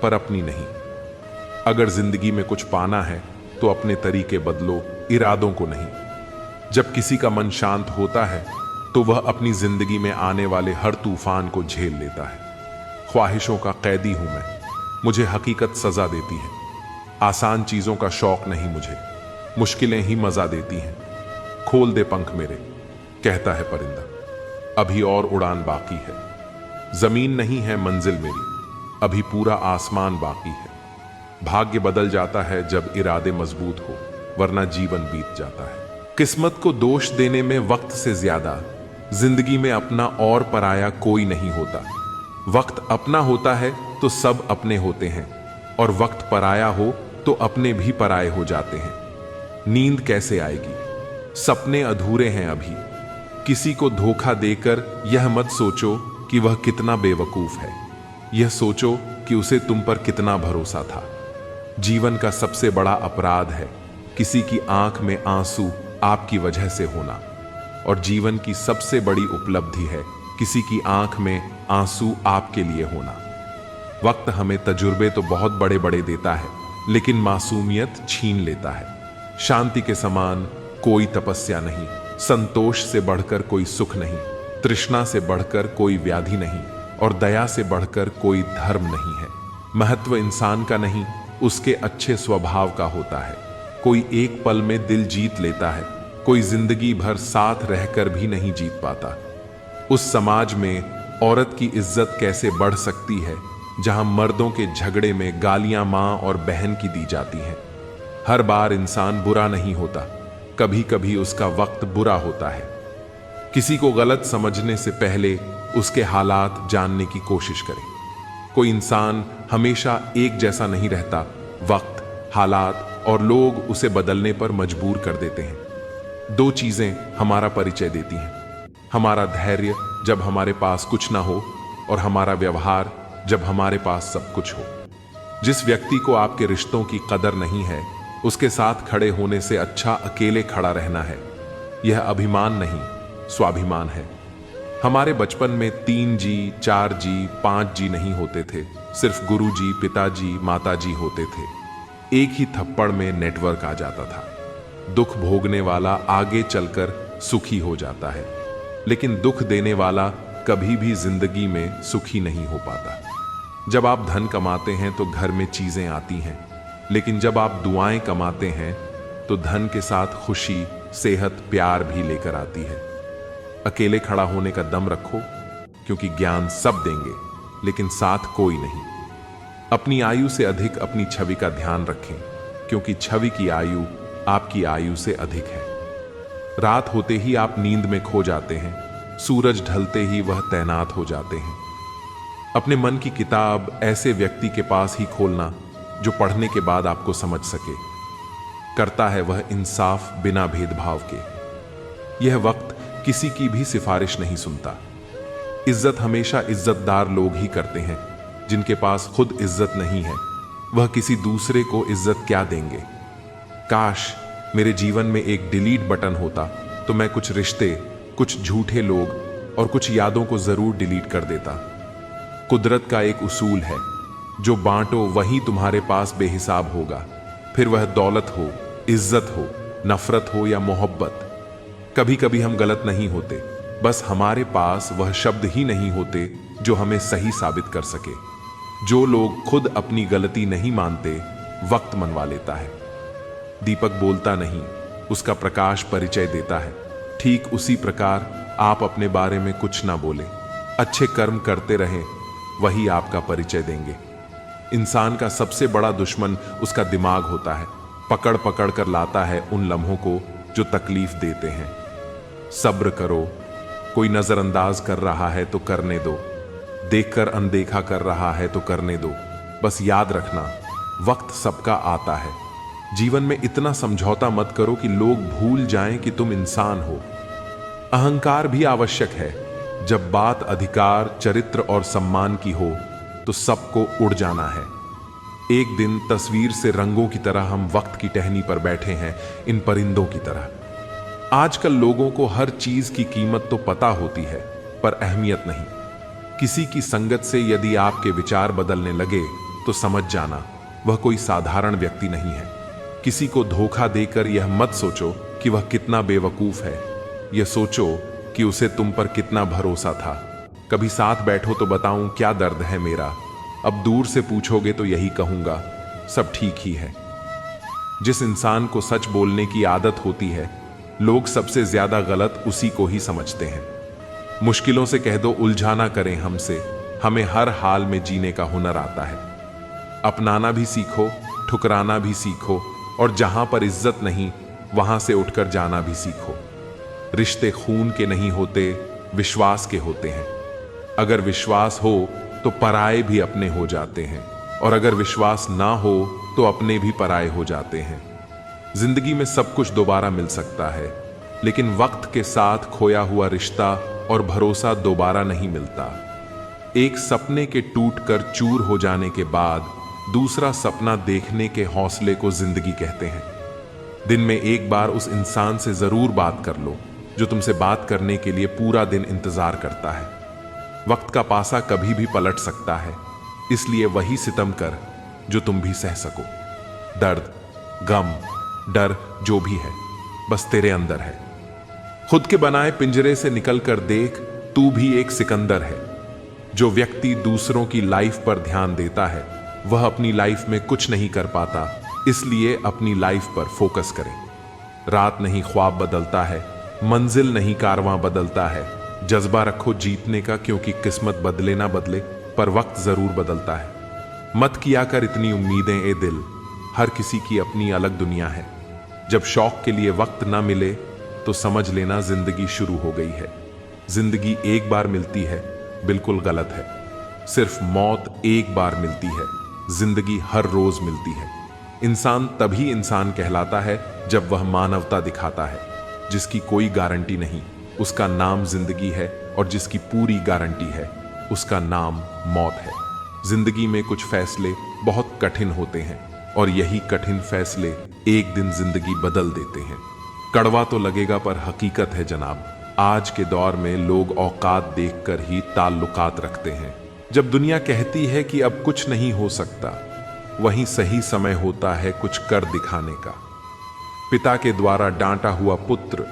पर अपनी नहीं। अगर जिंदगी में कुछ पाना है तो अपने तरीके बदलो, इरादों को नहीं। जब किसी का मन शांत होता है तो वह अपनी जिंदगी में आने वाले हर तूफान को झेल लेता है। ख्वाहिशों का कैदी हूं मैं, मुझे हकीकत सजा देती है। आसान चीजों का शौक नहीं मुझे, मुश्किलें ही मजा देती हैं। खोल दे पंख मेरे, कहता है परिंदा, अभी और उड़ान बाकी है। जमीन नहीं है मंजिल मेरी, अभी पूरा आसमान बाकी है। भाग्य बदल जाता है जब इरादे मजबूत हो, वरना जीवन बीत जाता है। किस्मत को दोष देने में वक्त से ज्यादा जिंदगी में अपना और पराया कोई नहीं होता। वक्त अपना होता है तो सब अपने होते हैं, और वक्त पराया हो तो अपने भी पराये हो जाते हैं। नींद कैसे आएगी, सपने अधूरे हैं अभी। किसी को धोखा देकर यह मत सोचो कि वह कितना बेवकूफ है। यह सोचो कि उसे तुम पर कितना भरोसा था। जीवन का सबसे बड़ा अपराध है किसी की आंख में आंसू आपकी वजह से होना, और जीवन की सबसे बड़ी उपलब्धि है किसी की आंख में आंसू आपके लिए होना। वक्त हमें तजुर्बे तो बहुत बड़े बड़े देता है, लेकिन मासूमियत छीन लेता है। शांति के समान कोई तपस्या नहीं, संतोष से बढ़कर कोई सुख नहीं, तृष्णा से बढ़कर कोई व्याधि नहीं, और दया से बढ़कर कोई धर्म नहीं है। महत्व इंसान का नहीं, उसके अच्छे स्वभाव का होता है। कोई एक पल में दिल जीत लेता है, कोई जिंदगी भर साथ रहकर भी नहीं जीत पाता। उस समाज में औरत की इज्जत कैसे बढ़ सकती है जहां मर्दों के झगड़े में गालियां मां और बहन की दी जाती हैं। हर बार इंसान बुरा नहीं होता, कभी कभी उसका वक्त बुरा होता है। किसी को गलत समझने से पहले उसके हालात जानने की कोशिश करें। कोई इंसान हमेशा एक जैसा नहीं रहता, वक्त, हालात और लोग उसे बदलने पर मजबूर कर देते हैं। दो चीजें हमारा परिचय देती हैं, हमारा धैर्य जब हमारे पास कुछ ना हो, और हमारा व्यवहार जब हमारे पास सब कुछ हो। जिस व्यक्ति को आपके रिश्तों की कदर नहीं है, उसके साथ खड़े होने से अच्छा अकेले खड़ा रहना है। यह अभिमान नहीं, स्वाभिमान है। हमारे बचपन में 3G, 4G, 5G नहीं होते थे, सिर्फ गुरुजी, पिताजी, माताजी होते थे। एक ही थप्पड़ में नेटवर्क आ जाता था। दुख भोगने वाला आगे चलकर सुखी हो जाता है, लेकिन दुख देने वाला कभी भी जिंदगी में सुखी नहीं हो पाता। जब आप धन कमाते हैं तो घर में चीजें आती हैं, लेकिन जब आप दुआएं कमाते हैं तो धन के साथ खुशी, सेहत, प्यार भी लेकर आती है। अकेले खड़ा होने का दम रखो, क्योंकि ज्ञान सब देंगे, लेकिन साथ कोई नहीं। अपनी आयु से अधिक अपनी छवि का ध्यान रखें, क्योंकि छवि की आयु आपकी आयु से अधिक है। रात होते ही आप नींद में खो जाते हैं, सूरज ढलते ही वह तैनात हो जाते हैं। अपने मन की किताब ऐसे व्यक्ति के पास ही खोलना जो पढ़ने के बाद आपको समझ सके। करता है वह इंसाफ बिना भेदभाव के। यह वक्त किसी की भी सिफारिश नहीं सुनता। इज्जत हमेशा इज्जतदार लोग ही करते हैं। जिनके पास खुद इज्जत नहीं है, वह किसी दूसरे को इज्जत क्या देंगे। काश मेरे जीवन में एक डिलीट बटन होता तो मैं कुछ रिश्ते, कुछ झूठे लोग और कुछ यादों को जरूर डिलीट कर देता। कुदरत का एक उसूल है, जो बांटो वही तुम्हारे पास बेहिसाब होगा, फिर वह दौलत हो, इज्जत हो, नफरत हो या मोहब्बत। कभी कभी हम गलत नहीं होते, बस हमारे पास वह शब्द ही नहीं होते जो हमें सही साबित कर सके। जो लोग खुद अपनी गलती नहीं मानते, वक्त मनवा लेता है। दीपक बोलता नहीं, उसका प्रकाश परिचय देता है। ठीक उसी प्रकार आप अपने बारे में कुछ ना बोलें, अच्छे कर्म करते रहें, वही आपका परिचय देंगे। इंसान का सबसे बड़ा दुश्मन उसका दिमाग होता है। पकड़ पकड़ कर लाता है उन लम्हों को जो तकलीफ देते हैं। सब्र करो, कोई नजरअंदाज कर रहा है तो करने दो, देखकर अनदेखा कर रहा है तो करने दो। बस याद रखना, वक्त सबका आता है। जीवन में इतना समझौता मत करो कि लोग भूल जाएं कि तुम इंसान हो। अहंकार भी आवश्यक है। जब बात अधिकार, चरित्र और सम्मान की हो तो सबको उड़ जाना है। एक दिन तस्वीर से रंगों की तरह हम वक्त की टहनी पर बैठे हैं, इन परिंदों की तरह। आजकल लोगों को हर चीज की कीमत तो पता होती है, पर अहमियत नहीं। किसी की संगत से यदि आपके विचार बदलने लगे तो समझ जाना वह कोई साधारण व्यक्ति नहीं है। किसी को धोखा देकर यह मत सोचो कि वह कितना बेवकूफ है, यह सोचो कि उसे तुम पर कितना भरोसा था। कभी साथ बैठो तो बताऊं क्या दर्द है मेरा, अब दूर से पूछोगे तो यही कहूंगा, सब ठीक ही है। जिस इंसान को सच बोलने की आदत होती है, लोग सबसे ज्यादा गलत उसी को ही समझते हैं। मुश्किलों से कह दो उलझा ना करें हमसे, हमें हर हाल में जीने का हुनर आता है। अपनाना भी सीखो, ठुकराना भी सीखो, और जहां पर इज्जत नहीं वहां से उठकर जाना भी सीखो। रिश्ते खून के नहीं होते, विश्वास के होते हैं। अगर विश्वास हो तो पराये भी अपने हो जाते हैं, और अगर विश्वास ना हो तो अपने भी पराये हो जाते हैं। जिंदगी में सब कुछ दोबारा मिल सकता है, लेकिन वक्त के साथ खोया हुआ रिश्ता और भरोसा दोबारा नहीं मिलता। एक सपने के टूटकर चूर हो जाने के बाद दूसरा सपना देखने के हौसले को जिंदगी कहते हैं। दिन में एक बार उस इंसान से जरूर बात कर लो जो तुमसे बात करने के लिए पूरा दिन इंतजार करता है। वक्त का पासा कभी भी पलट सकता है, इसलिए वही सितम कर जो तुम भी सह सको। दर्द, गम, डर जो भी है बस तेरे अंदर है। खुद के बनाए पिंजरे से निकलकर देख, तू भी एक सिकंदर है। जो व्यक्ति दूसरों की लाइफ पर ध्यान देता है वह अपनी लाइफ में कुछ नहीं कर पाता, इसलिए अपनी लाइफ पर फोकस करें। रात नहीं ख्वाब बदलता है, मंजिल नहीं कारवां बदलता है। जज्बा रखो जीतने का, क्योंकि किस्मत बदले ना बदले पर वक्त जरूर बदलता है। मत किया कर इतनी उम्मीदें ए दिल, हर किसी की अपनी अलग दुनिया है। जब शौक के लिए वक्त ना मिले तो समझ लेना जिंदगी शुरू हो गई है। जिंदगी एक बार मिलती है, बिल्कुल गलत है। सिर्फ मौत एक बार मिलती है, जिंदगी हर रोज मिलती है। इंसान तभी इंसान कहलाता है जब वह मानवता दिखाता है। जिसकी कोई गारंटी नहीं उसका नाम जिंदगी है, और जिसकी पूरी गारंटी है उसका नाम मौत है। जिंदगी में कुछ फैसले बहुत कठिन होते हैं, और यही कठिन फैसले एक दिन जिंदगी बदल देते हैं। कड़वा तो लगेगा पर हकीकत है जनाब। आज के दौर में लोग औकात देखकर ही ताल्लुकात रखते हैं। जब दुनिया कहती है कि अब कुछ नहीं हो सकता, वहीं सही समय होता है कुछ कर दिखाने का। पिता के द्वारा डांटा हुआ पुत्र,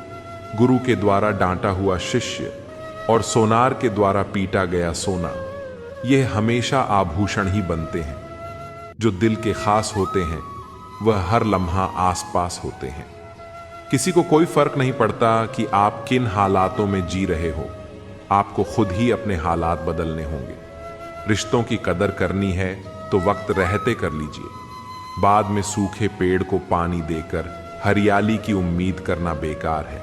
गुरु के द्वारा डांटा हुआ शिष्य, और सोनार के द्वारा पीटा गया सोना, यह हमेशा आभूषण ही बनते हैं। जो दिल के खास होते हैं वह हर लम्हा आसपास होते हैं। किसी को कोई फर्क नहीं पड़ता कि आप किन हालातों में जी रहे हो, आपको खुद ही अपने हालात बदलने होंगे। रिश्तों की कदर करनी है तो वक्त रहते कर लीजिए। बाद में सूखे पेड़ को पानी देकर हरियाली की उम्मीद करना बेकार है।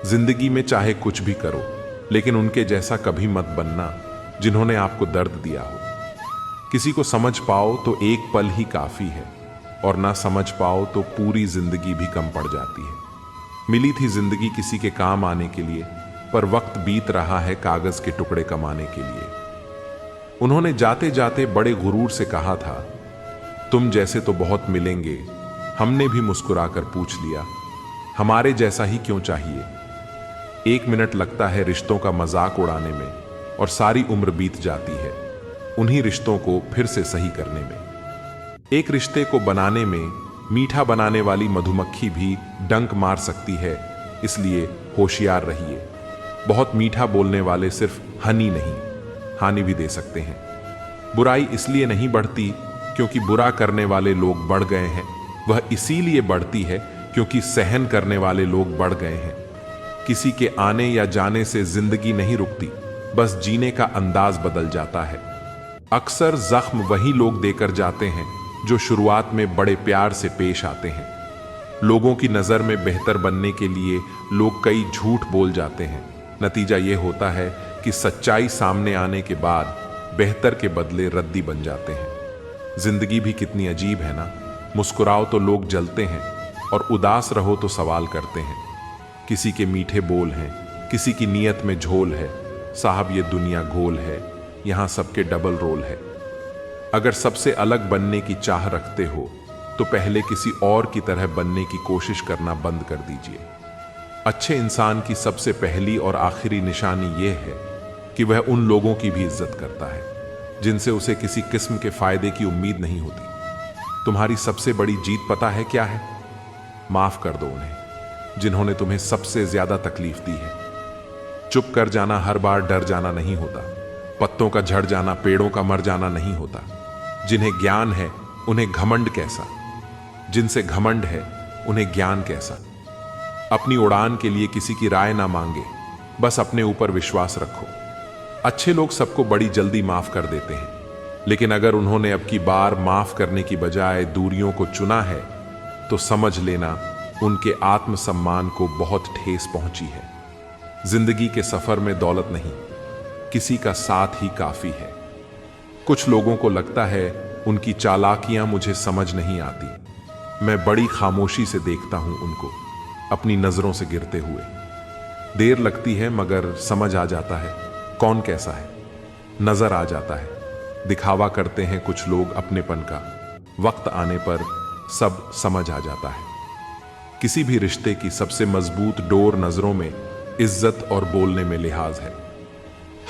जिंदगी में चाहे कुछ भी करो, लेकिन उनके जैसा कभी मत बनना जिन्होंने आपको दर्द दिया हो। किसी को समझ पाओ तो एक पल ही काफी है, और ना समझ पाओ तो पूरी जिंदगी भी कम पड़ जाती है। मिली थी जिंदगी किसी के काम आने के लिए, पर वक्त बीत रहा है कागज के टुकड़े कमाने के लिए। उन्होंने जाते जाते बड़े गुरूर से कहा था, तुम जैसे तो बहुत मिलेंगे। हमने भी मुस्कुराकर पूछ लिया, हमारे जैसा ही क्यों चाहिए। 1 मिनट लगता है रिश्तों का मजाक उड़ाने में, और सारी उम्र बीत जाती है उन्हीं रिश्तों को फिर से सही करने में। एक रिश्ते को बनाने में मीठा बनाने वाली मधुमक्खी भी डंक मार सकती है, इसलिए होशियार रहिए। बहुत मीठा बोलने वाले सिर्फ हनी नहीं, हानि भी दे सकते हैं। बुराई इसलिए नहीं बढ़ती क्योंकि बुरा करने वाले लोग बढ़ गए हैं, वह इसीलिए बढ़ती है क्योंकि सहन करने वाले लोग बढ़ गए हैं। किसी के आने या जाने से जिंदगी नहीं रुकती, बस जीने का अंदाज बदल जाता है। अक्सर जख्म वही लोग देकर जाते हैं जो शुरुआत में बड़े प्यार से पेश आते हैं। लोगों की नजर में बेहतर बनने के लिए लोग कई झूठ बोल जाते हैं। नतीजा यह होता है कि सच्चाई सामने आने के बाद बेहतर के बदले रद्दी बन जाते हैं। जिंदगी भी कितनी अजीब है ना। मुस्कुराओ तो लोग जलते हैं, और उदास रहो तो सवाल करते हैं। किसी के मीठे बोल हैं, किसी की नीयत में झोल है। साहब ये दुनिया गोल है, यहां सबके डबल रोल है। अगर सबसे अलग बनने की चाह रखते हो तो पहले किसी और की तरह बनने की कोशिश करना बंद कर दीजिए। अच्छे इंसान की सबसे पहली और आखिरी निशानी यह है कि वह उन लोगों की भी इज्जत करता है जिनसे उसे किसी किस्म के फायदे की उम्मीद नहीं होती। तुम्हारी सबसे बड़ी जीत पता है क्या है? माफ कर दो उन्हें जिन्होंने तुम्हें सबसे ज्यादा तकलीफ दी है। चुप कर जाना हर बार डर जाना नहीं होता। पत्तों का झड़ जाना पेड़ों का मर जाना नहीं होता। जिन्हें ज्ञान है उन्हें घमंड कैसा, जिनसे घमंड है उन्हें ज्ञान कैसा। अपनी उड़ान के लिए किसी की राय ना मांगे, बस अपने ऊपर विश्वास रखो। अच्छे लोग सबको बड़ी जल्दी माफ कर देते हैं, लेकिन अगर उन्होंने अब की बार माफ करने की बजाय दूरियों को चुना है तो समझ लेना उनके आत्मसम्मान को बहुत ठेस पहुंची है। जिंदगी के सफर में दौलत नहीं, किसी का साथ ही काफी है। कुछ लोगों को लगता है उनकी चालाकियां मुझे समझ नहीं आती। मैं बड़ी खामोशी से देखता हूं उनको, अपनी नजरों से गिरते हुए। देर लगती है मगर समझ आ जाता है कौन कैसा है। नजर आ जाता है। दिखावा करते हैं कुछ लोग अपनेपन का, वक्त आने पर सब समझ आ जाता है। किसी भी रिश्ते की सबसे मजबूत डोर नजरों में इज्जत और बोलने में लिहाज है।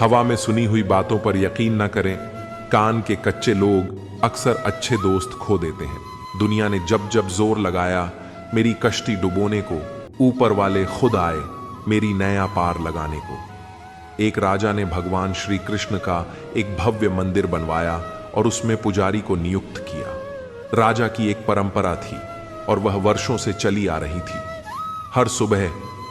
हवा में सुनी हुई बातों पर यकीन न करें। कान के कच्चे लोग अक्सर अच्छे दोस्त खो देते हैं। दुनिया ने जब जब जोर लगाया मेरी कश्ती डुबोने को, ऊपर वाले खुद आए मेरी नया पार लगाने को। एक राजा ने भगवान श्री कृष्ण का एक भव्य मंदिर बनवाया और उसमें पुजारी को नियुक्त किया। राजा की एक परंपरा थी और वह वर्षों से चली आ रही थी। हर सुबह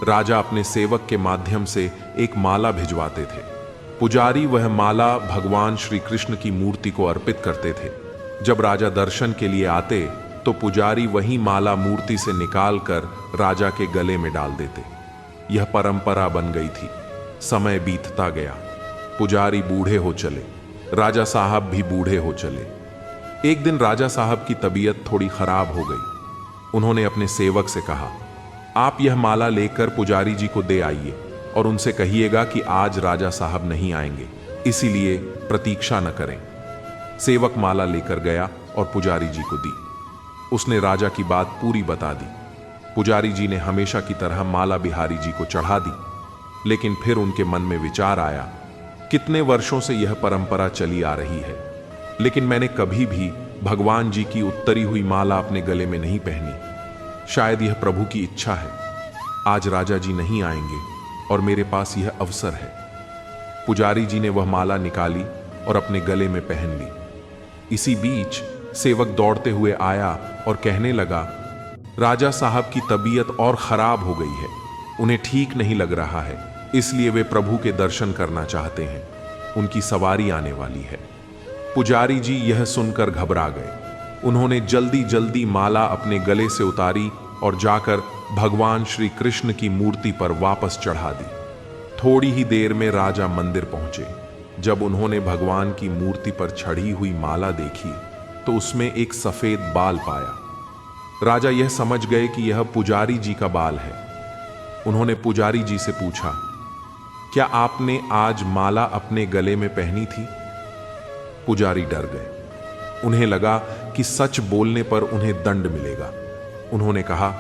राजा अपने सेवक के माध्यम से एक माला भिजवाते थे। पुजारी वह माला भगवान श्री कृष्ण की मूर्ति को अर्पित करते थे। जब राजा दर्शन के लिए आते तो पुजारी वही माला मूर्ति से निकालकर राजा के गले में डाल देते। यह परंपरा बन गई थी। समय बीतता गया, पुजारी बूढ़े हो चले, राजा साहब भी बूढ़े हो चले। एक दिन राजा साहब की तबीयत थोड़ी खराब हो गई। उन्होंने अपने सेवक से कहा, आप यह माला लेकर पुजारी जी को दे आइए और उनसे कहिएगा कि आज राजा साहब नहीं आएंगे, इसीलिए प्रतीक्षा न करें। सेवक माला लेकर गया और पुजारी जी को दी। उसने राजा की बात पूरी बता दी। पुजारी जी ने हमेशा की तरह माला बिहारी जी को चढ़ा दी, लेकिन फिर उनके मन में विचार आया, कितने वर्षों से यह परंपरा चली आ रही है, लेकिन मैंने कभी भी भगवान जी की उत्तरी हुई माला अपने गले में नहीं पहनी। शायद यह प्रभु की इच्छा है। आज राजा जी नहीं आएंगे और मेरे पास यह अवसर है। पुजारी जी ने वह माला निकाली और अपने गले में पहन ली। इसी बीच सेवक दौड़ते हुए आया और कहने लगा, राजा साहब की तबीयत और खराब हो गई है, उन्हें ठीक नहीं लग रहा है, इसलिए वे प्रभु के दर्शन करना चाहते हैं। उनकी सवारी आने वाली है। पुजारी जी यह सुनकर घबरा गए। उन्होंने जल्दी जल्दी माला अपने गले से उतारी और जाकर भगवान श्री कृष्ण की मूर्ति पर वापस चढ़ा दी। थोड़ी ही देर में राजा मंदिर पहुंचे। जब उन्होंने भगवान की मूर्ति पर चढ़ी हुई माला देखी तो उसमें एक सफेद बाल पाया। राजा यह समझ गए कि यह पुजारी जी का बाल है। उन्होंने पुजारी जी से पूछा, क्या आपने आज माला अपने गले में पहनी थी? पुजारी डर गए। उन्हें लगा कि सच बोलने पर उन्हें दंड मिलेगा। उन्होंने कहा,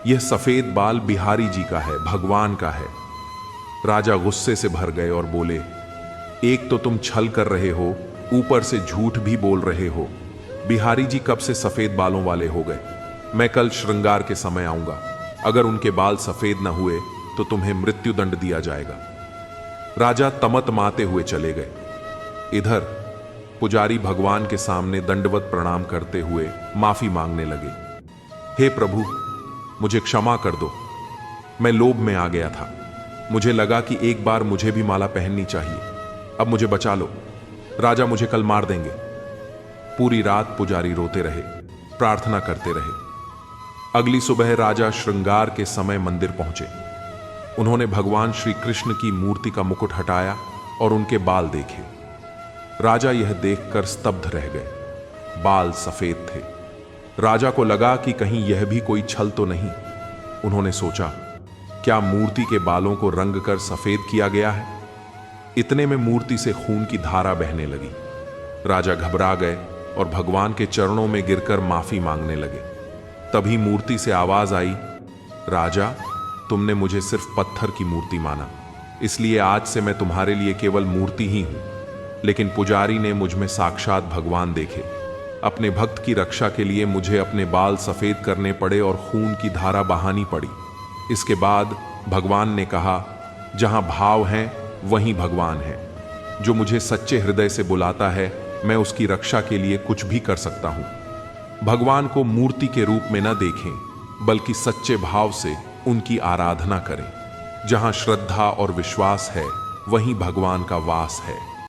यह सफेद बाल बिहारी जी का है, भगवान का है। राजा गुस्से से भर गए और बोले, एक तो तुम छल कर रहे हो, ऊपर से झूठ भी बोल रहे हो। बिहारी जी कब से सफेद बालों वाले हो गए? मैं कल श्रृंगार के समय आऊंगा। अगर उनके बाल सफेद न हुए तो तुम्हें मृत्यु दंड दिया जाएगा। राजा तमतमाते हुए चले गए। इधर पुजारी भगवान के सामने दंडवत प्रणाम करते हुए माफी मांगने लगे। हे प्रभु, मुझे क्षमा कर दो। मैं लोभ में आ गया था। मुझे लगा कि एक बार मुझे भी माला पहननी चाहिए। अब मुझे बचा लो। राजा मुझे कल मार देंगे। पूरी रात पुजारी रोते रहे, प्रार्थना करते रहे। अगली सुबह राजा श्रृंगार के समय मंदिर पहुंचे। उन्होंने भगवान श्री कृष्ण की मूर्ति का मुकुट हटाया और उनके बाल देखे। राजा यह देखकर स्तब्ध रह गए। बाल सफेद थे। राजा को लगा कि कहीं यह भी कोई छल तो नहीं। उन्होंने सोचा, क्या मूर्ति के बालों को रंग कर सफेद किया गया है? इतने में मूर्ति से खून की धारा बहने लगी। राजा घबरा गए और भगवान के चरणों में गिरकर माफी मांगने लगे। तभी मूर्ति से आवाज आई, राजा, तुमने मुझे सिर्फ पत्थर की मूर्ति माना, इसलिए आज से मैं तुम्हारे लिए केवल मूर्ति ही हूं। लेकिन पुजारी ने मुझ में साक्षात भगवान देखे। अपने भक्त की रक्षा के लिए मुझे अपने बाल सफेद करने पड़े और खून की धारा बहानी पड़ी। इसके बाद भगवान ने कहा, जहां भाव हैं वहीं भगवान है। जो मुझे सच्चे हृदय से बुलाता है, मैं उसकी रक्षा के लिए कुछ भी कर सकता हूं। भगवान को मूर्ति के रूप में न देखें, बल्कि सच्चे भाव से उनकी आराधना करें। जहां श्रद्धा और विश्वास है, वहीं भगवान का वास है।